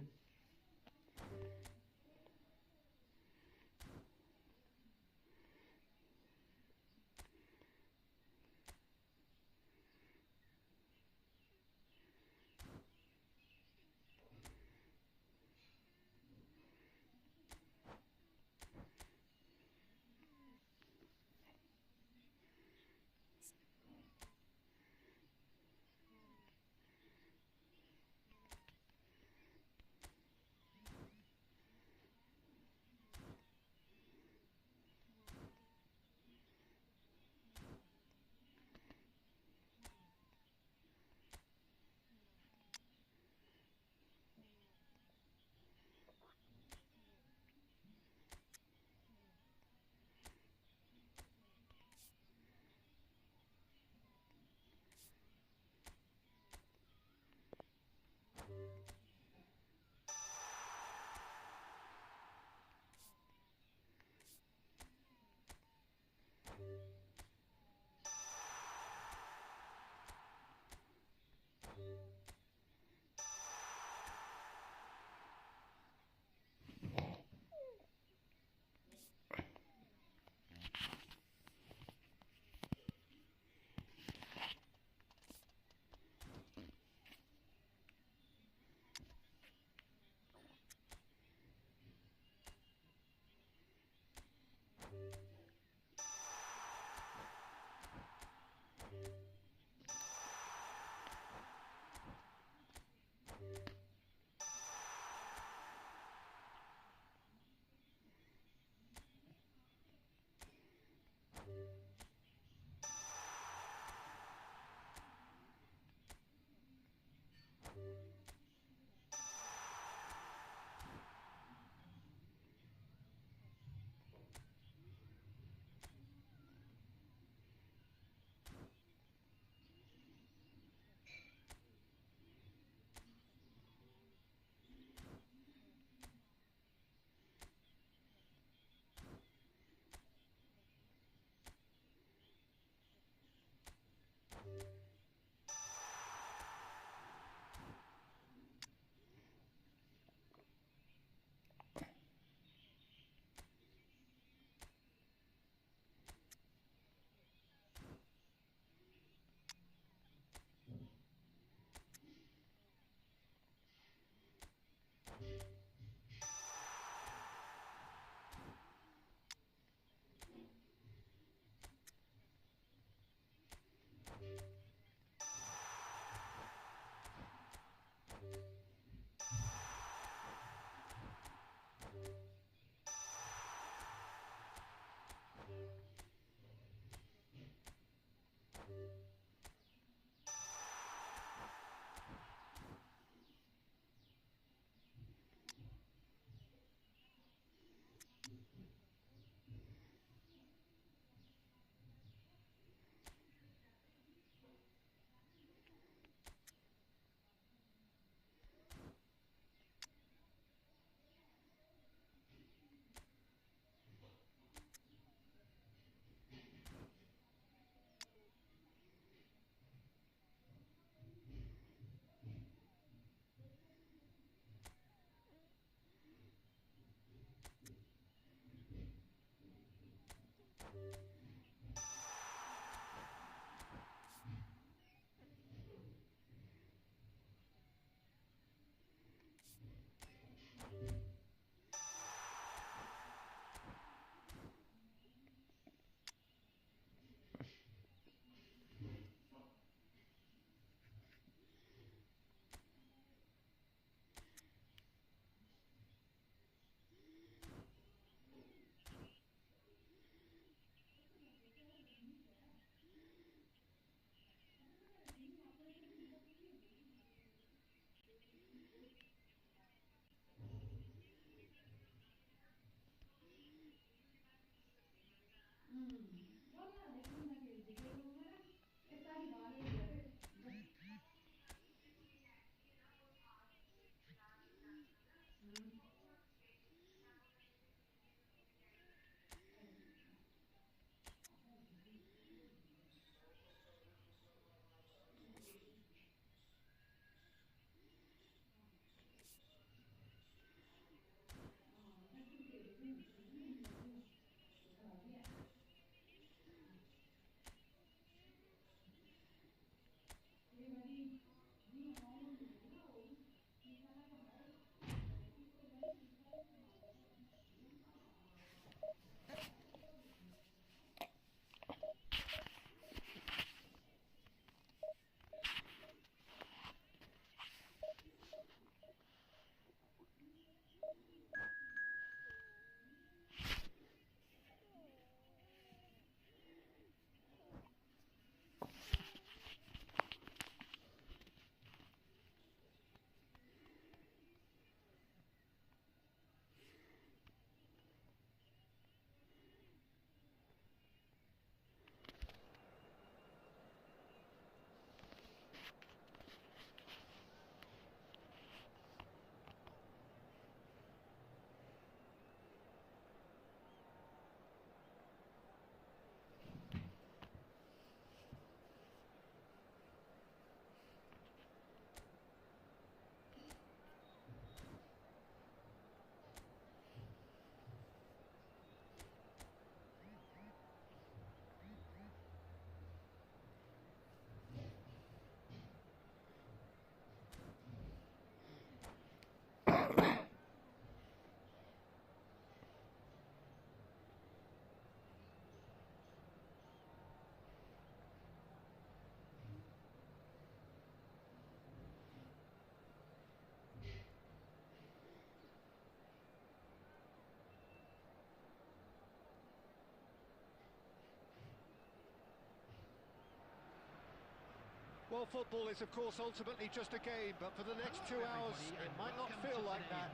Well, football is, of course, ultimately just a game, but for the next 2 hours, it might not feel like that.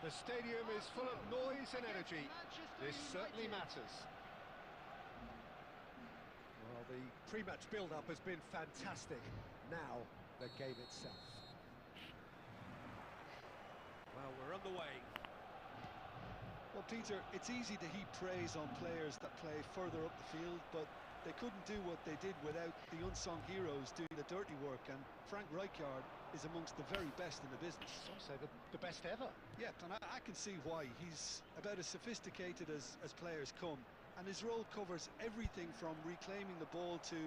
The stadium is full of noise and energy. This certainly matters. Well, the pre-match build-up has been fantastic. Now, the game itself. Well, we're underway. Well, Peter, it's easy to heap praise on players that play further up the field, but they couldn't do what they did without the unsung heroes doing the dirty work, and Frank Rijkaard is amongst the very best in the business. Some say the best ever. Yeah, and I can see why. He's about as sophisticated as players come, and his role covers everything from reclaiming the ball to,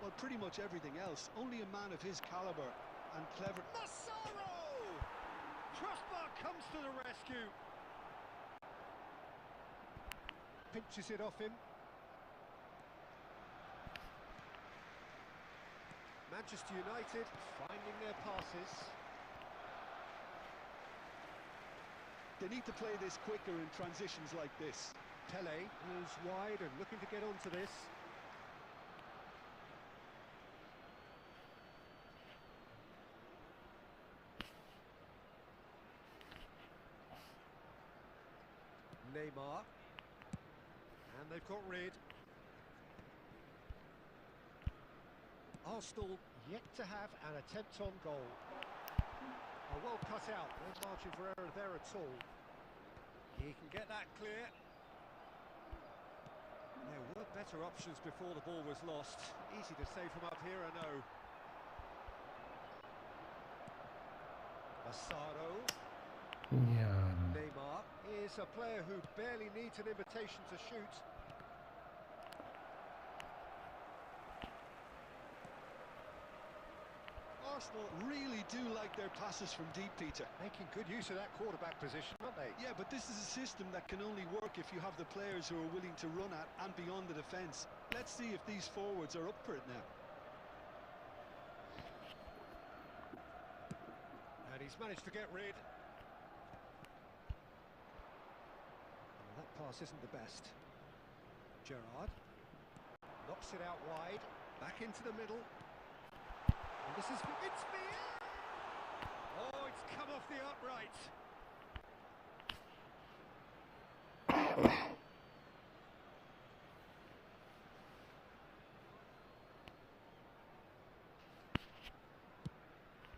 well, pretty much everything else. Only a man of his calibre and clever... Massaro! Crossbar comes to the rescue. Pinches it off him. Manchester United finding their passes. They need to play this quicker in transitions like this. Pele moves wide and looking to get onto this. Neymar. And they've got rid. Arsenal yet to have an attempt on goal. Oh, well cut out, no margin for error there at all. He can get that clear. There were better options before the ball was lost. Easy to say from up here, I know. Massaro. Yeah. Neymar is a player who barely needs an invitation to shoot. Arsenal really do like their passes from deep, Peter. Making good use of that quarterback position, aren't they? Yeah, but this is a system that can only work if you have the players who are willing to run at and beyond the defence. Let's see if these forwards are up for it now. And he's managed to get rid. Well, that pass isn't the best. Gerrard knocks it out wide, back into the middle. And this is... It's me! Oh, it's come off the upright.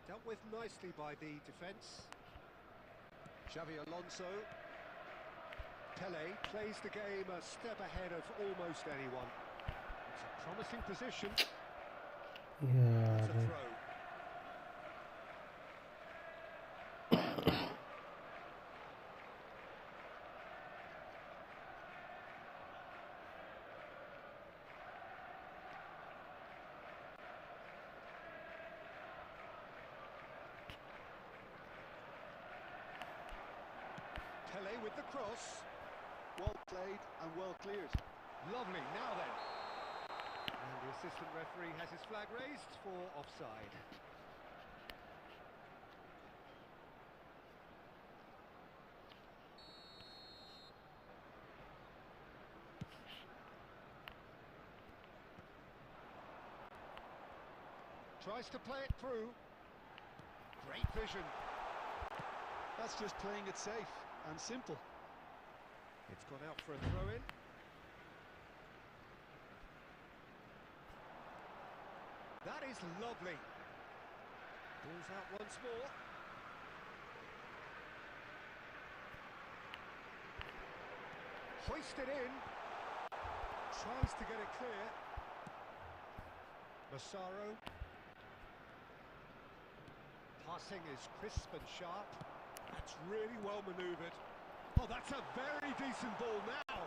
Dealt with nicely by the defence. Xavi Alonso. Pele plays the game a step ahead of almost anyone. It's a promising position. Yeah. It's a throw. Pele with the cross. Well played and well cleared. Lovely, now then. And the assistant referee has his flag raised for offside. Tries to play it through. Great vision. That's just playing it safe and simple. It's gone out for a throw-in. That is lovely. Ball's out once more. Hoisted in. Tries to get it clear. Massaro. Passing is crisp and sharp. That's really well manoeuvred. Oh, that's a very decent ball now.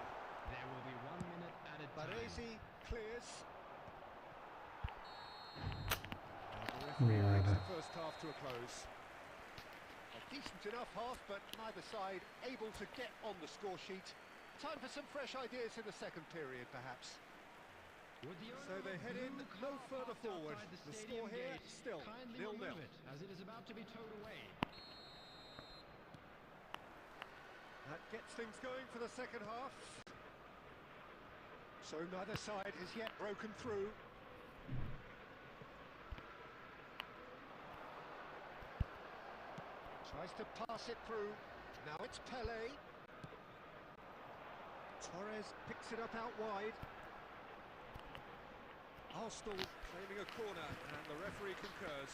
There will be 1 minute added time. Baresi clears. Yeah. Brings the first half to a close. A decent enough half, but neither side able to get on the score sheet. Time for some fresh ideas in the second period, perhaps. So they head in no further forward. The score here still 0-0. As it is about to be towed away. That gets things going for the second half. So neither side has yet broken through. Tries to pass it through. Now it's Pele. Torres picks it up out wide. Arsenal claiming a corner, and the referee concurs.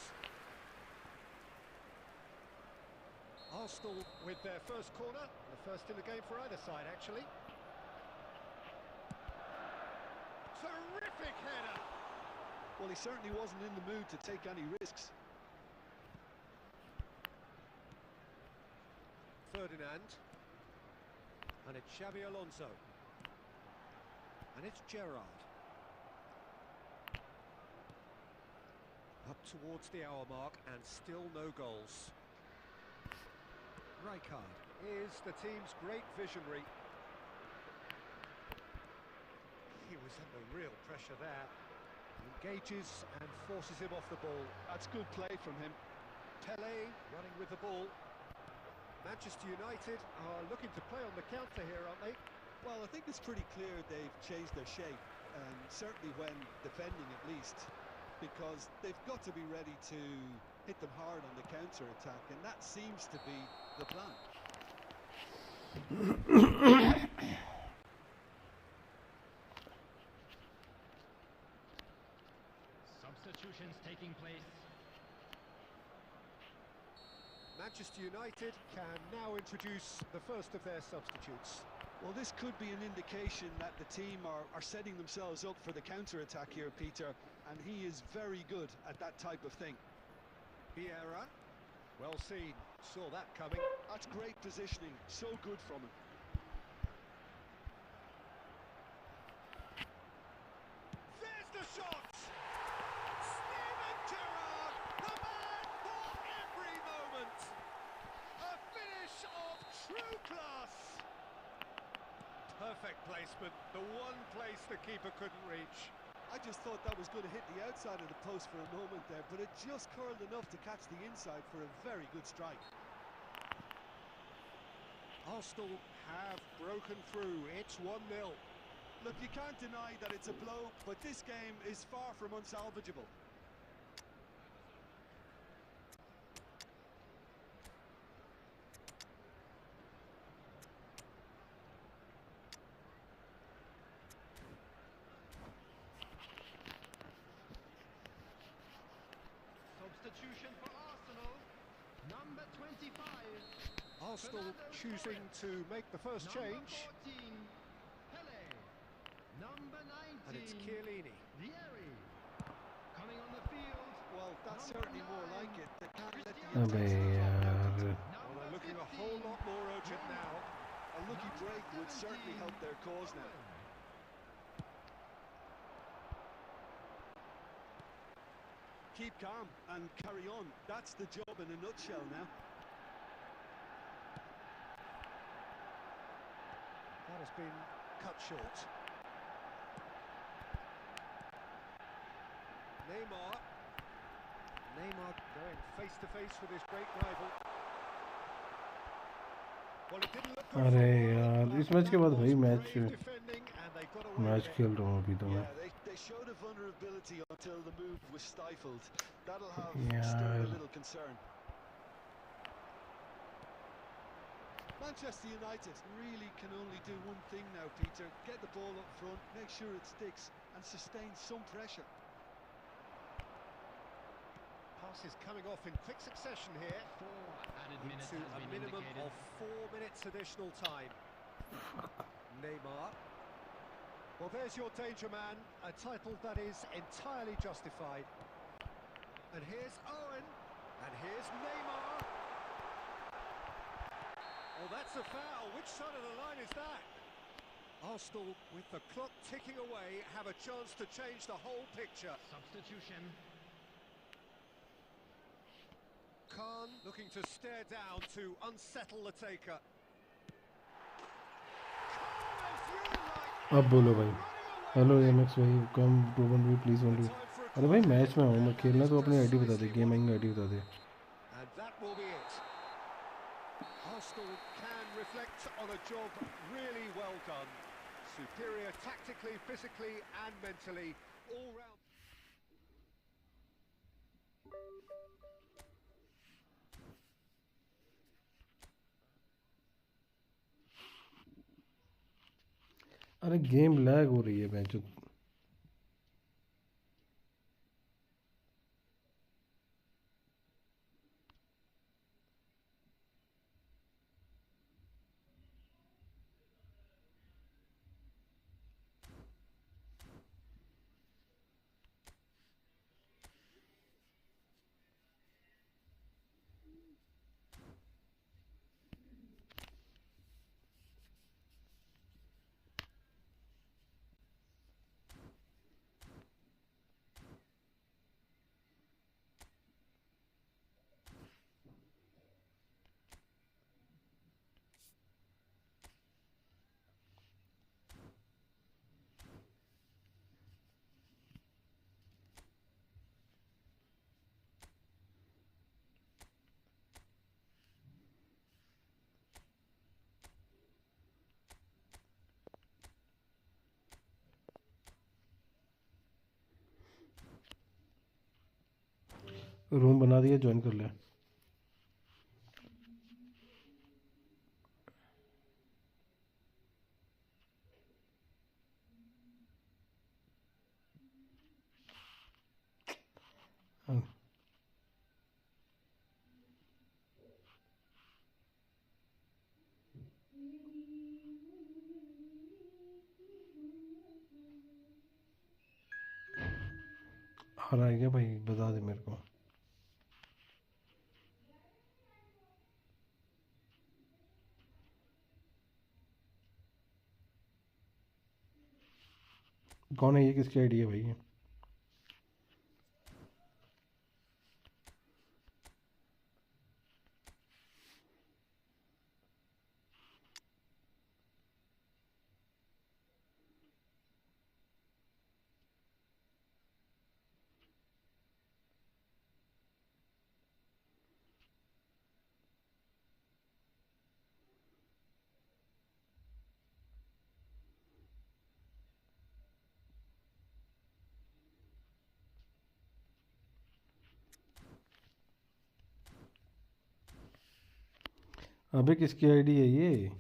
Arsenal with their first corner, the first in the game for either side, actually. Terrific header! Well, he certainly wasn't in the mood to take any risks. Ferdinand. And it's Xabi Alonso. And it's Gerrard. Up towards the hour mark and still no goals. Rijkaard is the team's great visionary. He was under real pressure there. He engages and forces him off the ball. That's good play from him. Pele running with the ball. Manchester United are looking to play on the counter here, aren't they? Well, I think it's pretty clear they've changed their shape, and certainly when defending at least, because they've got to be ready to hit them hard on the counter-attack, and that seems to be the plan. Substitutions taking place. Manchester United can now introduce the first of their substitutes. Well, this could be an indication that the team are setting themselves up for the counter-attack here, Peter, and he is very good at that type of thing. Vieira, well seen, saw that coming. That's great positioning, so good from him. There's the shot! Steven Gerrard, the man for every moment! A finish of true class! Perfect placement, the one place the keeper couldn't reach. I just thought that was going to hit the outside of the post for a moment there, but it just curled enough to catch the inside for a very good strike. Arsenal have broken through, it's 1-0. Look, you can't deny that it's a blow, but this game is far from unsalvageable. Substitution for Arsenal. Number 25. Arsenal choosing to make the first change. Number 14. Pele. Number 19. And it's Chiellini. Vieri. Coming on the field. Well, that's certainly more like it. They can't let the अबे यार Well, they're looking a whole lot more urgent now. A lucky break would certainly help their cause now. Keep calm and carry on. That's the job in a nutshell now. That has been cut short. Neymar going face to face with his great rival. Well, it didn't look good अरे for a while, यार but इस match के बाद that भाई was match brave defending and they got away match with it. खेल रहा हूँ अभी तो मैं Yeah, they showed a vulnerability until the move was stifled. That'll have Yeah. stirred a little concern. Manchester United really can only do one thing now, Peter. Get the ball up front, make sure it sticks, and sustain some pressure. Passes coming off in quick succession here. 4 added minutes Into has a been minimum indicated. of 4 minutes additional time. Neymar. Well, there's your danger man, a title that is entirely justified. And here's Owen, and here's Neymar. Oh, that's a foul. Which side of the line is that? Arsenal, with the clock ticking away, have a chance to change the whole picture. Substitution. Khan looking to stare down to unsettle the taker. Khan, as you like, अब बोलो भाई running away hello with it. MX भाई कम टूबन भी please one Time for a अरे भाई corner. Match में हूँ मैं खेलना तो अपनी आईडी बता दे Precisely गेमिंग what- आईडी बता दे And that will be it. Arsenal can reflect on a job really well done. Superior tactically, physically and mentally, all round. अरे गेम लैग हो रही है बेंच। रूम बना दिया, ज्वाइन कर ले। हाँ। हरा है क्या भाई, बता दे मेरे को। कौन है ये, किसकी आईडी है भाई ये? अबे किसकी आईडी है ये?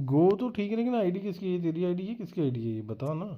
गो तो ठीक है, लेकिन आईडी किसकी है? तेरी आईडी है, किसकी आईडी है ये बता ना।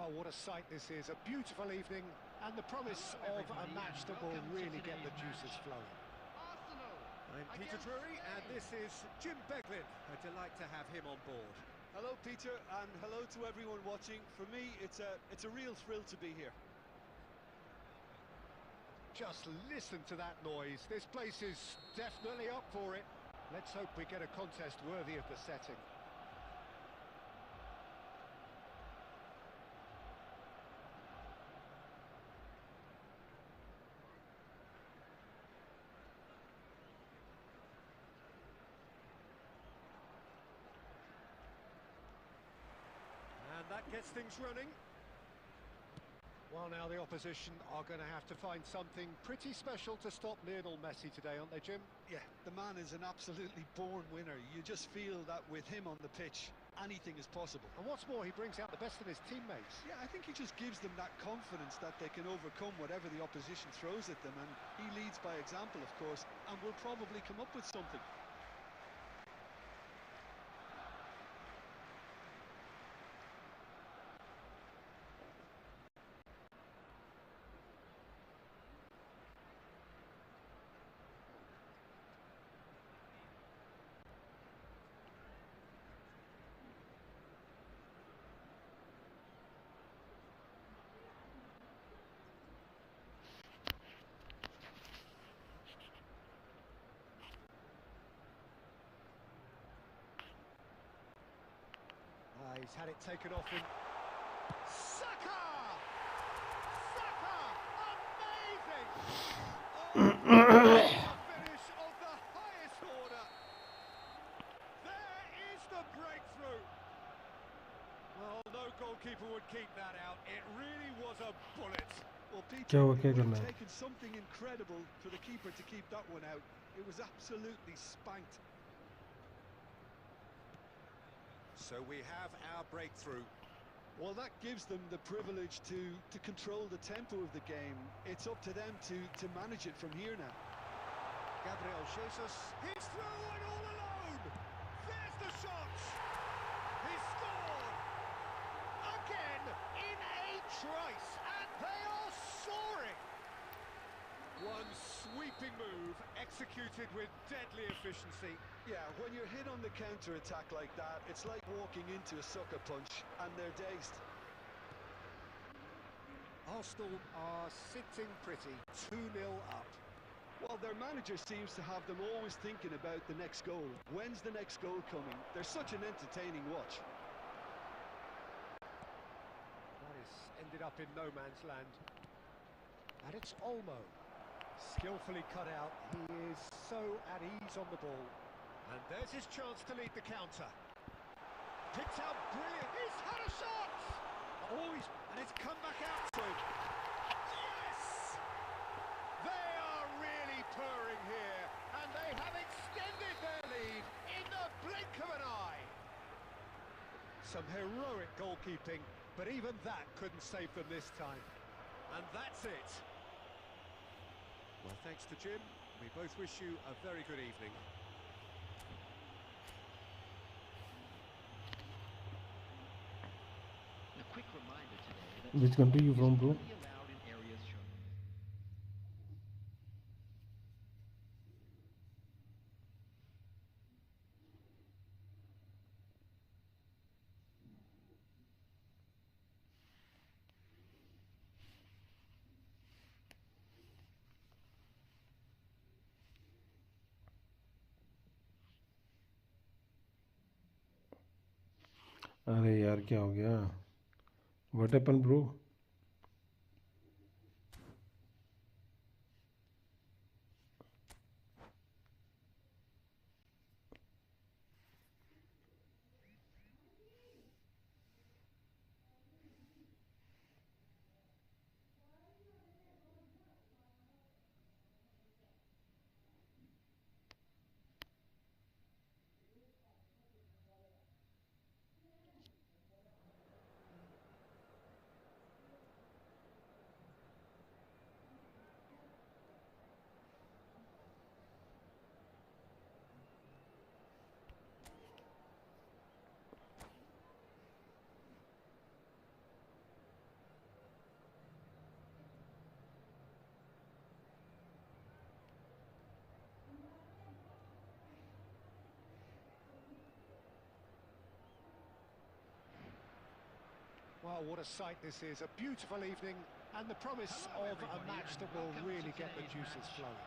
Oh, what a sight this is. A beautiful evening and the promise of a match that will really get the juices flowing. Arsenal. I'm Peter against Drury and Spain. this is Jim Beglin. A delight to have him on board. Hello, Peter, and hello to everyone watching. For me, it's a real thrill to be here. Just listen to that noise. This place is definitely up for it. Let's hope we get a contest worthy of the setting. And that gets things running. Well, now the opposition are going to have to find something pretty special to stop Lionel Messi today, aren't they, Jim? Yeah, the man is an absolutely born winner. You just feel that with him on the pitch, anything is possible. And what's more, he brings out the best in his teammates. Yeah, I think he just gives them that confidence that they can overcome whatever the opposition throws at them, and he leads by example, of course, and will probably come up with something. He's had it taken off him. Saka! Saka! Amazing! Oh, a finish of the highest order. There is the breakthrough. Well, no goalkeeper would keep that out. It really was a bullet. Well, Peter, क्या हुआ, it क्या would करना have है? taken something incredible for the keeper to keep that one out. It was absolutely spanked. So we have our breakthrough. Well, that gives them the privilege to control the tempo of the game. It's up to them to manage it from here now. Gabriel Jesus, he's through and all alone. There's the shot. He scored again in a trice, and they are soaring. One sweeping move executed with deadly efficiency. Yeah, when you're hit on the counter-attack like that, it's like walking into a sucker punch, and they're dazed. Arsenal are sitting pretty, 2-0 up. Well, their manager seems to have them always thinking about the next goal. When's the next goal coming? They're such an entertaining watch. That has ended up in no man's land. And it's Olmo. Skillfully cut out. He is so at ease on the ball. And there's his chance to lead the counter. Picked out brilliant. He's had a shot! And it's come back out to him. Yes! They are really purring here. And they have extended their lead in the blink of an eye. Some heroic goalkeeping, but even that couldn't save them this time. And that's it. Well, thanks to Jim. We both wish you a very good evening. A quick reminder today that Which country you from, bro? only allowed in areas shown. अरे यार क्या हो गया? What happened, bro? Oh, what a sight this is. A beautiful evening and the promise Hello, of a everybody, match and that will welcome really to get the today's juices match. flowing.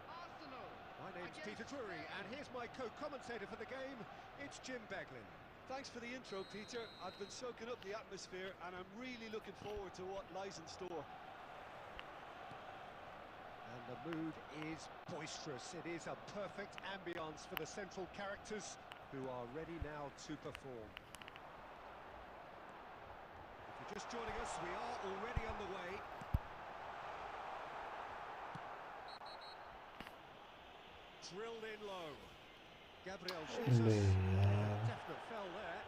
Arsenal. My name's against Peter Drury, Spain. and here's my co-commentator for the game. It's Jim Beglin. Thanks for the intro, Peter. I've been soaking up the atmosphere and I'm really looking forward to what lies in store. And the mood is boisterous. It is a perfect ambience for the central characters who are ready now to perform. If you're just joining us, we are already underway. Drilled in low. Gabriel Jesus. Definite fell there.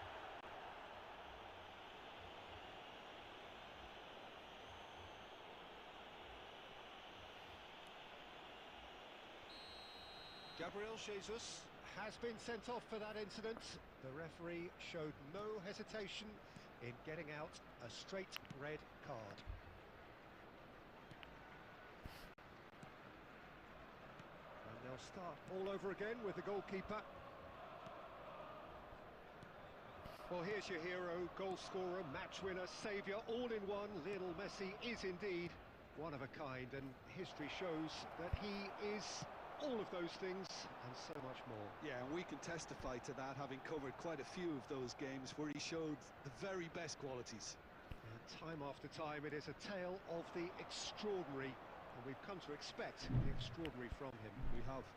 Gabriel Jesus has been sent off for that incident. The referee showed no hesitation in getting out a straight red card. And they'll start all over again with the goalkeeper. Well, here's your hero, goal scorer, match winner, saviour, all in one. Lionel Messi is indeed one of a kind, and history shows that he is all of those things and so much more. Yeah, and we can testify to that, having covered quite a few of those games where he showed the very best qualities. And time after time, it is a tale of the extraordinary, and we've come to expect the extraordinary from him. We have.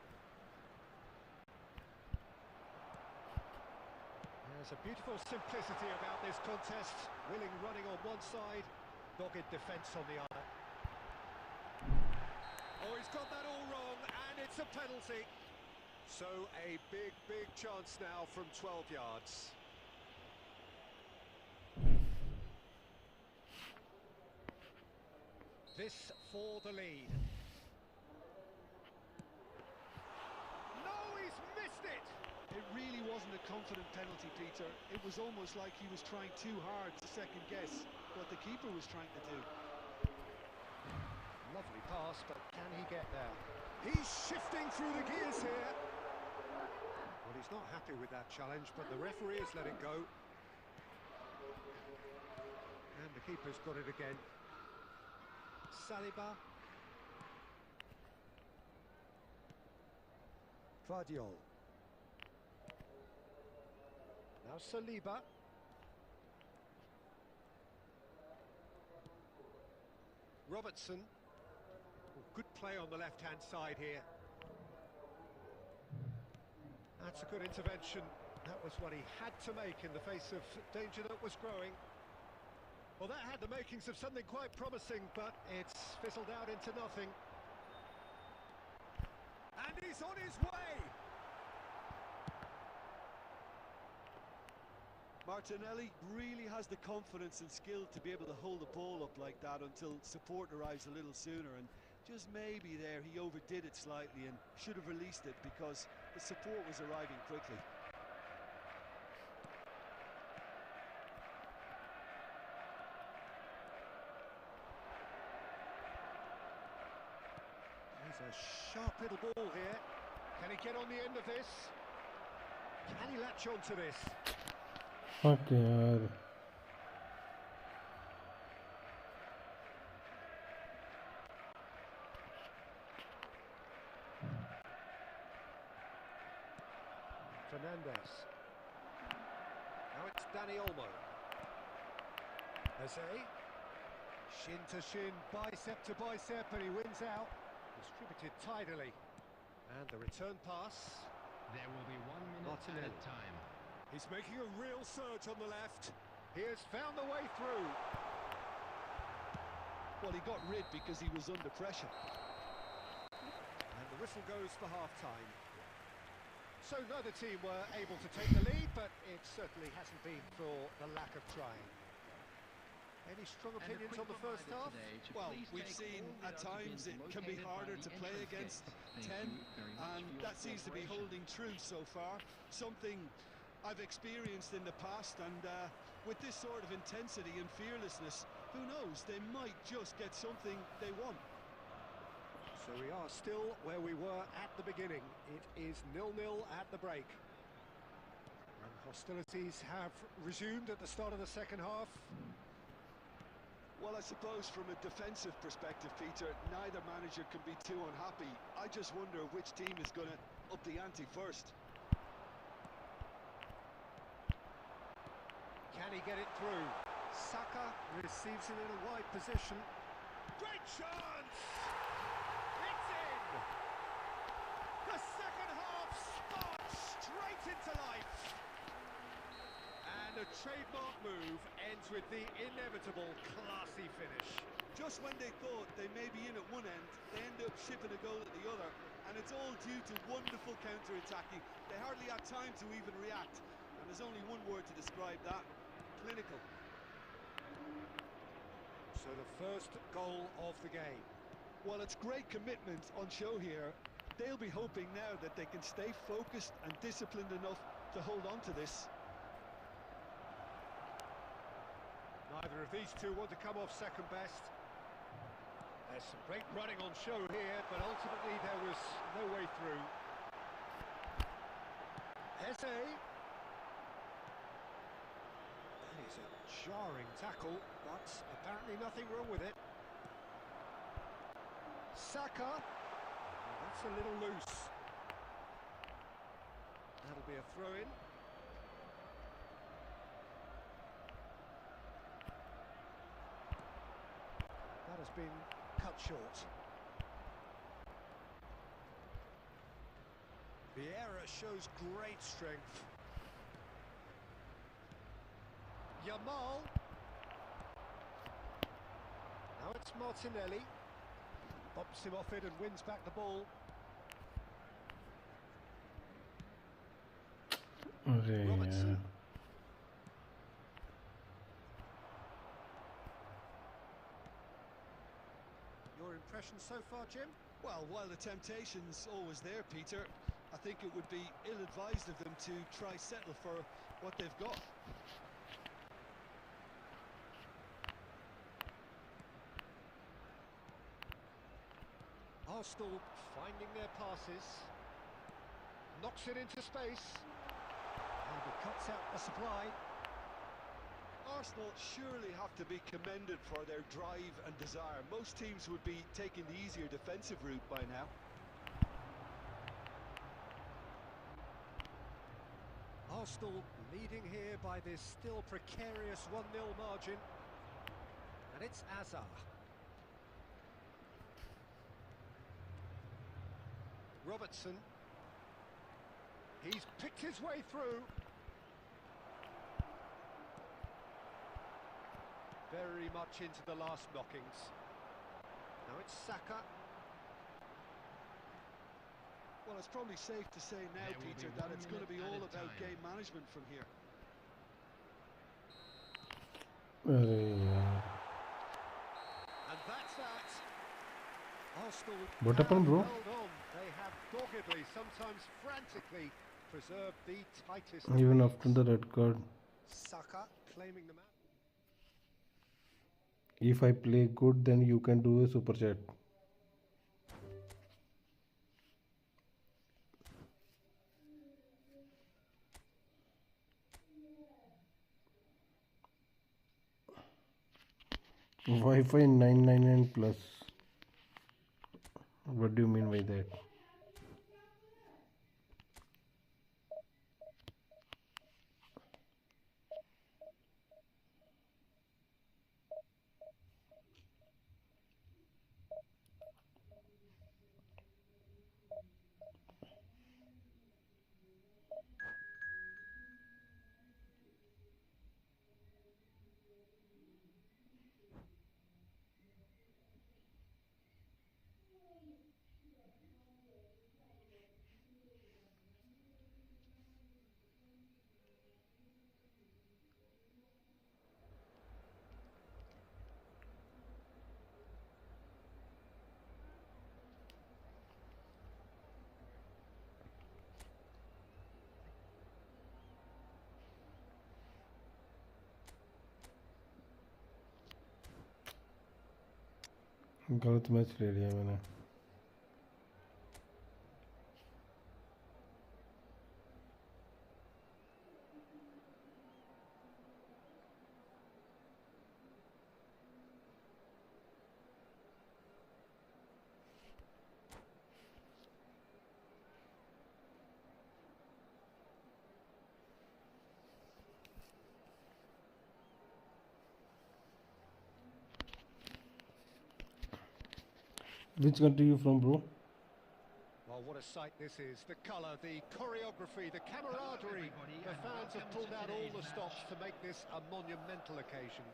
There's a beautiful simplicity about this contest. Willing running on one side, dogged defence on the other. Oh, he's got that all wrong, and it's a penalty. So a big chance now from 12 yards. This for the lead. No, he's missed it! It really wasn't a confident penalty, Peter. It was almost like he was trying too hard to second guess what the keeper was trying to do. Lovely pass, but can he get there? He's shifting through the gears here. Well, he's not happy with that challenge, but the referee has let it go. And the keeper's got it again. Saliba. Guardiola. Now Saliba. Robertson. Good play on the left-hand side here. That's a good intervention. That was what he had to make in the face of danger that was growing. Well, that had the makings of something quite promising, but it's fizzled out into nothing. And he's on his way! Martinelli really has the confidence and skill to be able to hold the ball up like that until support arrives a little sooner, and just maybe there he overdid it slightly and should have released it because the support was arriving quickly. There's a sharp little ball here. Can he get on the end of this? Can he latch on to this? Fuck यार. Fernandez. Now it's Dani Olmo. Jose. Shin to shin, bicep to bicep, and he wins out. Distributed tidily. And the return pass. There will be 1 minute Martinelli. added time. He's making a real surge on the left. He has found the way through. Well, he got rid because he was under pressure. And the whistle goes for half-time. So neither team were able to take the lead, but it certainly hasn't been for the lack of trying. Any strong And a opinions quick on the first reminder half? today to Well, please we've take seen all at the times it bins can be located by harder the to play entrance against gate. 10, Thank you very much and for your that seems to be cooperation. holding true so far. Something I've experienced in the past, and with this sort of intensity and fearlessness, who knows, they might just get something they want. So we are still where we were at the beginning. It is 0-0 at the break. And hostilities have resumed at the start of the second half. Well, I suppose from a defensive perspective, Peter, neither manager can be too unhappy. I just wonder which team is going to up the ante first. Can he get it through? Saka receives it in a wide position. Great chance! It's in! The second half sparks straight into life. And a trademark move ends with the inevitable classy finish. Just when they thought they may be in at one end, they end up shipping a goal at the other. And it's all due to wonderful counter-attacking. They hardly had time to even react. And there's only one word to describe that: clinical. So the first goal of the game. Well, it's great commitment on show here. They'll be hoping now that they can stay focused and disciplined enough to hold on to this. Neither of these two want to come off second best. There's some great running on show here, but ultimately there was no way through. Eze. That is a jarring tackle, but apparently nothing wrong with it. Saka. Well, that's a little loose. That'll be a throw-in. That has been cut short. The error shows great strength. Yamal. Now it's Martinelli. Bumps him off it and wins back the ball. Robertson. Your impression so far, Jim? Well, while the temptation's always there, Peter, I think it would be ill-advised of them to try settle for what they've got. Arsenal finding their passes. Knocks it into space. And it cuts out the supply. Arsenal surely have to be commended for their drive and desire. Most teams would be taking the easier defensive route by now. Arsenal leading here by this still precarious 1-0 margin. And it's Azar. Robertson. He's picked his way through. Very much into the last knockings. Now it's Saka. Well, it's probably safe to say now, Peter, that it's going to be all about game management from here. Yeah. And that's that. Arsenal What happened, bro? held on. They have doggedly, sometimes frantically, preserved the tightest. Even after the red card. Saka claiming the match. If I play good, then you can do a super chat. Wi-Fi 999 plus. What do you mean by that? गलत match ले लिया मैंने. Which country you from, bro? Well, what a sight this is. The colour, the choreography, the camaraderie. The fans have pulled out all the stops to make this a monumental occasion.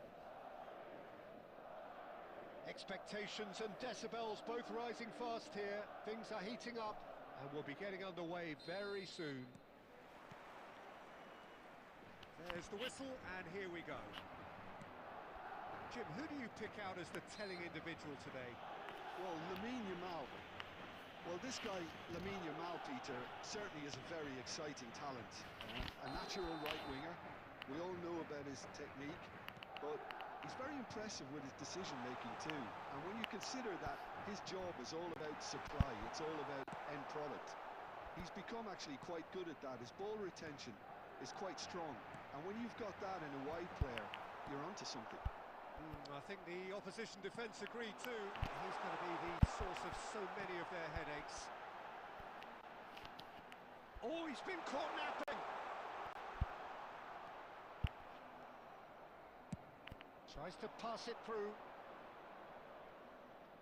Expectations and decibels both rising fast here. Things are heating up and we'll be getting underway very soon. There's the whistle and here we go. Jim, who do you pick out as the telling individual today? Well, Lamine Yamal. Well, this guy, Lamine Yamal, Peter, certainly is a very exciting talent. A natural right winger. We all know about his technique, but he's very impressive with his decision-making too. And when you consider that his job is all about supply, it's all about end product, he's become actually quite good at that. His ball retention is quite strong. And when you've got that in a wide player, you're onto something. I think the opposition defence agreed too. He's going to be the source of so many of their headaches. Oh, he's been caught napping. Tries to pass it through.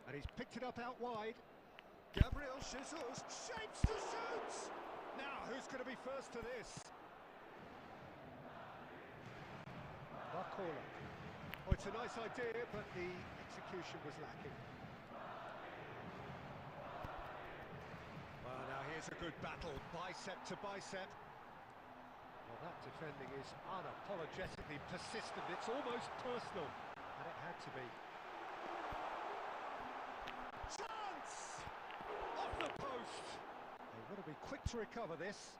And he's picked it up out wide. Gabriel Jesus shapes to shoot. Now, who's going to be first to this? Barcola. Oh, it's a nice idea, but the execution was lacking. Well, now here's a good battle, bicep to bicep. Well, that defending is unapologetically persistent. It's almost personal, and it had to be. Chance! Off the post! They've got to be quick to recover this.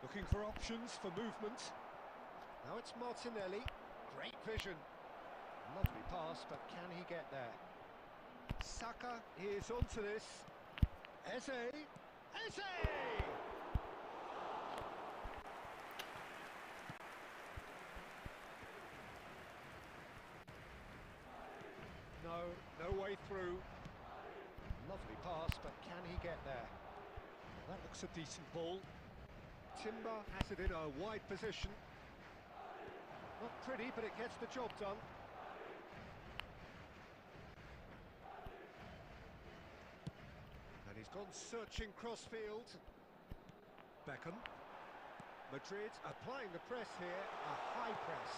Looking for options for movement. Now it's Martinelli, great vision. Lovely pass, but can he get there? Saka is onto this. Eze! Eze! No way through. Lovely pass, but can he get there? Well, that looks a decent ball. Timber has it in a wide position. Not pretty, but it gets the job done. And he's gone searching crossfield. Beckham. Madrid applying the press here, a high press.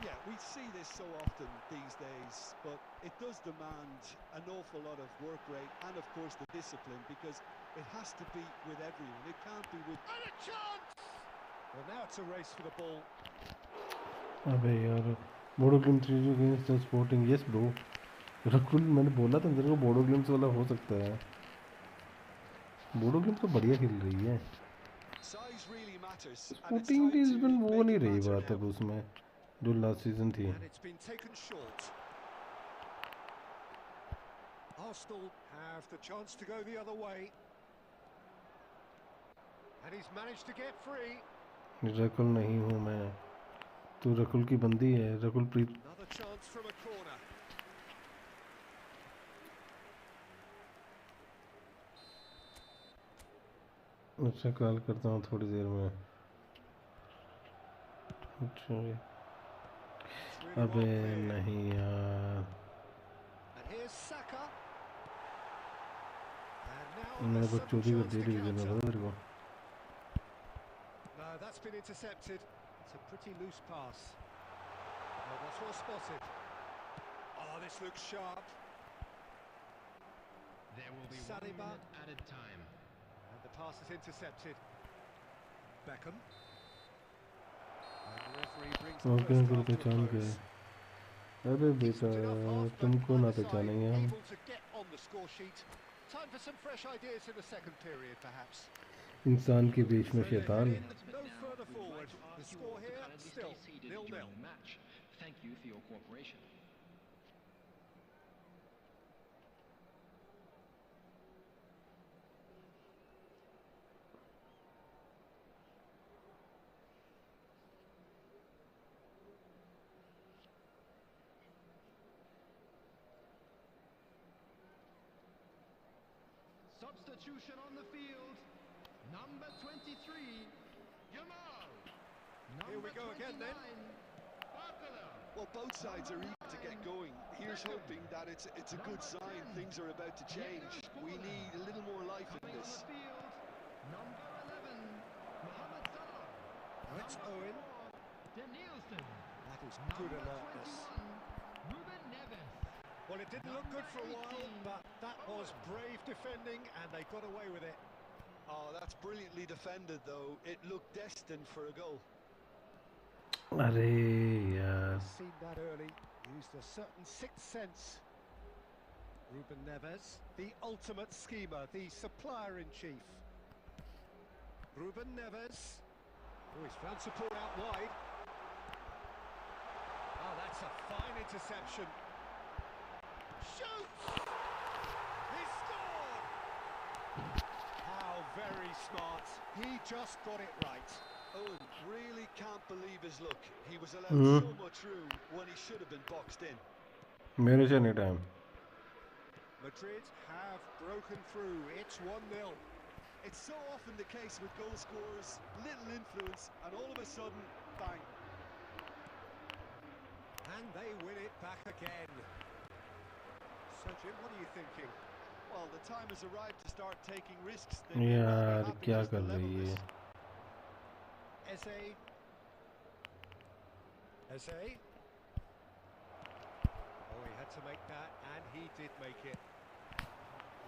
Yeah, we see this so often these days, but it does demand an awful lot of work rate and, of course, the discipline, because it has to be with everyone. It can't be with... And a chance! Well, now it's a race for the ball. अबे यार Bodo game 3 against the sporting yes bro Rakul मैंने बोला था तेरे को Bodo games वाला हो सकता है बोडो गेम तो बढ़िया खेल रही है स्पोर्टिंग लिस्बन वो नहीं रही बात अब उसमें जो लास्ट सीजन थी Arsenal have the chance to go the other way. And he's managed to get free. Rakul नहीं हूँ मैं तू रकुल की बंदी है Rakul Preet Another chance from a corner. अच्छा कॉल करता हूँ थोड़ी देर में अच्छा अबे नहीं यार And here's Saka. मैंने कुछ चोरी कर दी डिवीजन में पता तेरे को No, that's been intercepted. It's a pretty loose pass. Oh, that's well spotted. Oh, this looks sharp. There will be Saliba. 1 minute added time. And the pass is intercepted. Beckham. And the referee brings the okay first uncle half to a पहचान गए close. अरे बेटा तुमको ना पहचानेंगे हम Able to get on the score sheet. Time for some fresh ideas in the second period, perhaps. इंसान के बीच में शैतान No further forward. The score here still 0-0. Thank you for your cooperation. Substitution on the field. Number 23, Yamal. Here we go again then. Well, both sides are eager to get going. Here's hoping that it's a good sign. Things are about to change. We need a little more life in Coming on this. the field, number 11, Mohamed Salah. Now it's Owen. Danielson. That is Number good alertness. 21, Ruben Neves. Well, it didn't look good for a while, but that was brave defending, and they got away with it. Oh, that's brilliantly defended, though. It looked destined for a goal. अरे यार Seen that early, used a certain sixth sense. Ruben Neves, the ultimate schemer, the supplier-in-chief. Ruben Neves. Oh, he's found support out wide. Oh, that's a fine interception. Shoots! He scored! How very smart. He just got it right. Owen really can't believe his luck. He was allowed so much room when he should have been boxed in. मेरे से नहीं time Madrid have broken through. It's 1-0. It's so often the case with goal scorers, little influence, and all of a sudden, bang. And they win it back again. So, Jim, what are you thinking? Well, the time has arrived to start taking risks. They'd be यार happy क्या just to कर level रही है this. Eze. Oh, he had to make that, and he did make it.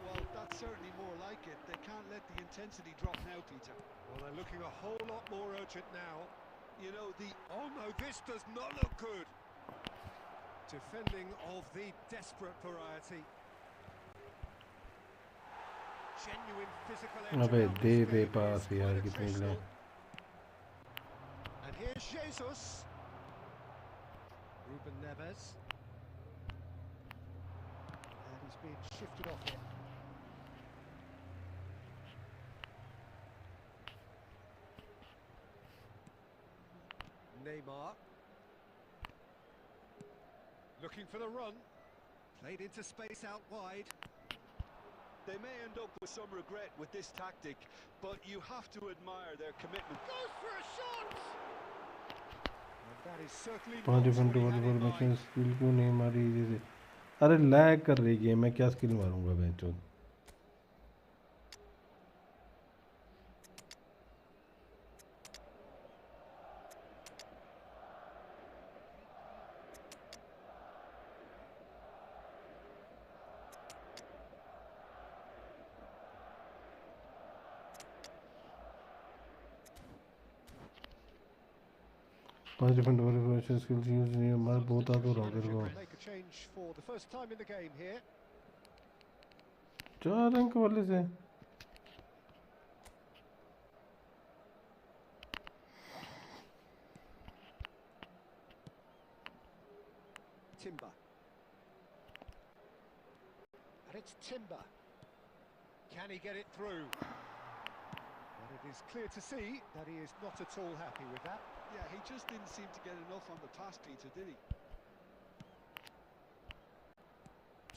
Well, that's certainly more like it. They can't let the intensity drop now, Peter. Well, they're looking a whole lot more urgent now. You know, Oh no, this does not look good. Defending of the desperate variety. Genuine physical edge. अबे about they this they game pass is यार quite कितनी ले attritional. And here's Jesus. Ruben Neves. And he's being shifted off it. Neymar. Looking for the run. Played into space out wide. they may end up with some regret with this tactic, but you have to admire their commitment. Goes for a shot! And that is certainly पांच not different what he had in formation mind. Skill क्यों नहीं मारी जैसे अरे lag कर रही है मैं क्या स्किल मारूंगा बेंचो पांच डिफरेंट फॉर्मेशन स्किल्स यूज नहीं मैं बहुत आ तो रहा हूं तेरे को Make a change for the first time in the game here. 4 अंक वाले से Timber. And it's Timber. Can he get it through? But it is clear to see that he is not at all happy with that. Yeah, he just didn't seem to get enough on the pass, Peter, did he?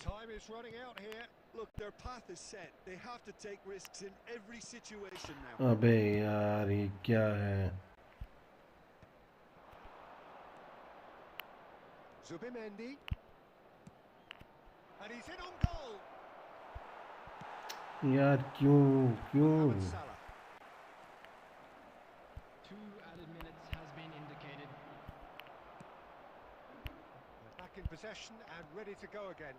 Time is running out here. Look, their path is set. They have to take risks in every situation now. अबे यार ये क्या है Zubimendi. And he's in on goal. यार क्यों Mohamed Salah. 2 added minutes has been indicated. They're back in possession and ready to go again.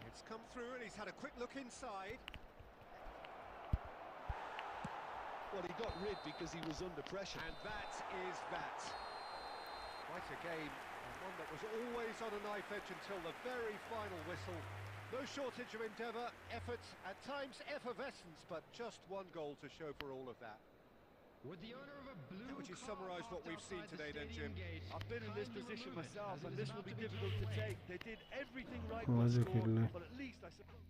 It's come through and he's had a quick look inside. Well, he got rid because he was under pressure. And that is that. Quite a game, and one that was always on a knife edge until the very final whistle. No shortage of endeavour, effort, at times effervescence, but just one goal to show for all of that. With the owner of a blue How would you car summarise what parked we've seen outside the today then, stadium Jim? gate, I've been in this kindly position remove it, myself, as and it this is will about be to be difficult to taken away. take. They did everything right मजे once खेल more, ले but at least I suppose...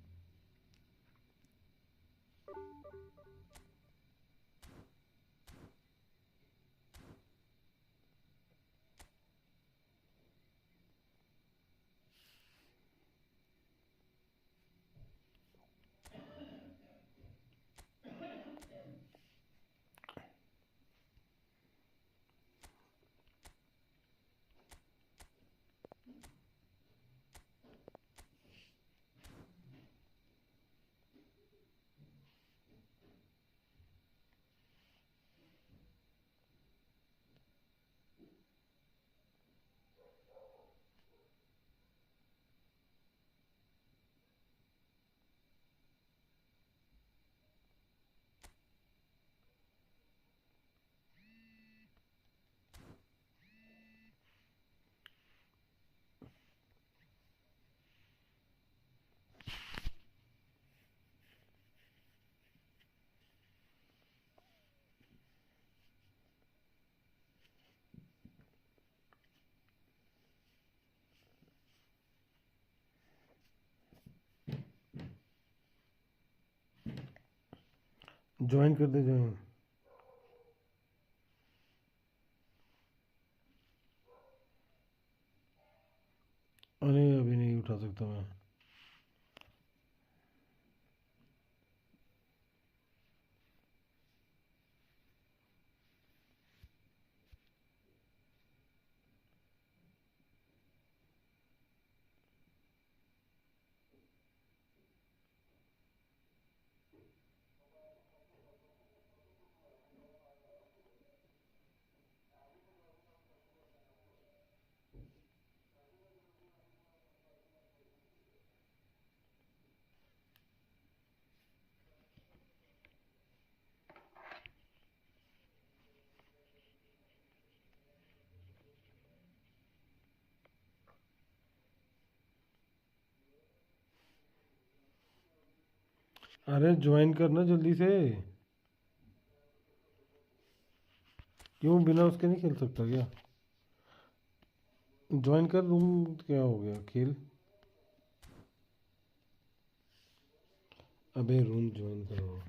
join कर दे, join. अरे अभी नहीं उठा सकता मैं। अरे ज्वाइन करना जल्दी से। क्यों बिना उसके नहीं खेल सकता क्या? ज्वाइन कर रूम, क्या हो गया खेल। अबे रूम ज्वाइन करो।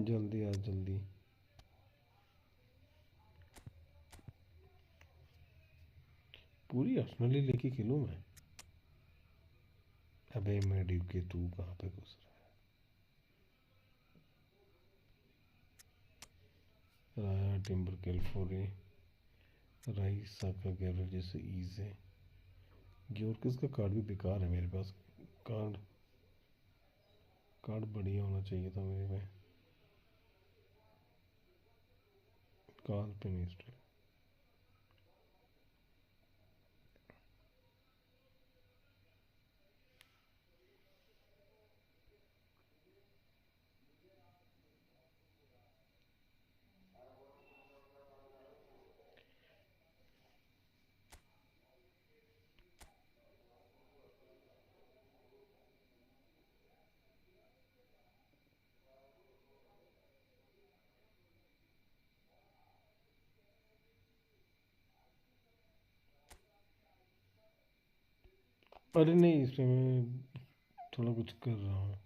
जल्दी आ जल्दी। पूरी अर्सनली लेके खेलूं मैं? अबे मैं ड्यूब के, तू कहाँ पे घुस रहा है? राया टिम्बर कैलफोरी राइस साका गैरल जैसे ईज है। ग्योरकिस का कार्ड भी बेकार है मेरे पास। कार्ड कार्ड बढ़िया होना चाहिए था मेरे में। कार्ड पे नहीं स्ट्रेट। अरे नहीं, इसमें मैं थोड़ा कुछ कर रहा हूँ।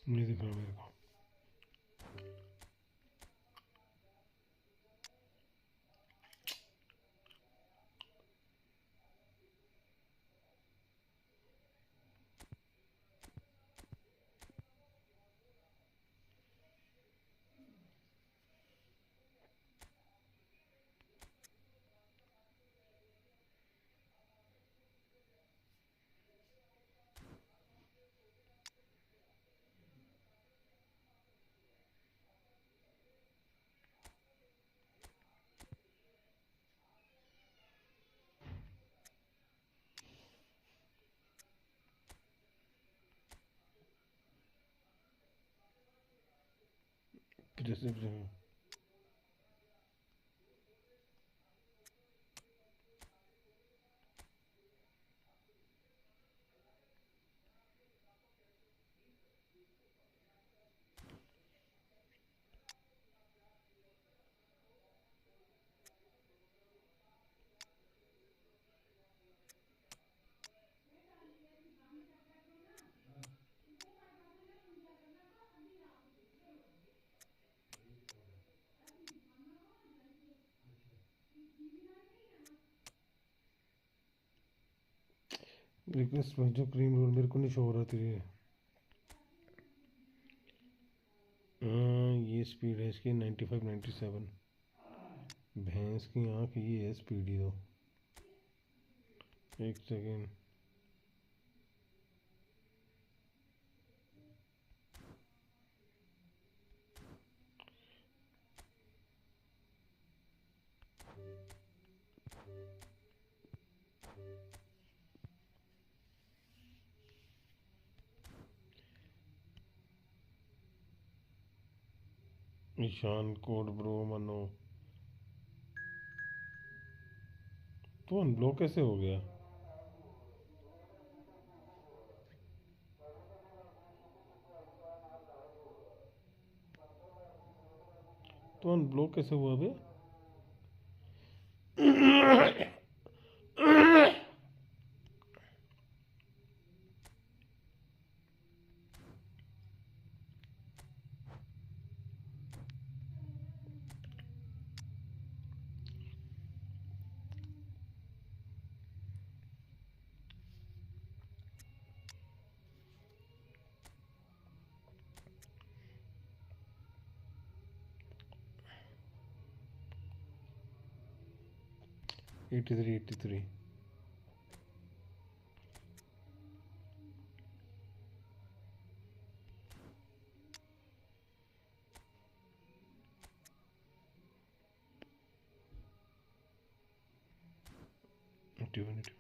नहीं दिख रहा मेरे को। जैसे रिक्वेस्ट जो क्रीम रोल मेरे को नहीं शो हो रहा तेरे। ये स्पीड है इसकी 95 97। भैंस की आँख, ये है स्पीड ही। तो एक सेकेंड, ईशान कोड ब्रो मनो, तो अनब्लॉक कैसे हो गया? तो अनब्लॉक कैसे हुआ बे? Eighty three 81, 85.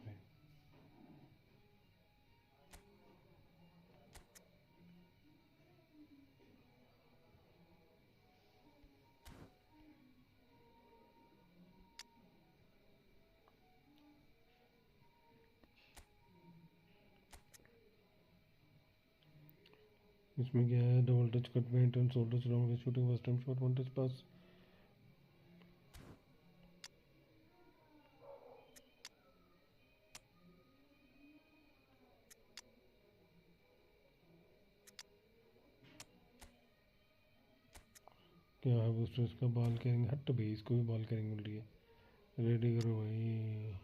इसमें क्या है? Double touch cut paint and shoulder long range shooting first time shot one touch pass. क्या है बूस्टर इसका? बॉल कैरिंग हट भाई, इसको भी बॉल कैरिंग मिल रही है. रेडी करो भाई.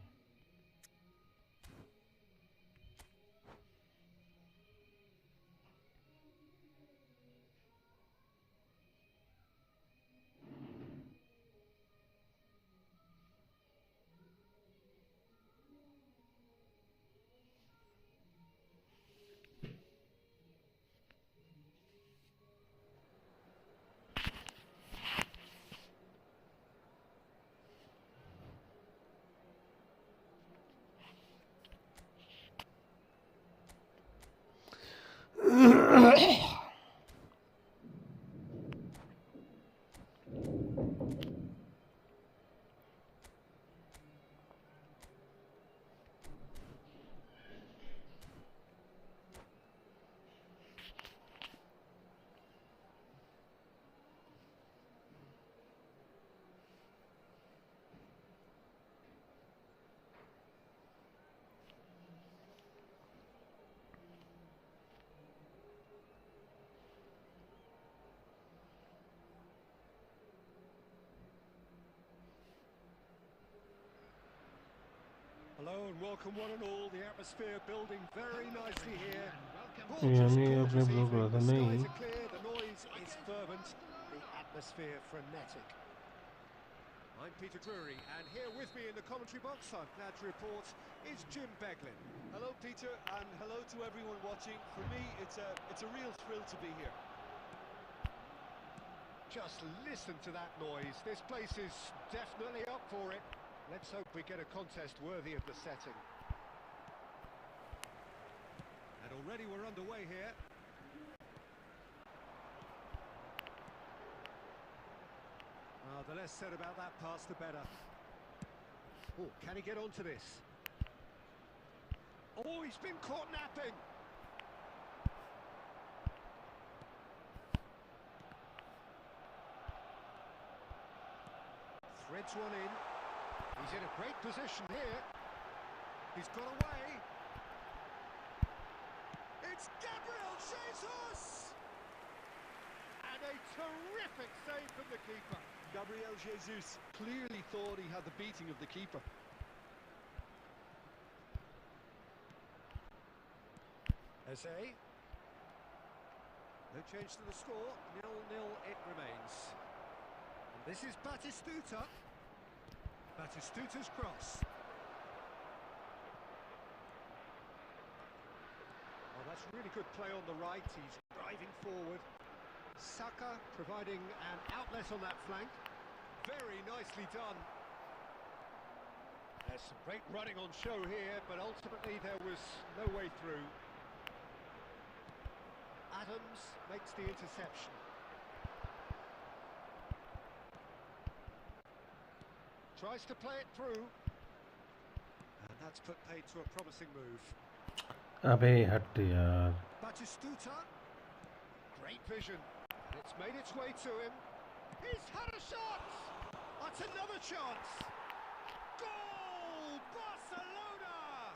Hello and welcome one and all. The atmosphere building very nicely here. यानी अपने ब्लॉक करा था The नहीं. skies are clear, the noise is fervent, the atmosphere frenetic. I'm Peter Drury, and here with me in the commentary box, I'm glad to report, is Jim Beglin. Hello, Peter, and hello to everyone watching. For me, it's a real thrill to be here. Just listen to that noise. This place is definitely up for it. Let's hope we get a contest worthy of the setting. And already we're underway here. The less said about that pass, the better. Oh, can he get onto this? Oh, he's been caught napping. Threads one in. He's in a great position here. He's got away. It's Gabriel Jesus! And a terrific save from the keeper. Gabriel Jesus clearly thought he had the beating of the keeper. Eze. No change to the score. 0-0 it remains. And this is Batistuta. Batistuta's cross. that's really good play on the right. He's driving forward. Saka providing an outlet on that flank. Very nicely done. There's some great running on show here, but ultimately there was no way through. Adams makes the interception. Tries to play it through. And that's put paid to a promising move. अबे हट यार. Batistuta. Great vision. And it's made its way to him. He's had a shot! That's another chance! Goal! Barcelona!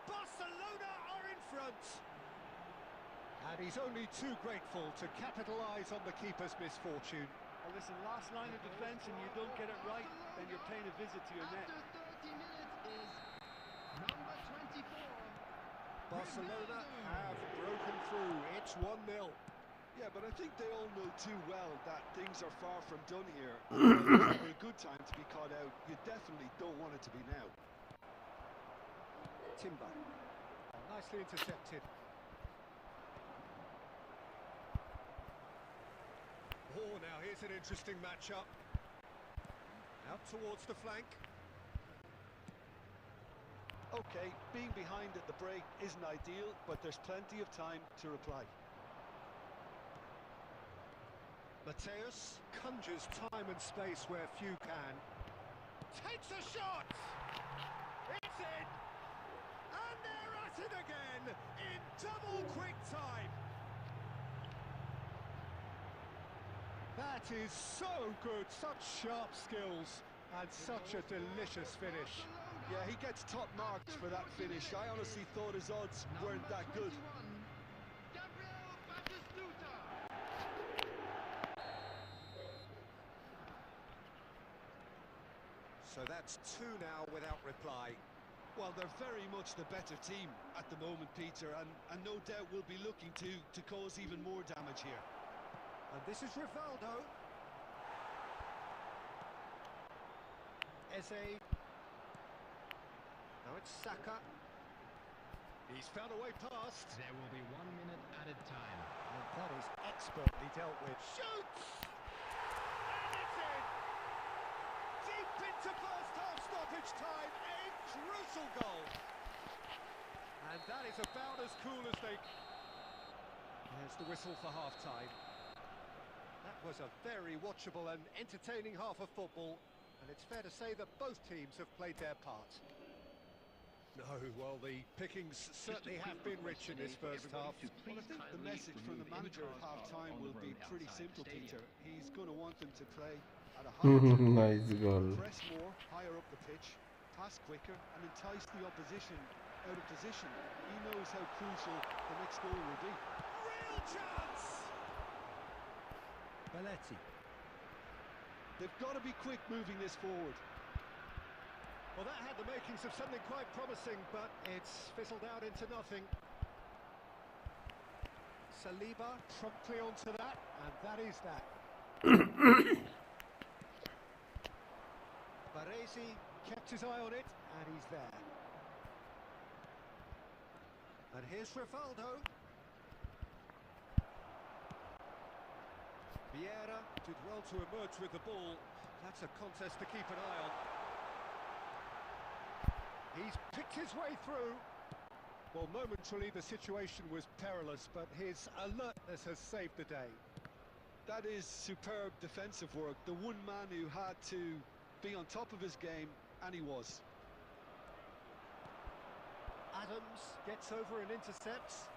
Barcelona are in front! And he's only too grateful to capitalise on the keeper's misfortune. Well, listen, last line of defence and you don't get it right, then you're paying a visit to your net. After 30 minutes is number 24. Barcelona have broken through. It's 1-0. Yeah, but I think they all know too well that things are far from done here. For a good time to be caught out, you definitely don't want it to be now. Timber. Nicely intercepted. Oh, now here's an interesting matchup. Out towards the flank. Okay, being behind at the break isn't ideal, but there's plenty of time to reply. Mateus conjures time and space where few can. Takes a shot! It's in! And they're at it again in double quick time! That is so good, such sharp skills and such a delicious finish. Yeah, he gets top marks for that finish. I honestly thought his odds weren't that good. So that's 2 now without reply. Well, they're very much the better team at the moment, Peter, and no doubt will be looking to cause even more damage here. And this is Rivaldo. Eze. Now it's Saka. He's found a way past. There will be 1 minute added time. And that is expertly dealt with. Shoots! And it's in! Deep into first half stoppage time. A crucial goal. And that is about as cool as they... There's the whistle for half-time. That was a very watchable and entertaining half of football. And it's fair to say that both teams have played their part. No, well, the pickings certainly have been rich in this first half. Well, I think the message from the manager at half-time will be pretty simple, Peter. He's going to want them to play at a higher tempo, Nice goal. press more, higher up the pitch, pass quicker, and entice the opposition out of position. He knows how crucial the next goal will be. Real chance! Belletti. They've got to be quick moving this forward. Well, that had the makings of something quite promising, but it's fizzled out into nothing. Saliba promptly onto that, and that is that. Baresi kept his eye on it, and he's there. And here's Rivaldo. Vieira did well to emerge with the ball. That's a contest to keep an eye on. He's picked his way through. Well, momentarily the situation was perilous, but his alertness has saved the day. That is superb defensive work. The one man who had to be on top of his game, and he was. Adams gets over and intercepts.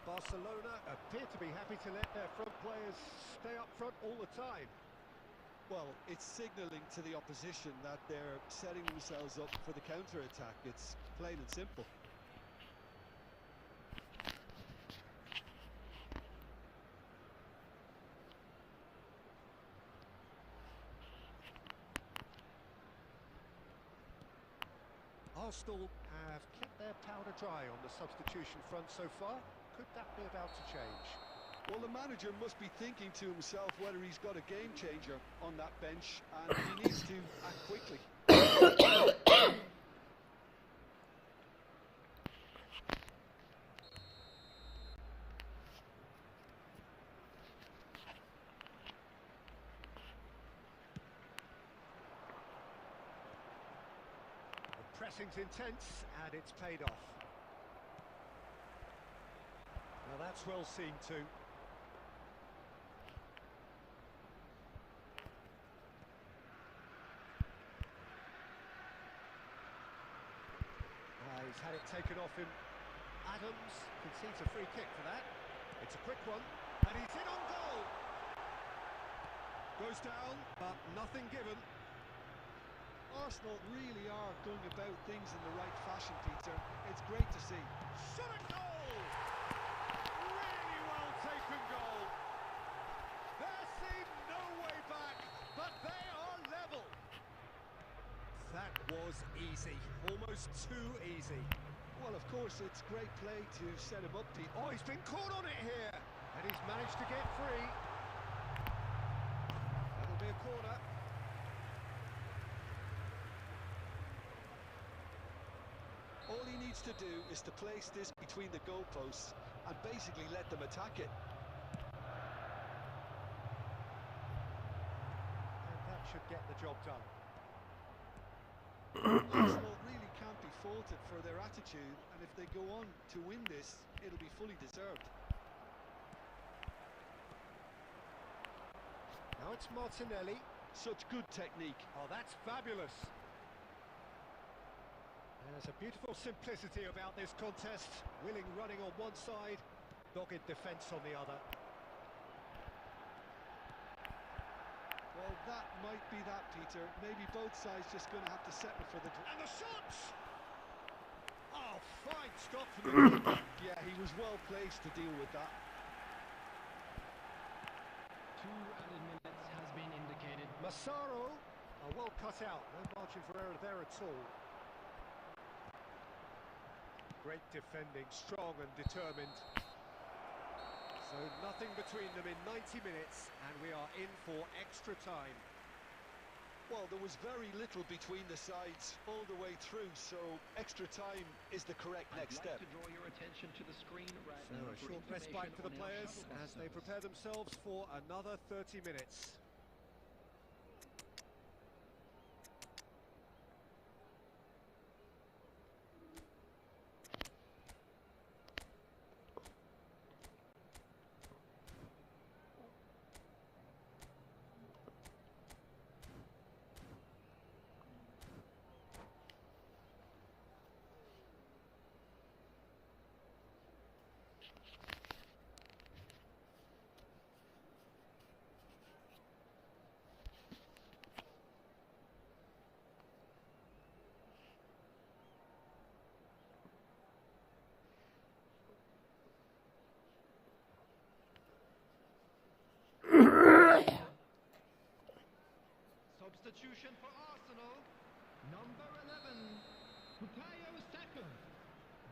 Barcelona appear to be happy to let their front players stay up front all the time. Well, it's signalling to the opposition that they're setting themselves up for the counter-attack. It's plain and simple. Arsenal have kept their powder dry on the substitution front so far. Could that be about to change? Well, the manager must be thinking to himself whether he's got a game changer on that bench, and he needs to act quickly. Passing's intense, and it's paid off. Now that's well seen too. He's had it taken off him. Adams concedes a free kick for that. It's a quick one, and he's in on goal. Goes down, but nothing given. Arsenal really are going about things in the right fashion, Peter. It's great to see. Shot at goal! Really well taken goal. There seemed no way back, but they are level. That was easy, almost too easy. Well, of course, it's great play to set him up, Pete. Oh, he's been caught on it here, and he's managed to get free. That'll be a corner. All he needs to do is to place this between the goalposts and basically let them attack it. And that should get the job done. Arsenal really can't be faulted for their attitude, and if they go on to win this, it'll be fully deserved. Now it's Martinelli. Such good technique. Oh, that's fabulous. There's a beautiful simplicity about this contest. Willing running on one side, dogged defence on the other. Well, that might be that, Peter. Maybe both sides just going to have to settle for the... And the shots! Oh, fine stop from the keeper. Yeah, he was well placed to deal with that. 2 added minutes has been indicated. Massaro, well cut out. No margin for error there at all. Great defending, strong and determined. So nothing between them in 90 minutes, and we are in for extra time. Well, there was very little between the sides all the way through, so extra time is the correct next step. I'd like to draw your attention to the screen right So now a short respite for the players as they prepare themselves for another 30 minutes. Substitution for Arsenal. Number 11, Bukayo Saka.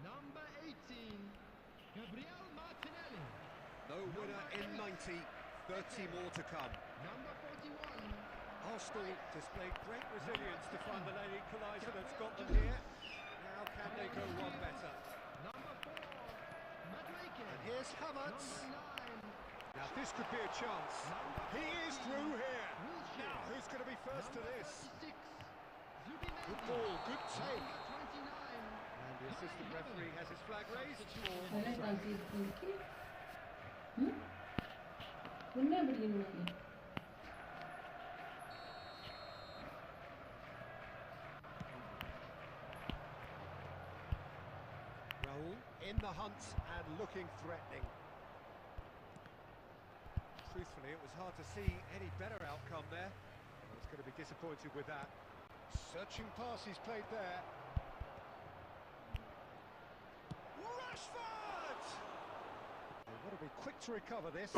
Number 18, Gabriel Martinelli. No winner in 90, 30 more to come. Number 41, Arsenal displayed great resilience to find the lane equaliser that's got them here. Now can they go one better? number 4, Madueke. And here's Havertz. Number 9, Now this could be a chance. He is through here. Now who's going to be first to this? 36, Good ball, good take. Number 29, And the assistant referee has his flag raised for Olha a aqui. Não é brilho aqui. Raul in the hunt and looking threatening. Truthfully, it was hard to see any better outcome there. I was going to be disappointed with that. Searching pass he's played there. Rashford! They've got to be quick to recover this.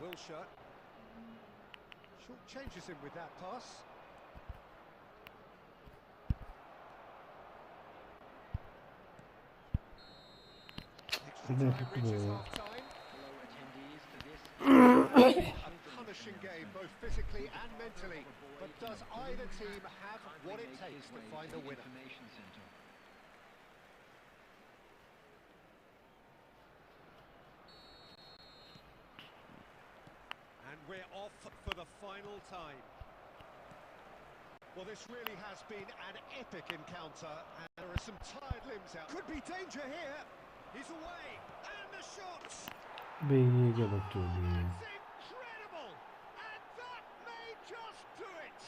Wilshere. Short changes him with that pass. Extra time reaches half-time. hello attendees to this. A punishing game, both physically and mentally. But does either team have what it takes to find a winner? Information center. we're off for the final time. Well, this really has been an epic encounter, and there are some tired limbs out. Could be danger here. He's away, and the shot. ये क्या बच्चों Oh, की that's incredible, and that may just do it.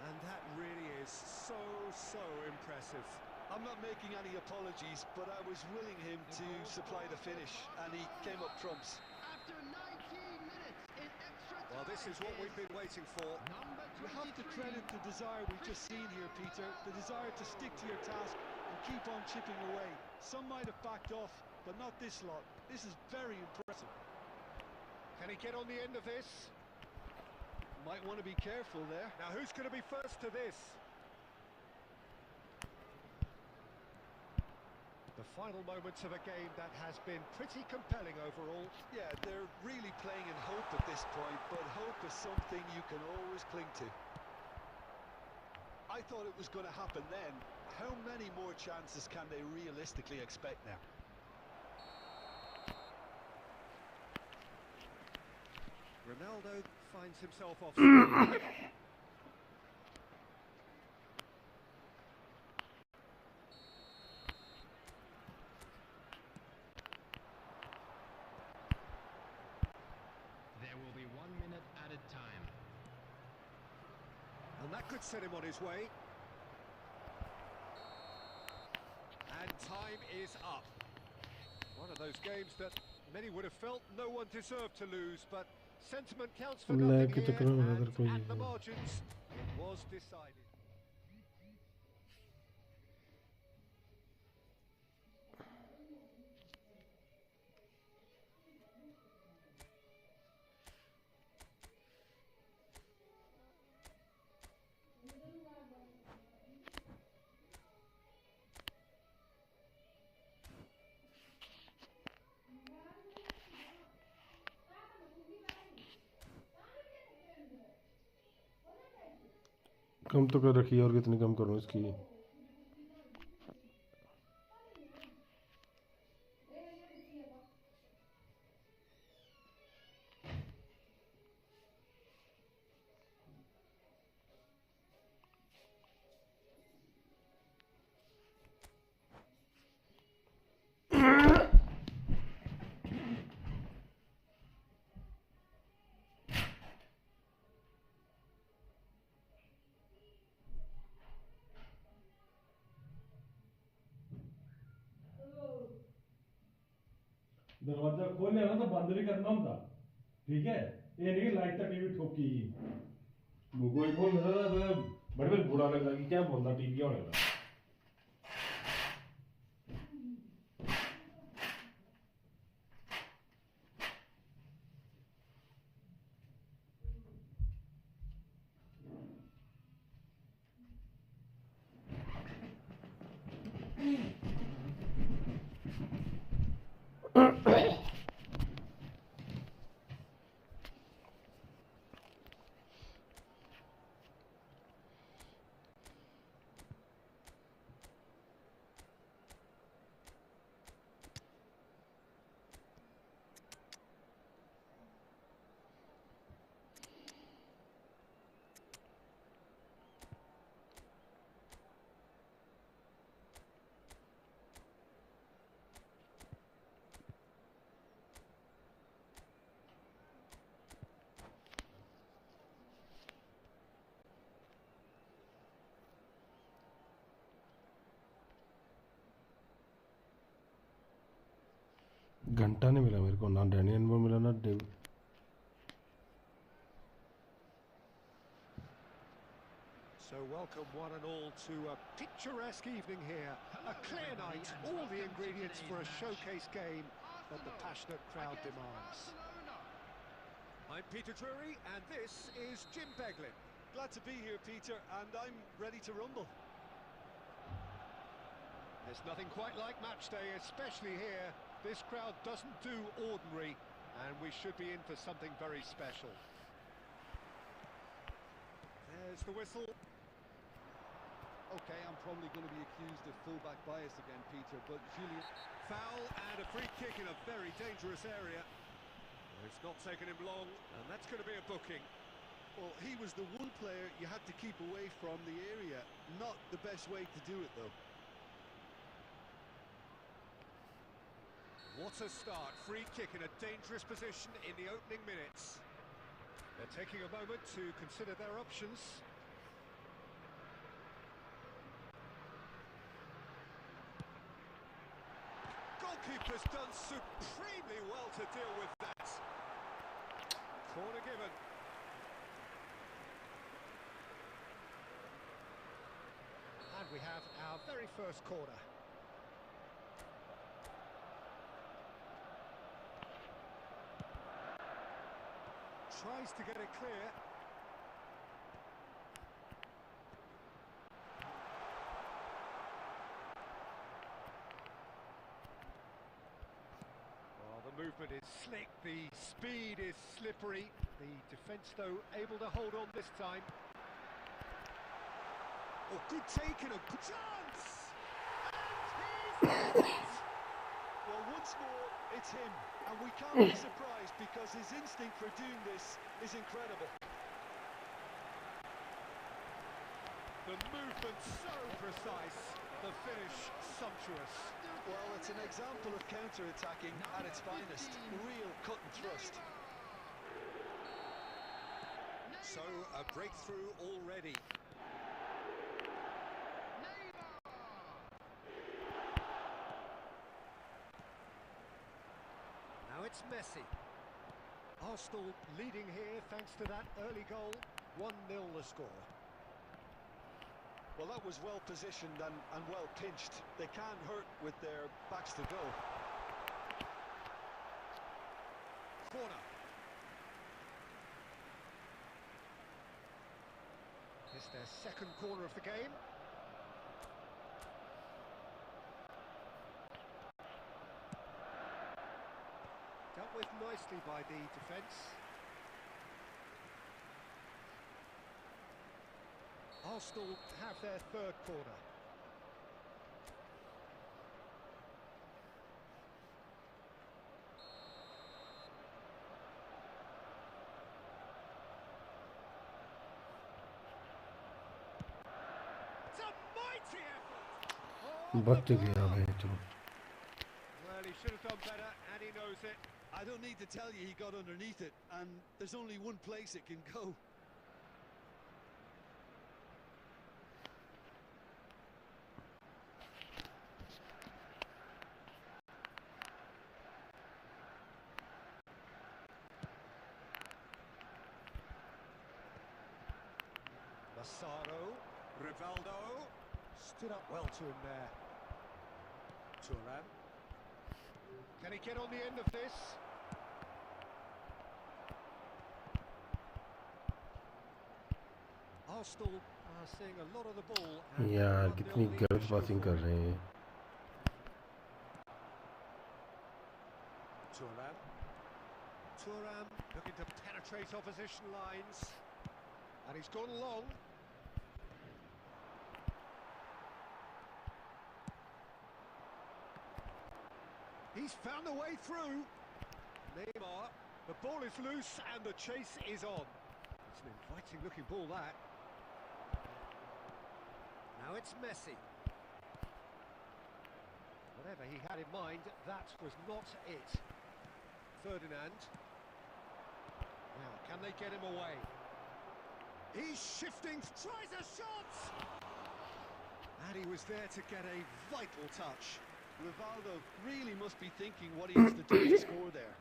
And that really is so impressive. I'm not making any apologies, but I was willing him to supply the finish, and he came up trumps. After 19 minutes in extra time. Well, this is what we've been waiting for. Number You have to 23. credit the desire we've just seen here, Peter. The desire to stick to your task and keep on chipping away. Some might have backed off, but not this lot. This is very impressive. Can he get on the end of this? Might want to be careful there. Now, who's going to be first to this? The final moments of a game that has been pretty compelling overall. Yeah, they're really playing in hope at this point, but hope is something you can always cling to. I thought it was going to happen then. How many more chances can they realistically expect now? Ronaldo finds himself off. There will be 1 minute added time. And that could set him on his way. And time is up. One of those games that many would have felt no one deserved to lose, but sentiment counts for lag nothing के here, चक्कर में अगर and कोई at the margins, it was decided. कम तो कर रखी है और कितनी कम करूँ इसकी दरवाजा खोल लेना तो बंद भी करना होता ठीक है ये नहीं लाइट तक टीवी ठोकी कोई बोल रहा था बड़े बड़े बुरा लग रहा कि क्या बोलता टीवी होने लगा घंटा नहीं मिला मेरे को ना डैनियल में मिला ना Dave So welcome one and all to a picturesque evening here. A clear night, all the ingredients for a showcase game that the passionate crowd demands. I'm Peter Drury and this is Jim Beglin. Glad to be here, Peter, and I'm ready to rumble. There's nothing quite like match day, especially here. This crowd doesn't do ordinary, and we should be in for something very special. There's the whistle. Okay, I'm probably going to be accused of fullback bias again, Peter, but Julian... Foul and a free kick in a very dangerous area. It's not taken him long, and that's going to be a booking. Well, he was the one player you had to keep away from the area. Not the best way to do it, though. What a start. Free kick in a dangerous position in the opening minutes. They're taking a moment to consider their options. Goalkeeper's done supremely well to deal with that. Corner given. And we have our very first corner. Tries to get it clear. Well, the movement is slick, the speed is slippery. The defence, though, able to hold on this time. Oh, good take and a good chance! And he's well, once more, it's him. And we can't be surprised because his instinct for doing this is incredible. The movement so precise, the finish sumptuous. Well, it's an example of counter-attacking at its finest. Real cut and thrust. So, a breakthrough already. Now it's Messi. Arsenal leading here thanks to that early goal. 1-0 the score. Well, that was well positioned and well pinched. They can't hurt with their backs to goal. Corner. It's their second corner of the game. Dealt with nicely by the defence. Arsenal have their third corner. It's a mighty effort! Oh, बच गया भाई तो well, he should have done better, and he knows it. I don't need to tell you he got underneath it, and there's only one place it can go. Massaro, Rivaldo, stood up well to him there. Thuram. Can he get on the end of this? Arsenal are seeing a lot of the ball. and यार 1-0 कितनी lead गलत to show passing for कर it. रहे हैं Thuram. Thuram looking to penetrate opposition lines. And he's gone long. He's found a way through. Neymar, the ball is loose and the chase is on. It's an inviting looking ball, that. Now it's Messi. Whatever he had in mind, that was not it. Ferdinand. Now, can they get him away? He's shifting, tries a shot! And he was there to get a vital touch. Rivaldo really must be thinking what he has to do to score there.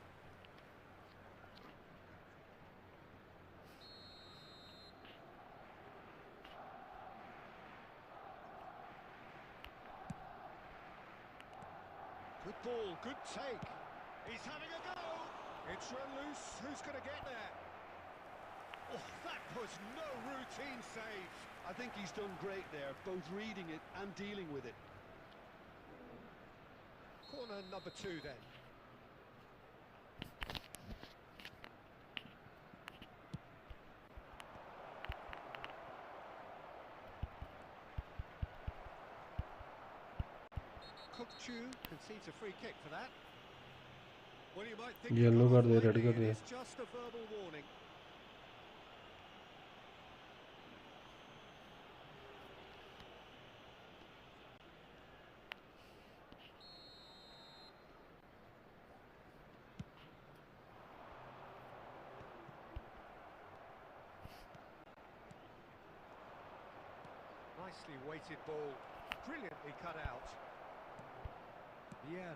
Good ball, good take. He's having a go. It's run loose. Who's going to get there? Oh, that was no routine save. I think he's done great there, both reading it and dealing with it. Corner number 2 then. Cookchu concedes a free kick for that. Well, you might think Yellow you've card gone they, off red lightly, card they. it's just a verbal warning. Nicely weighted ball, brilliantly cut out. Yeah.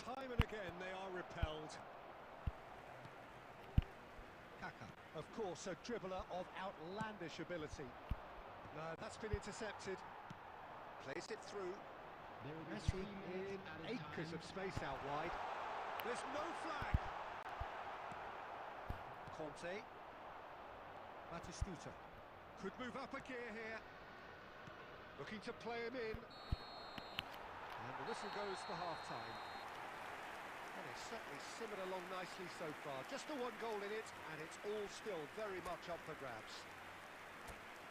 Time and again they are repelled. Kaka, of course, a dribbler of outlandish ability. No, that's been intercepted. Plays it through. Messi in acres of space out wide. There's no flag. Conte. Batistuta. Could move up a gear here. Looking to play him in. And the whistle goes for half-time. And it's certainly simmered along nicely so far. Just the one goal in it, and it's all still very much up for grabs.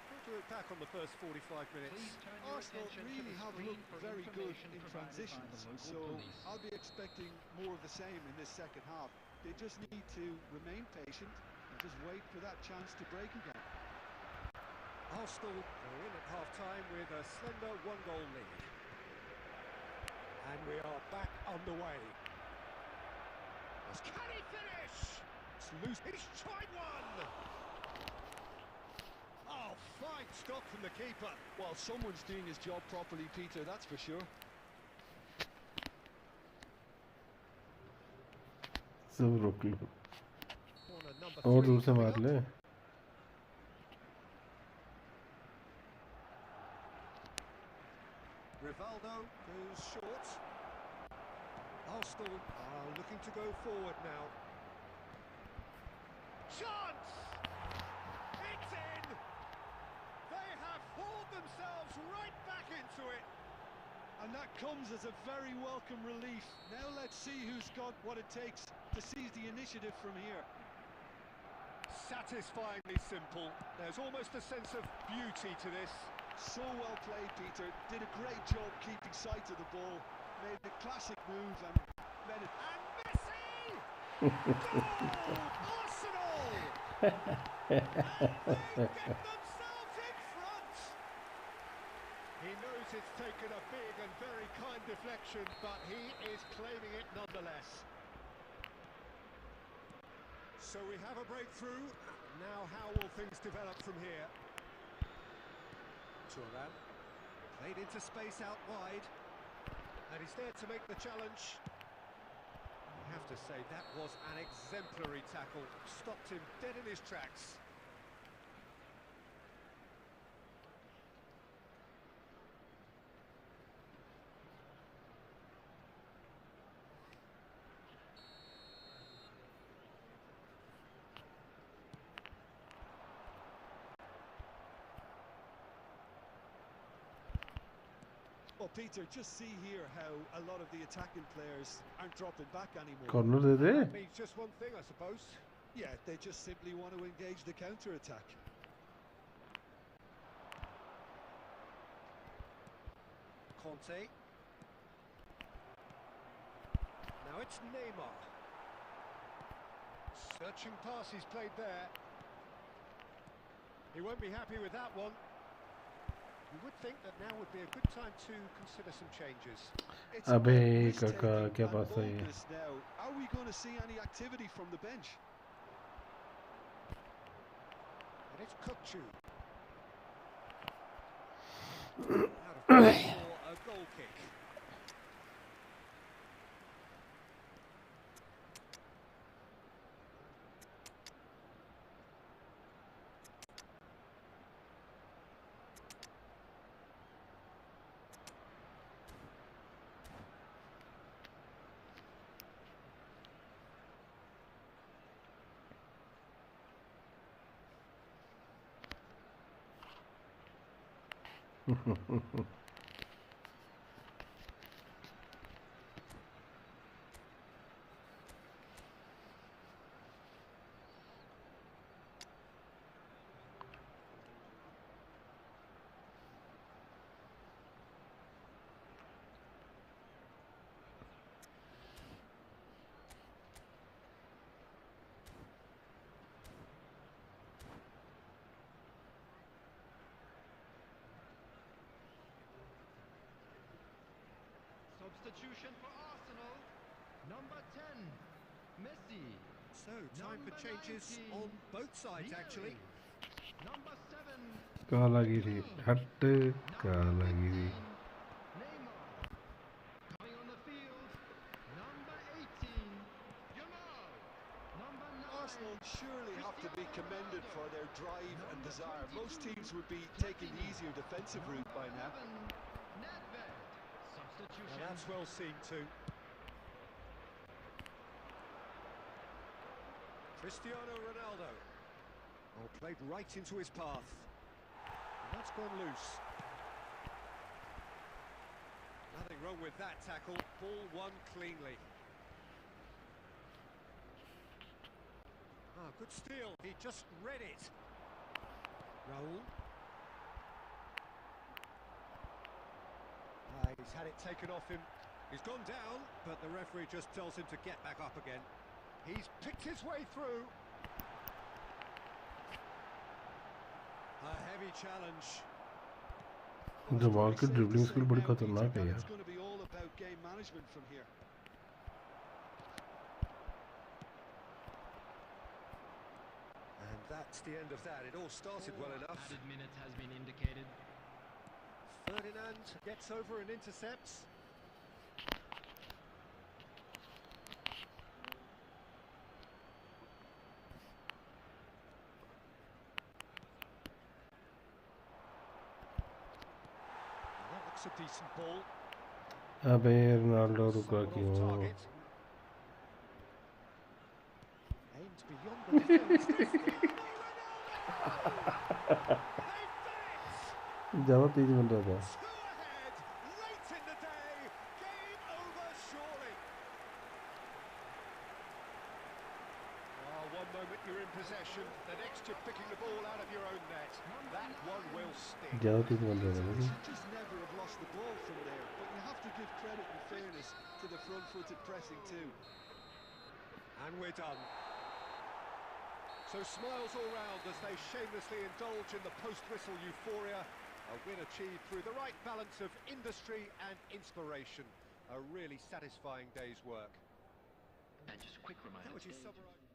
We'll do it back on the first 45 minutes. Arsenal really have looked very good in transitions, so I'll be expecting more of the same in this second half. They just need to remain patient and just wait for that chance to break again. Arsenal are in at half-time with a slender one-goal lead. And we are back underway. Can he finish? It's loose. He's tried one! Oh, fine stop from the keeper. Well, someone's doing his job properly, Peter, that's for sure. सब रोक लो Corner number और 3 दूर से coming मार up. ले. Rivaldo goes short. Arsenal are looking to go forward now. Chance! It's in! They have hauled themselves right back into it. And that comes as a very welcome relief. Now let's see who's got what it takes to seize the initiative from here. Satisfyingly simple. There's almost a sense of beauty to this. So well played, Peter. Did a great job keeping sight of the ball. Made the classic move and let it... And Messi! Goal! Arsenal! And they get themselves in front! He knows it's taken a big and very kind deflection, but he is claiming it nonetheless. So we have a breakthrough. Now how will things develop from here? Turan played into space out wide, and he's there to make the challenge. I have to say that was an exemplary tackle, stopped him dead in his tracks. Well, Peter, just see here how a lot of the attacking players aren't dropping back anymore. Corner they they. That means just one thing, I suppose. Yeah, they just simply want to engage the counter-attack. Conte. Now it's Neymar. Searching pass he's played there. He won't be happy with that one. You would think that now would be a good time to consider some changes. अबे काका क्या बात है ये? Now, are we going to see any activity from the bench? And it's Kukçu. Out of play for a goal kick. Substitution for Arsenal. Number 10, Messi. So, time for changes on both sides, actually. Number 7, कालागिरी हट कालागिरी Neymar. Coming on the field, number 18, Jamal. Number 9, Arsenal surely have to be commended for their drive and desire. Most teams would be taking the easier defensive route by now. Nedved. Substitution. Now that's well seen too. Cristiano Ronaldo. Oh, played right into his path. And that's gone loose. Nothing wrong with that tackle. Ball won cleanly. Ah, good steal. He just read it. Raul. He's had it taken off him. He's gone down, but the referee just tells him to get back up again. He's picked his way through. A heavy challenge. जवाब की dribbling skill बड़ी खतरनाक है यार It's going to be all about game management from here. And that's the end of that. It all started well enough. Added minutes has been indicated. Ferdinand gets over and intercepts. That looks a decent ball. अबे Ronaldo रुका क्यों Target. Aimed beyond the defence. ज़्यादा तेज बन रहा था Two ahead, late in the day. Game over, surely. One moment you're in possession, the next you're picking the ball out of your own net. That one will stick. ज़्यादा तेज बन रहा था They लेकिन should just never have lost the ball from there, but you have to give credit and fairness to the front-footed pressing too. And we're done. So smiles all round as they shamelessly indulge in the post-whistle euphoria. A win achieved through the right balance of industry and inspiration. A really satisfying day's work. And just a quick reminder. How would you summarise?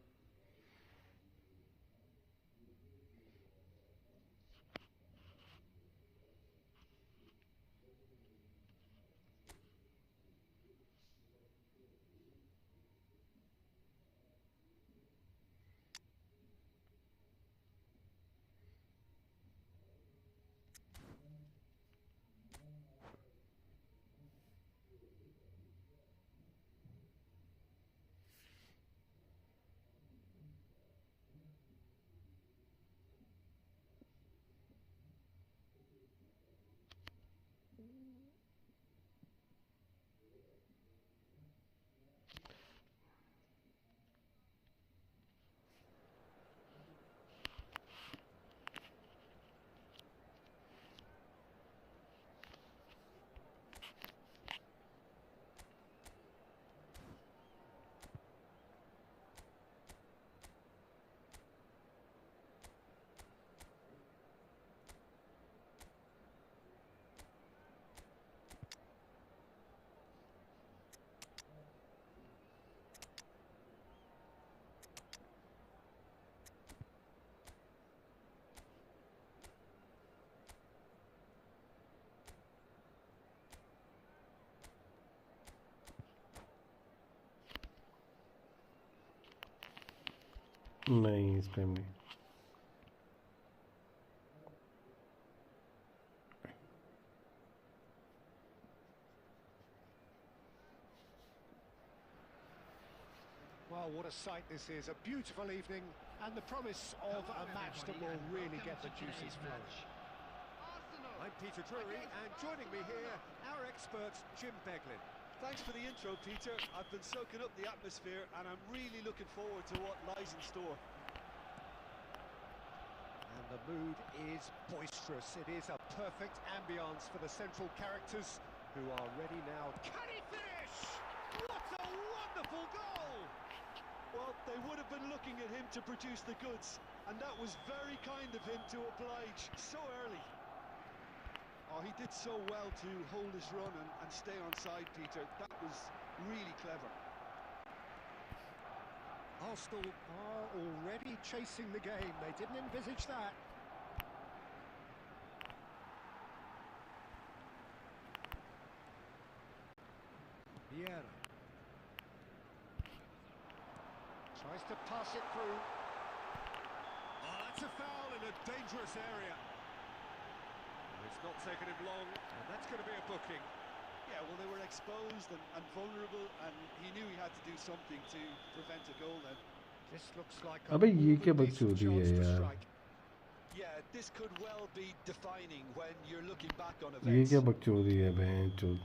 नहीं इस time नहीं Well, what a sight this is. A beautiful evening and the promise of a match that will really get the juices flowing. I'm Peter Drury, and joining me here, our expert, Jim Beglin. Thanks for the intro, Peter. I've been soaking up the atmosphere and I'm really looking forward to what lies in store. And the mood is boisterous. It is a perfect ambience for the central characters who are ready now. Can he finish? What a wonderful goal! Well, they would have been looking at him to produce the goods, and that was very kind of him to oblige so early. Oh, he did so well to hold his run and stay on side, Peter. That was really clever. Arsenal are already chasing the game. They didn't envisage that. Vieira tries to pass it through. Oh, that's a foul in a dangerous area. It's not taken him long, and that's going to be a booking. Yeah, well, they were exposed and vulnerable, and he knew he had to do something to prevent a goal then. This looks like a अबे ये more क्या than decent बकचोदी है chance to यार? strike. Yeah, this could well be defining when you're looking back on ये events. क्या बकचोदी है बहन?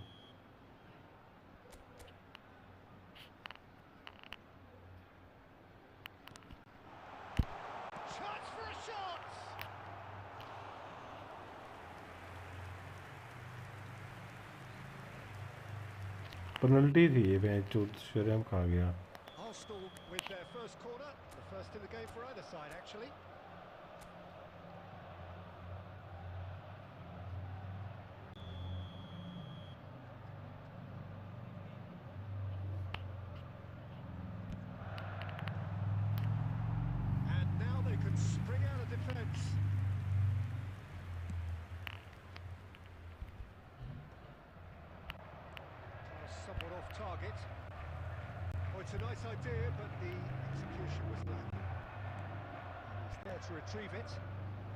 Chance for a shot! Penalty थी ये बहन, शर्म खा गया. Arsenal with their first corner, the first in the game for either side, actually. And now they can spring out of defence. Somewhat off target. Oh, it's a nice idea, but the execution was lacking. He's there to retrieve it.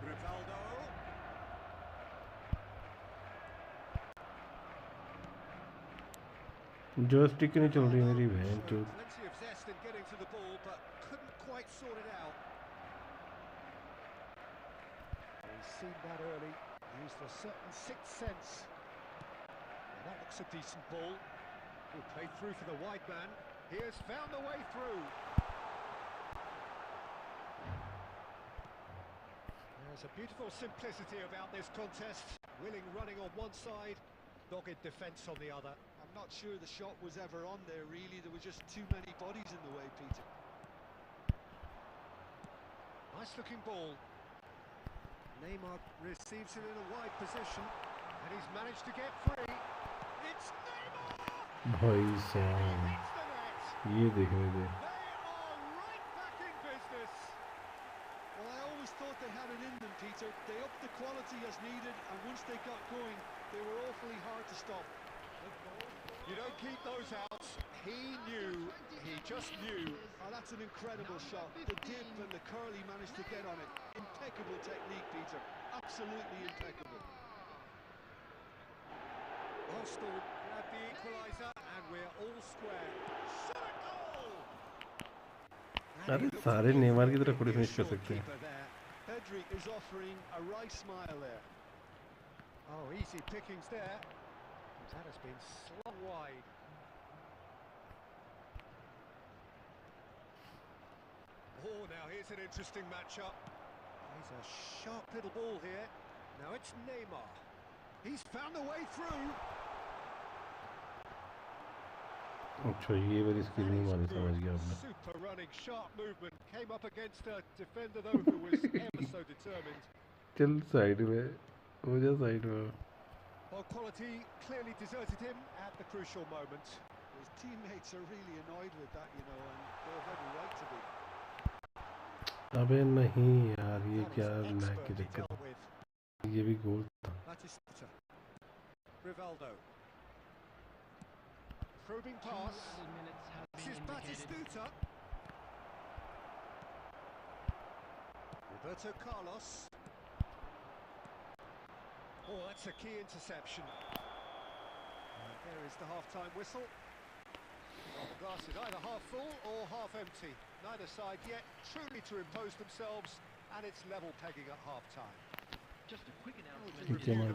Rivaldo. Joystick नहीं चल रही मेरी बहन. Plenty of zest in getting to the ball, but couldn't quite sort it out. He's seen that early. Used a certain sixth sense. Well, that looks a decent ball. Who played through for the wide man. He has found the way through. There's a beautiful simplicity about this contest. Willing running on one side, dogged defence on the other. I'm not sure the shot was ever on there, really. There were just too many bodies in the way, Peter. Nice looking ball. Neymar receives it in a wide position, and he's managed to get free. It's Neymar! भाई साहब, Hits the net! ये देखने दे. They are right back in business. Well, I always thought they had it in them, Peter. They upped the quality as needed, and once they got going, they were awfully hard to stop. You don't keep those out. He knew, he just knew. Oh, that's an incredible shot. The dip and the curl he managed to get on it. Impeccable technique, Peter. Absolutely impeccable. Arsenal grab the equaliser, and we're all square. Shot a goal! अरे सारे Neymar की तरह थोड़ी finish कर सकते हैं. Pedri is offering a right smile there. Oh, easy pickings there. That has been slung wide. Oh, now here's an interesting matchup. He's a sharp little ball here. Now it's Neymar. He's found a way through. अच्छा, ये वाली skill नहीं मारी, समझ गया आपने. Super running, sharp movement. Came up against a defender though who was ever so determined. चल side में, हो जा साइड में. Well, quality clearly deserted him at the crucial moment. His teammates are really annoyed with that, you know, and they have every right to be. अबे नहीं यार, ये That क्या is लैग की expertly दिक्कत. dealt with. ये भी गोल था. Batista. Rivaldo. Probing pass. This is Batistuta. Roberto Carlos. Oh, that's a key interception. And there is the half-time whistle. Well, the glass is either half full or half empty. Neither side yet truly to impose themselves, and it's level pegging at half-time. Just a quick announcement. पीछे मार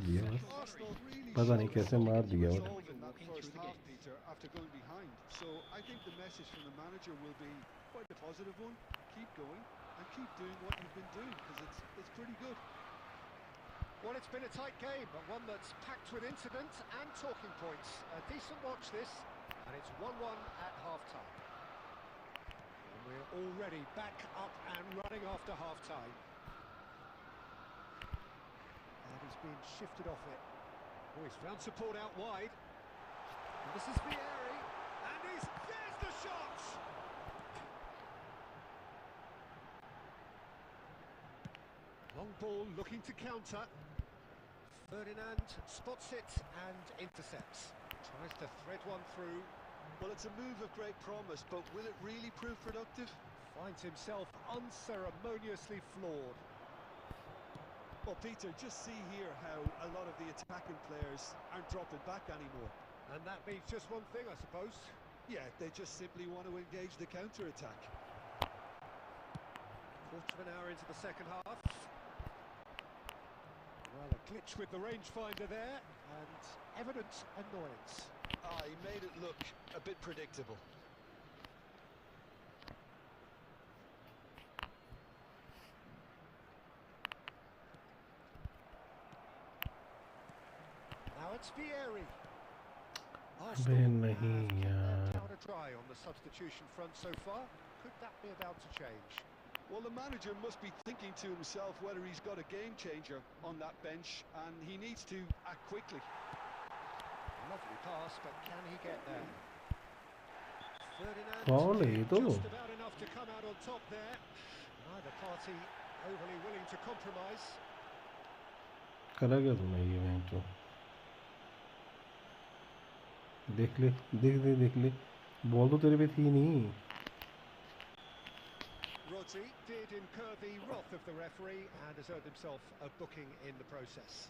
दिया बस. Arsenal really पता नहीं showed कैसे something मार to दिया वो. resolve in that first half, Peter, after going behind. So I think the message from the manager will be quite a positive one. Keep going and keep doing what you've been doing, because it's pretty good. Well, it's been a tight game, but one that's packed with incident and talking points. A decent watch this, and it's 1-1 at half-time. And we're already back up and running after half-time. And He's been shifted off it. Oh, he's found support out wide. And this is Vieri, and there's the shot! Long ball looking to counter. Ferdinand spots it and intercepts. Tries to thread one through. Well, it's a move of great promise, but will it really prove productive? Finds himself unceremoniously floored. Well, Peter, just see here how a lot of the attacking players aren't dropping back anymore. And that means just one thing, I suppose. Yeah, they just simply want to engage the counter-attack. Quarter of an hour into the second half. Well, a glitch with the rangefinder there, and evident annoyance. He made it look a bit predictable. Now it's Vieri. अबे नहीं यार. Powder dry on the substitution front so far. Could that be about to change? Well, the manager must be thinking to himself whether he's got a game changer on that bench, and he needs to act quickly. Lovely pass, but can he get there? Foul Ferdinand तो. just about enough to come out on top there. Neither party overly willing to compromise. करा क्या तूने ये मैं तो देख ले ball तो तेरे पे थी नहीं. Rodri did incur the wrath of the referee and has earned himself a booking in the process.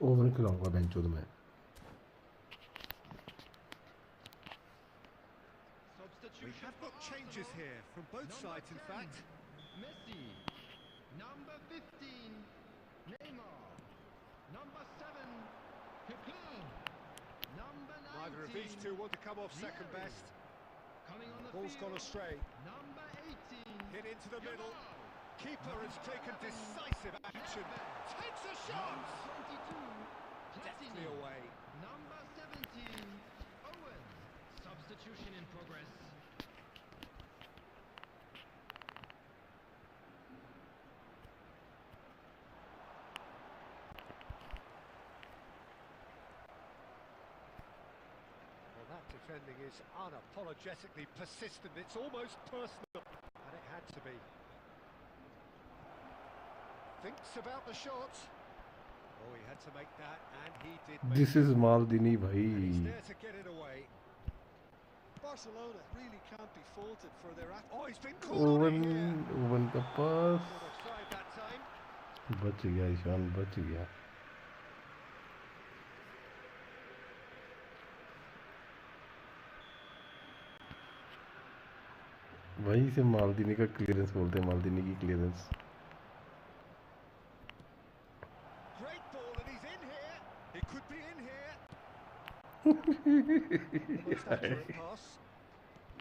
Over खिलाऊंगा बेंच में. We have got changes here from both sides, in fact. Messi. Number 15, Neymar. Number 7, Coquelin. Number 19. Neither of these two want to come off second Vieri. best. Coming on the Ball's field. gone astray. Number 18. Hit into the middle. Yamal. Keeper has taken decisive action. Takes a shot! Number 22, Deftly Platini. away. Number 17, Owen. Substitution in progress. Well, that defending is unapologetically persistent. It's almost personal. And it had to be. Thinks about the shot. Oh, he had to make that, and he did make This it. is Maldini And he's भाई. there to get it away. Barcelona really can't be faulted for their act. Oh, he's been caught on it here. Oven का पास Not offside that time. बच गया ईशान बच गया. वहीं से मालदीनी का clearance बोलते हैं. मालदीनी की clearance. Great ball, and he's in here. He could be in here. Most accurate pass.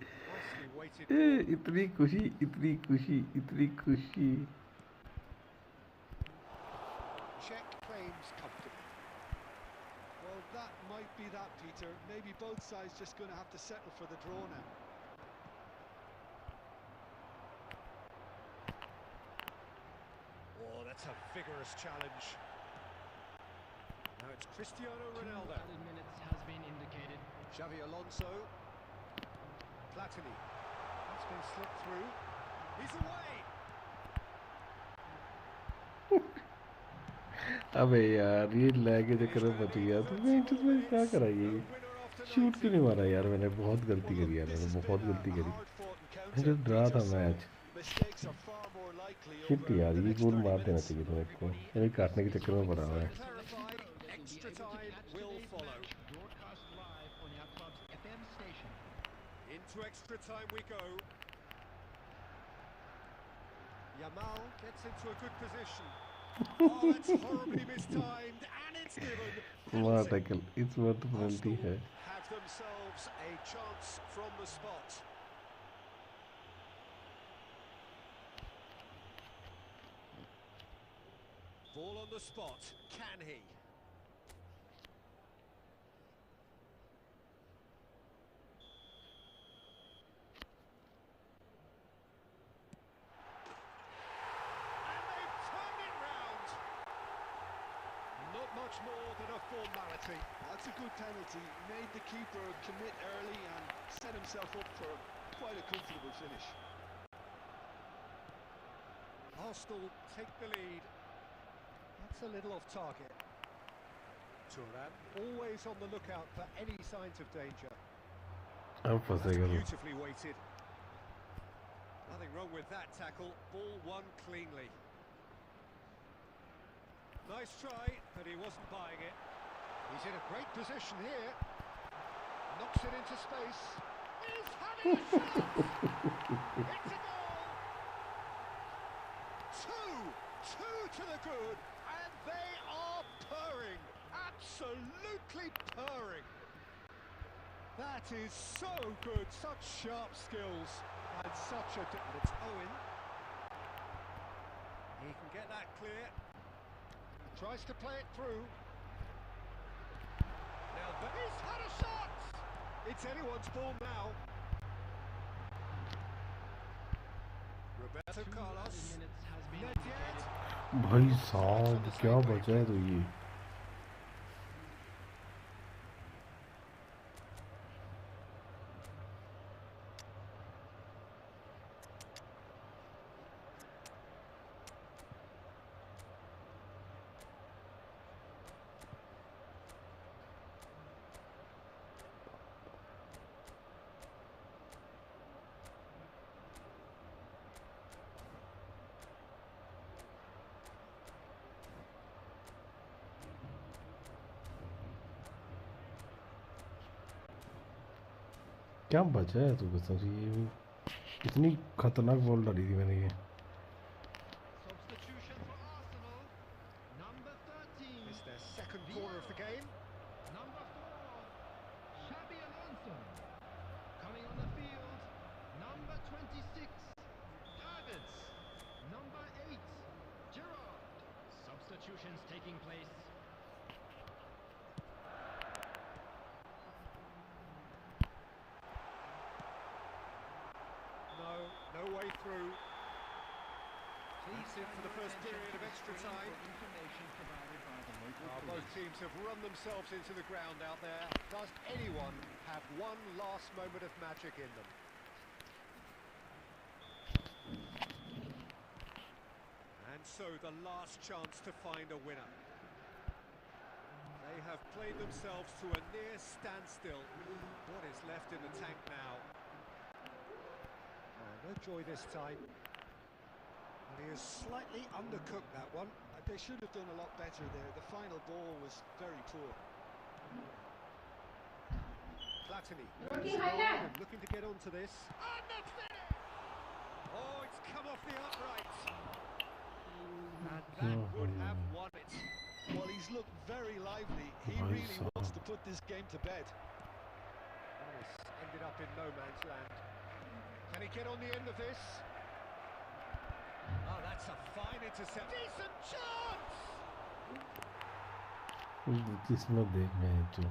Nicely weighted ball. इतनी खुशी इतनी खुशी इतनी खुशी. Check claims comfortably. Well, that might be that, Peter. Maybe both sides just going to have to settle for the draw now. Oh, that's a vigorous challenge. Now it's Cristiano 2 Ronaldo. added minutes has been indicated. Xavi Alonso. Platini. That's been slipped through. He's away. अबे यार ये lag के चक्कर में बच गया तो मैं इसमें क्या करा ये शूट क्यों नहीं मारा यार मैंने बहुत गलती Well, करी look, यार this मैंने has बहुत been गलती a करी hard-fought मैं encounter, जो डरा था Peter, so match mistakes are far more likely shit over यार the ये next गोल 30 मार देना minutes. चाहिए था मेरे को ये काटने के चक्कर में पड़ा हुआ है Clarify, extra time will follow. Broadcast live on your club's FM station. Into extra time we go. Yamal gets into a good position. Oh, that's horribly mistimed, and it's given. वाह Penalty. टैकल इस बार तो penalty Arsenal है have themselves a chance from the spot. Ball on the spot. Can he? And they've turned it round. Not much more than a formality. That's a good penalty. Made the keeper commit early and set himself up for quite a comfortable finish. Arsenal take the lead. That's a little off target. Thuram always on the lookout for any signs of danger. अब फंसेगा That's वो beautifully weighted. Nothing wrong with that tackle. Ball won cleanly. Nice try, but he wasn't buying it. He's in a great position here. Knocks it into space. He's having a shot! It's a goal! Two to the good, and they are purring. Absolutely purring. That is so good. Such sharp skills and such a... And it's Owen. He can get that clear. Tries to play it through. Now he's had a shot! It's anyone's ball now. Roberto Carlos. Minutes has been Not yet. भाई साहब क्या बचा है तो ये क्या बचा है तो कसम से ये इतनी खतरनाक बॉल डाली थी मैंने ये substitution for Arsenal. Number 13. It's their second corner of the game. Number 4. Xabi Alonso. Coming on the field. Number 26. Davids. Number 8. Gerrard. Substitutions taking place. No way through. That's it for the first period of extra time. Both teams have run themselves into the ground out there. Does anyone have one last moment of magic in them? And so the last chance to find a winner. They have played themselves to a near standstill. What is left in the tank now? Oh, no joy this time. And he has slightly undercooked that one. They should have done a lot better there. The final ball was very poor. Platini. Roti highlight. Looking to get onto this. And the finish! Oh, it's come off the upright. And that would have won it. Well, he's looked very lively. He really wants to put this game to bed. And it's ended up in no man's land. Can he get on the end of this? Oh, that's a fine intercept. Decent chance! किस्मत देख मैं तो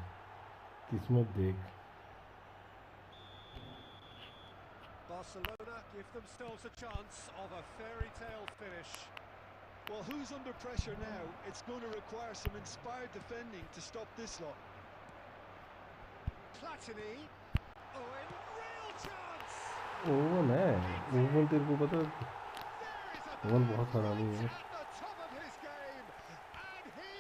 किस्मत देख Barcelona give themselves a chance of a fairy tale finish. Well, who's under pressure now? It's going to require some inspired defending to stop this lot. Platini. Owen, real chance! Oven है oven तेरे को पता There is a oven बहुत right हरामी है at the top of his game, and he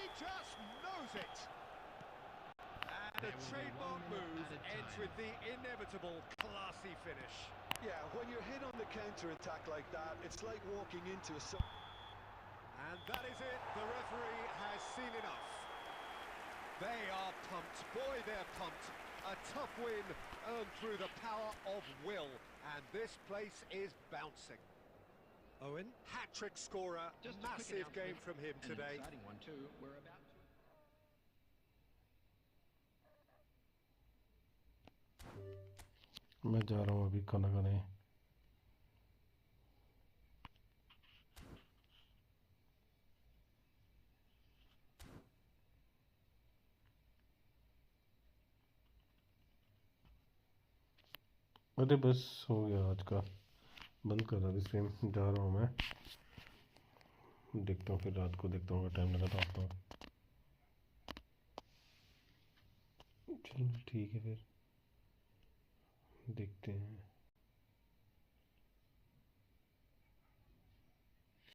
ends with the inevitable classy finish. Yeah, when you're hit on the counter-attack like that, it's like walking into a... And that is it. The referee has seen enough. They are pumped. Boy, they're pumped. A tough win earned through the power of will. And this place is bouncing. Owen, hat-trick scorer. Just a quick Massive game announcement, from him an today. exciting one too. We're about to... मैं जा रहा हूँ अभी खाना खाने। अरे बस हो गया आज का, बंद कर रहा स्ट्रीम, जा रहा हूँ मैं, देखता हूँ फिर रात को देखता हूँ, टाइम लगा तो आता हूँ। चलो ठीक है फिर देखते हैं।